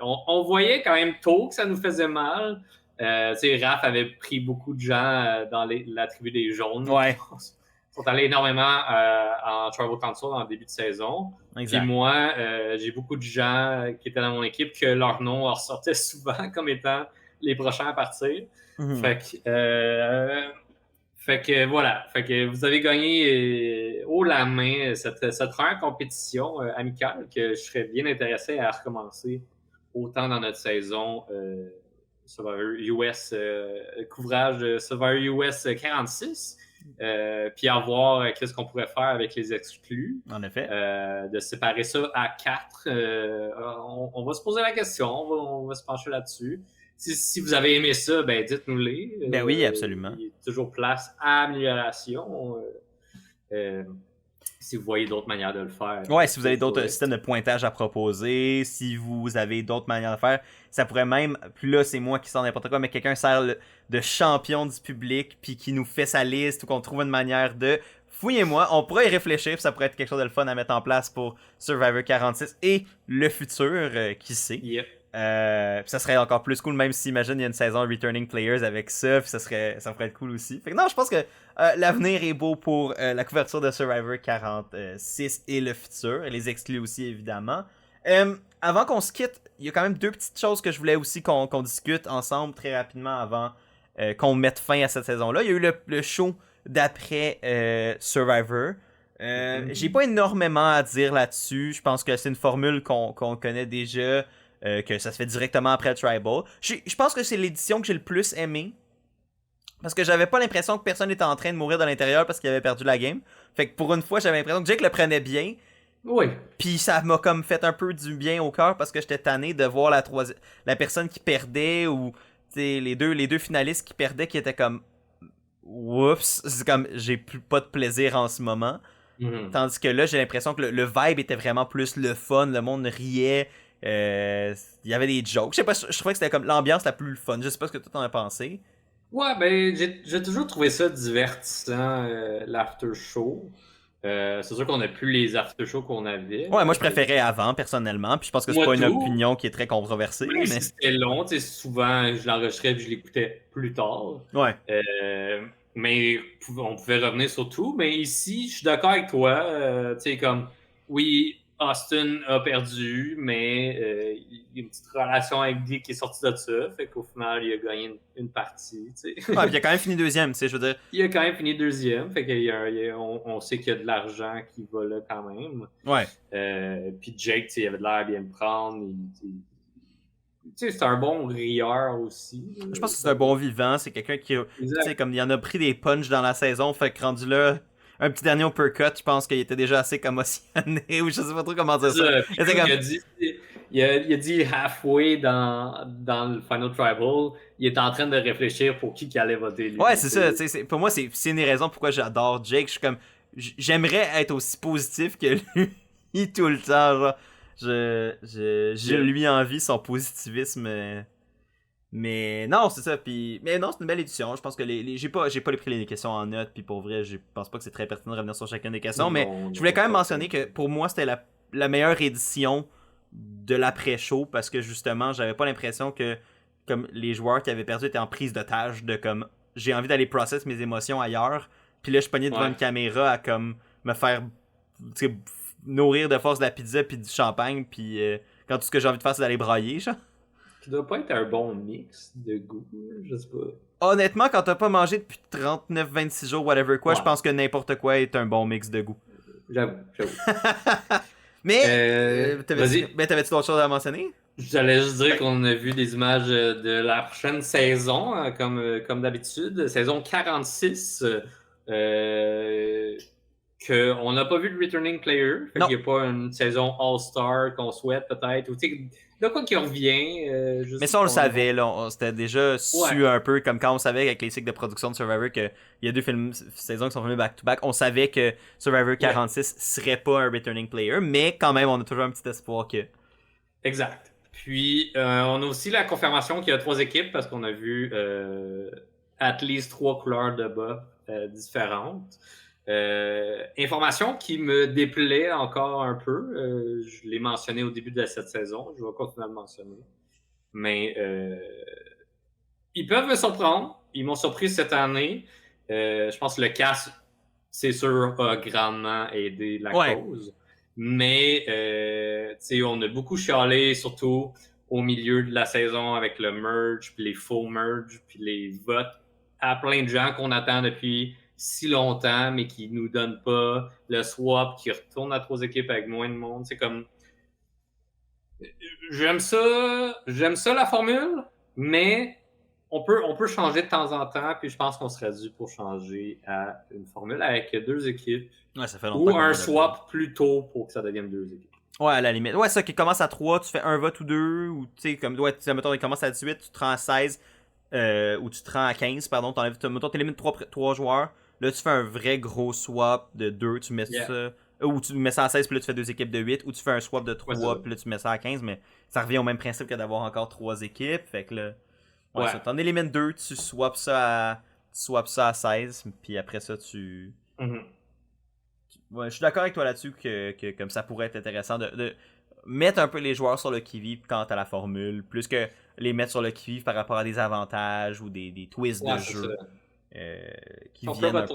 on voyait quand même tôt que ça nous faisait mal. Raph avait pris beaucoup de gens dans la tribu des jaunes. Ouais. Ils sont allés énormément en Tribal Council en début de saison. Exact. Puis moi, j'ai beaucoup de gens qui étaient dans mon équipe que leur nom ressortait souvent comme étant les prochains à partir. Fait que voilà. Fait que vous avez gagné haut la main cette première compétition amicale que je serais bien intéressé à recommencer autant dans notre saison Survivor US, couvrage de Survivor US 46. Puis à voir qu'est-ce qu'on pourrait faire avec les exclus. En effet. De séparer ça à 4. On va se poser la question, on va se pencher là-dessus. Si vous avez aimé ça, ben dites-nous-les. Ben oui, absolument. Il y a toujours place à amélioration. Si vous voyez d'autres manières de le faire. Ouais, si vous avez d'autres systèmes de pointage à proposer, si vous avez d'autres manières de faire, ça pourrait même, puis là c'est moi qui sors n'importe quoi, mais quelqu'un sert de champion du public, puis qui nous fait sa liste, ou qu'on trouve une manière de... Fouillez-moi, on pourrait y réfléchir, puis ça pourrait être quelque chose de le fun à mettre en place pour Survivor 46 et le futur, qui sait. Yep. Puis ça serait encore plus cool, même si imagine il y a une saison Returning Players avec ça, puis ça pourrait être cool aussi. Fait que non, je pense que l'avenir est beau pour la couverture de Survivor 46 et le futur, et les exclus aussi évidemment. Avant qu'on se quitte, il y a quand même deux petites choses que je voulais aussi qu'on discute ensemble très rapidement avant qu'on mette fin à cette saison-là. Il y a eu le show d'après Survivor. J'ai pas énormément à dire là-dessus. Je pense que c'est une formule qu'on connaît déjà. Que ça se fait directement après le Tribal. Je pense que c'est l'édition que j'ai le plus aimé. Parce que j'avais pas l'impression que personne était en train de mourir de l'intérieur parce qu'il avait perdu la game. Fait que pour une fois, j'avais l'impression que Jake le prenait bien. Oui. Puis ça m'a comme fait un peu du bien au cœur parce que j'étais tanné de voir la personne qui perdait ou les deux finalistes qui perdaient qui étaient comme oups, c'est comme j'ai pas de plaisir en ce moment. Tandis que là, j'ai l'impression que le vibe était vraiment plus le fun, le monde riait. Il y avait des jokes. Je sais pas, je trouvais que c'était comme l'ambiance la plus fun. Je sais pas ce que toi t'en as pensé. Ouais, ben j'ai toujours trouvé ça divertissant, l'after show. C'est sûr qu'on n'a plus les after shows qu'on avait. Ouais, moi je préférais avant personnellement, puis je pense que c'est pas une opinion qui est très controversée. Mais si c'était long, souvent je l'enregistrais et je l'écoutais plus tard. Ouais. Mais on pouvait revenir sur tout. Mais ici, je suis d'accord avec toi. Tu sais, comme oui, Austin a perdu, mais il y a une petite relation avec Guy qui est sortie de ça. Fait qu'au final, il a gagné une partie. Ouais, puis il a quand même fini deuxième, tu sais, je veux dire. Il a quand même fini deuxième. Fait qu'on sait qu'il y a de l'argent qui va là quand même. Ouais. Puis Jake, il avait de l'air bien me prendre. C'est un bon rieur aussi. Je pense que c'est un bon vivant. C'est quelqu'un qui, tu sais, comme il en a pris des punches dans la saison. Fait que rendu là, un petit dernier uppercut, je pense qu'il était déjà assez commotionné. Ou je sais pas trop comment dire ça. Il a dit halfway dans le Final Tribal, il est en train de réfléchir pour qui allait voter lui. Ouais, c'est ça. Pour moi, c'est une des raisons pourquoi j'adore Jake. Je suis comme, j'aimerais être aussi positif que lui tout le temps. Genre. Je lui envie son positivisme. Mais non, c'est ça. Mais non, c'est une belle édition. Je pense que j'ai pas pris les questions en note. Puis pour vrai, je pense pas que c'est très pertinent de revenir sur chacune des questions. Mais je voulais quand même mentionner que pour moi, c'était la meilleure édition de l'après-show. Parce que justement, j'avais pas l'impression que comme les joueurs qui avaient perdu étaient en prise d'otage. De comme j'ai envie d'aller process mes émotions ailleurs. Puis là, je pognais devant une caméra à comme me faire nourrir de force de la pizza puis du champagne. Puis quand tout ce que j'ai envie de faire, c'est d'aller brailler, genre. Ça doit pas être un bon mix de goût, je sais pas. Honnêtement, quand t'as pas mangé depuis 39-26 jours, whatever quoi, je pense que n'importe quoi est un bon mix de goût. J'avoue. Mais, t'avais-tu d'autres choses à mentionner? J'allais juste dire qu'on a vu des images de la prochaine saison, comme d'habitude, saison 46, qu'on n'a pas vu de returning player. Fait qu'il n'y a pas une saison All-Star qu'on souhaite peut-être. Ou de quoi qui revient. Mais ça, on le savait. Là, c'était déjà su un peu, comme quand on savait avec les cycles de production de Survivor qu'il y a 2 saisons qui sont filmées back-to-back. On savait que Survivor 46 serait pas un returning player, mais quand même, on a toujours un petit espoir que... Exact. Puis, on a aussi la confirmation qu'il y a 3 équipes parce qu'on a vu at least 3 couleurs de bas différentes. Information qui me déplaît encore un peu. Je l'ai mentionné au début de cette saison. Je vais continuer à le mentionner. Mais ils peuvent me surprendre. Ils m'ont surpris cette année. Je pense que le cast, c'est sûr, a grandement aidé la cause. Mais on a beaucoup chialé, surtout au milieu de la saison avec le merge, puis les faux merge, puis les votes à plein de gens qu'on attend depuis si longtemps, mais qui nous donnent pas le swap, qui retourne à 3 équipes avec moins de monde. C'est comme... J'aime ça la formule, mais on peut changer de temps en temps, puis je pense qu'on serait dû pour changer à une formule avec 2 équipes. Ouais, ça fait ou un swap plus tôt pour que ça devienne 2 équipes. Ouais, à la limite. Ouais, ça qui commence à 3, tu fais un vote ou 2, ou tu sais, comme, mettons, il commence à 18, tu te rends à 16, ou tu te rends à 15, pardon, mettons, t'élimines 3 joueurs, là, tu fais un vrai gros swap de 2, tu mets ça, ou tu mets ça à 16, puis là, tu fais 2 équipes de 8, ou tu fais un swap de 3, puis là, tu mets ça à 15, mais ça revient au même principe que d'avoir encore 3 équipes, fait que là, ça, t'en élimines 2, tu swaps ça à 16, puis après ça, tu... Ouais, je suis d'accord avec toi là-dessus que comme ça pourrait être intéressant de mettre un peu les joueurs sur le qui-vive quant à la formule, plus que les mettre sur le qui-vive par rapport à des avantages ou des twists de jeu qui viennent.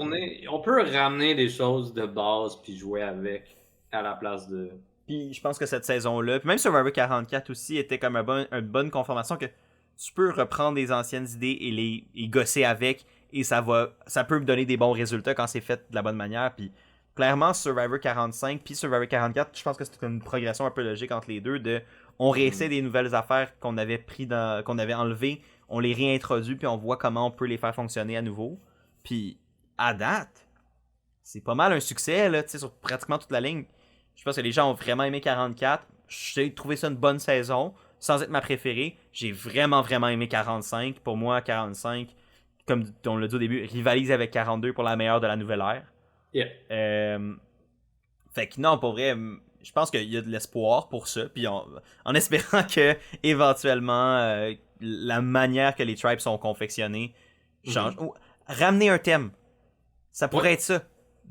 On peut ramener des choses de base puis jouer avec à la place de... Puis je pense que cette saison-là, puis même Survivor 44 aussi, était comme une bonne conformation que tu peux reprendre des anciennes idées et les gosser avec, et ça peut me donner des bons résultats quand c'est fait de la bonne manière. Puis clairement, Survivor 45 puis Survivor 44, je pense que c'est une progression un peu logique entre les deux. On réessaie des nouvelles affaires qu'on avait qu'on avait enlevées, on les réintroduit, puis on voit comment on peut les faire fonctionner à nouveau. Puis à date, c'est pas mal un succès là, sur pratiquement toute la ligne. Je pense que les gens ont vraiment aimé 44. J'ai trouvé ça une bonne saison, sans être ma préférée. J'ai vraiment, vraiment aimé 45. Pour moi, 45, comme on l'a dit au début, rivalise avec 42 pour la meilleure de la nouvelle ère. Yeah. Fait que non, pour vrai, je pense qu'il y a de l'espoir pour ça. Puis en espérant que éventuellement la manière que les tribes sont confectionnés change. Ramener un thème. Ça pourrait être ça.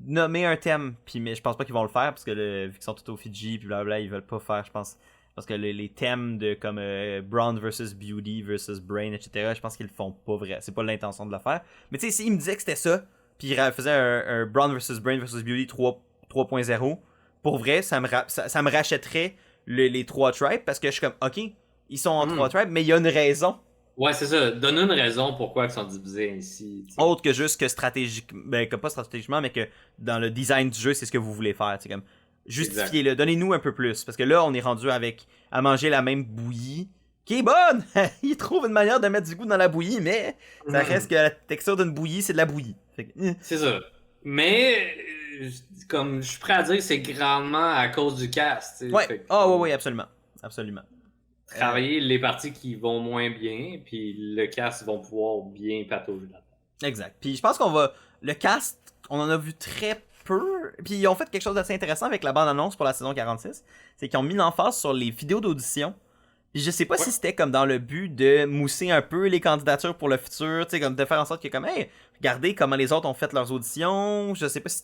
Nommer un thème. Puis, mais je pense pas qu'ils vont le faire parce que vu qu'ils sont tous au Fidji, puis blablabla, ils veulent pas faire, je pense. Parce que les thèmes de comme Brown versus Beauty versus Brain, etc., je pense qu'ils le font pas vrai. C'est pas l'intention de le faire. Mais tu sais, s'ils me disaient que c'était ça, puis il faisait un Brown versus Brain versus Beauty 3.0, pour vrai, ça me rachèterait les 3 tribes, parce que je suis comme, ok, ils sont en 3 tribes, mais il y a une raison. Ouais, c'est ça. Donne une raison pourquoi ils sont divisés ainsi. T'sais. Autre que juste que stratégiquement, que pas stratégiquement, mais que dans le design du jeu, c'est ce que vous voulez faire. Comme, justifiez-le, donnez-nous un peu plus, parce que là, on est rendu à manger la même bouillie, qui est bonne! Ils trouvent une manière de mettre du goût dans la bouillie, mais ça reste que la texture d'une bouillie, c'est de la bouillie. C'est ça. Mais, comme je suis prêt à dire, c'est grandement à cause du cast. Ouais. Oui, absolument. Absolument. Travailler les parties qui vont moins bien, puis le cast vont pouvoir bien patauger là-dedans. Exact. Puis je pense le cast, on en a vu très peu. Puis ils ont fait quelque chose d'assez intéressant avec la bande-annonce pour la saison 46. C'est qu'ils ont mis l'emphase sur les vidéos d'audition Puis je sais pas Ouais. si c'était comme dans le but de mousser un peu les candidatures pour le futur, tu sais, comme de faire en sorte que comme, hey, regardez comment les autres ont fait leurs auditions. Je sais pas si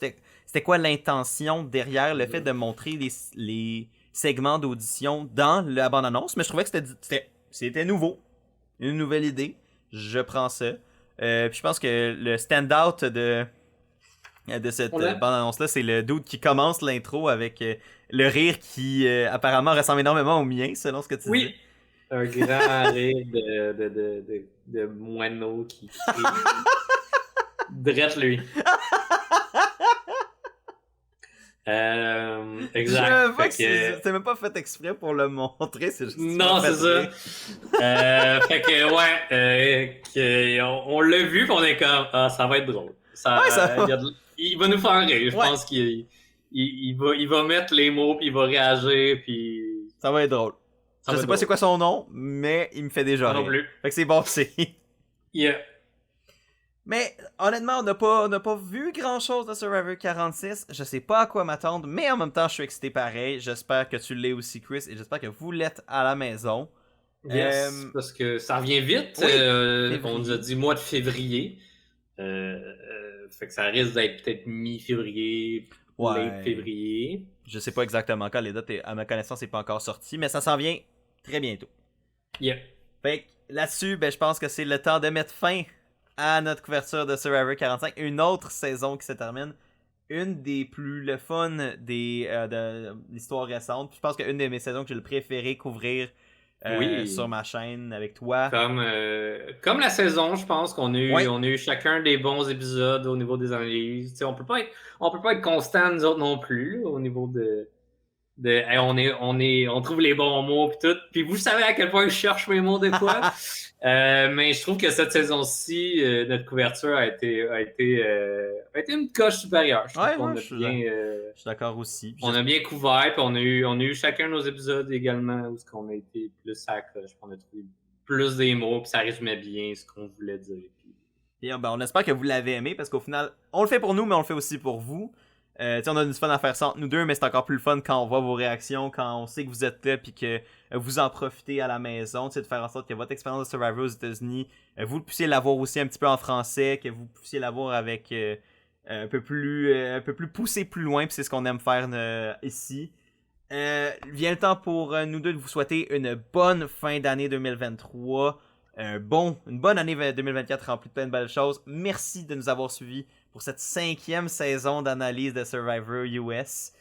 c'était quoi l'intention derrière le fait de montrer les segments d'audition dans la bande-annonce, mais je trouvais que c'était nouveau. Une nouvelle idée. Je prends ça. Puis je pense que le stand-out de cette On l'a. bande-annonce-là, c'est le dude qui commence l'intro avec le rire qui apparemment ressemble énormément au mien, selon ce que tu disais. Oui! Un grand rire de moineau qui crie. Drette lui. Exact. Je vois Fait que c'est même pas fait exprès pour le montrer, c'est juste. Non, c'est ça. Fait que, ouais, on l'a vu, pis on est comme, ah, ça va être drôle. Ouais, ça va. Il va nous faire rire. Je Ouais. pense il va mettre les mots, puis il va réagir, puis. Ça va être drôle. Ça Je va sais être pas drôle. c'est quoi son nom, mais il me fait déjà Moi non rire. plus. Fait que c'est bon, c'est. Yeah. Mais honnêtement, on n'a pas vu grand chose de Survivor 46. Je sais pas à quoi m'attendre, mais en même temps, je suis excité pareil. J'espère que tu l'es aussi, Chris, et j'espère que vous l'êtes à la maison. Yes, parce que ça revient vite. Oui, On nous a dit mois de février. Fait que ça risque d'être peut-être mi-février, Ouais. late février. Je sais pas exactement quand les dates, à ma connaissance, c'est pas encore sorti, mais ça s'en vient très bientôt. Yeah. Fait que là-dessus, ben, je pense que c'est le temps de mettre fin à notre couverture de Survivor 45. Une autre saison qui se termine. Une des plus le fun de l'histoire récente. Puis je pense qu'une de mes saisons que j'ai le préféré couvrir Oui. sur ma chaîne avec toi. Comme la saison, je pense qu'on a eu, Ouais. on a eu chacun des bons épisodes au niveau des analyses. T'sais, on peut pas être constant nous autres non plus là, au niveau de hey, on trouve les bons mots pis tout. Puis vous savez à quel point je cherche mes mots des fois. Mais je trouve que cette saison-ci, notre couverture a été une coche supérieure. Je trouve Ouais, qu'on ouais, a je suis d'accord aussi. Puis on a bien couvert, puis on a eu chacun nos épisodes également où on a été plus à la coche, puis on a trouvé plus des mots, puis ça résumait bien ce qu'on voulait dire. Et ben, on espère que vous l'avez aimé parce qu'au final, on le fait pour nous, mais on le fait aussi pour vous. On a du fun à faire ça entre nous deux, mais c'est encore plus le fun quand on voit vos réactions, quand on sait que vous êtes là, puis que vous en profitez à la maison, de faire en sorte que votre expérience de Survivor aux États-Unis, vous puissiez l'avoir aussi un petit peu en français, que vous puissiez l'avoir avec un peu plus poussé plus loin, puis c'est ce qu'on aime faire ici. Vient le temps pour nous deux de vous souhaiter une bonne fin d'année 2023. Une bonne année 2024 remplie de plein de belles choses. Merci de nous avoir suivis pour cette 5e saison d'analyse de Survivor US.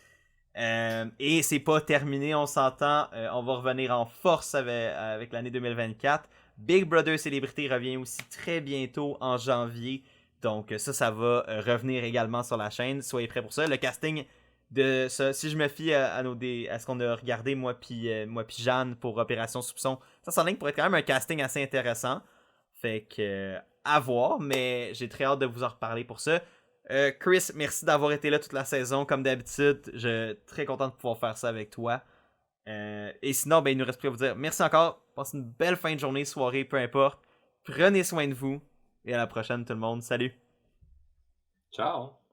Et c'est pas terminé, on s'entend. On va revenir en force avec l'année 2024. Big Brother Célébrité revient aussi très bientôt en janvier. Donc ça va revenir également sur la chaîne. Soyez prêts pour ça. Le casting de ça, si je me fie à ce qu'on a regardé moi puis Jeanne pour Opération Soupçon, ça s'enligne pour être quand même un casting assez intéressant. Fait que à voir, mais j'ai très hâte de vous en reparler pour ça. Chris, merci d'avoir été là toute la saison comme d'habitude. Je suis très content de pouvoir faire ça avec toi. Et sinon, ben il nous reste plus à vous dire merci encore. Passez une belle fin de journée, soirée, peu importe. Prenez soin de vous et à la prochaine tout le monde. Salut. Ciao.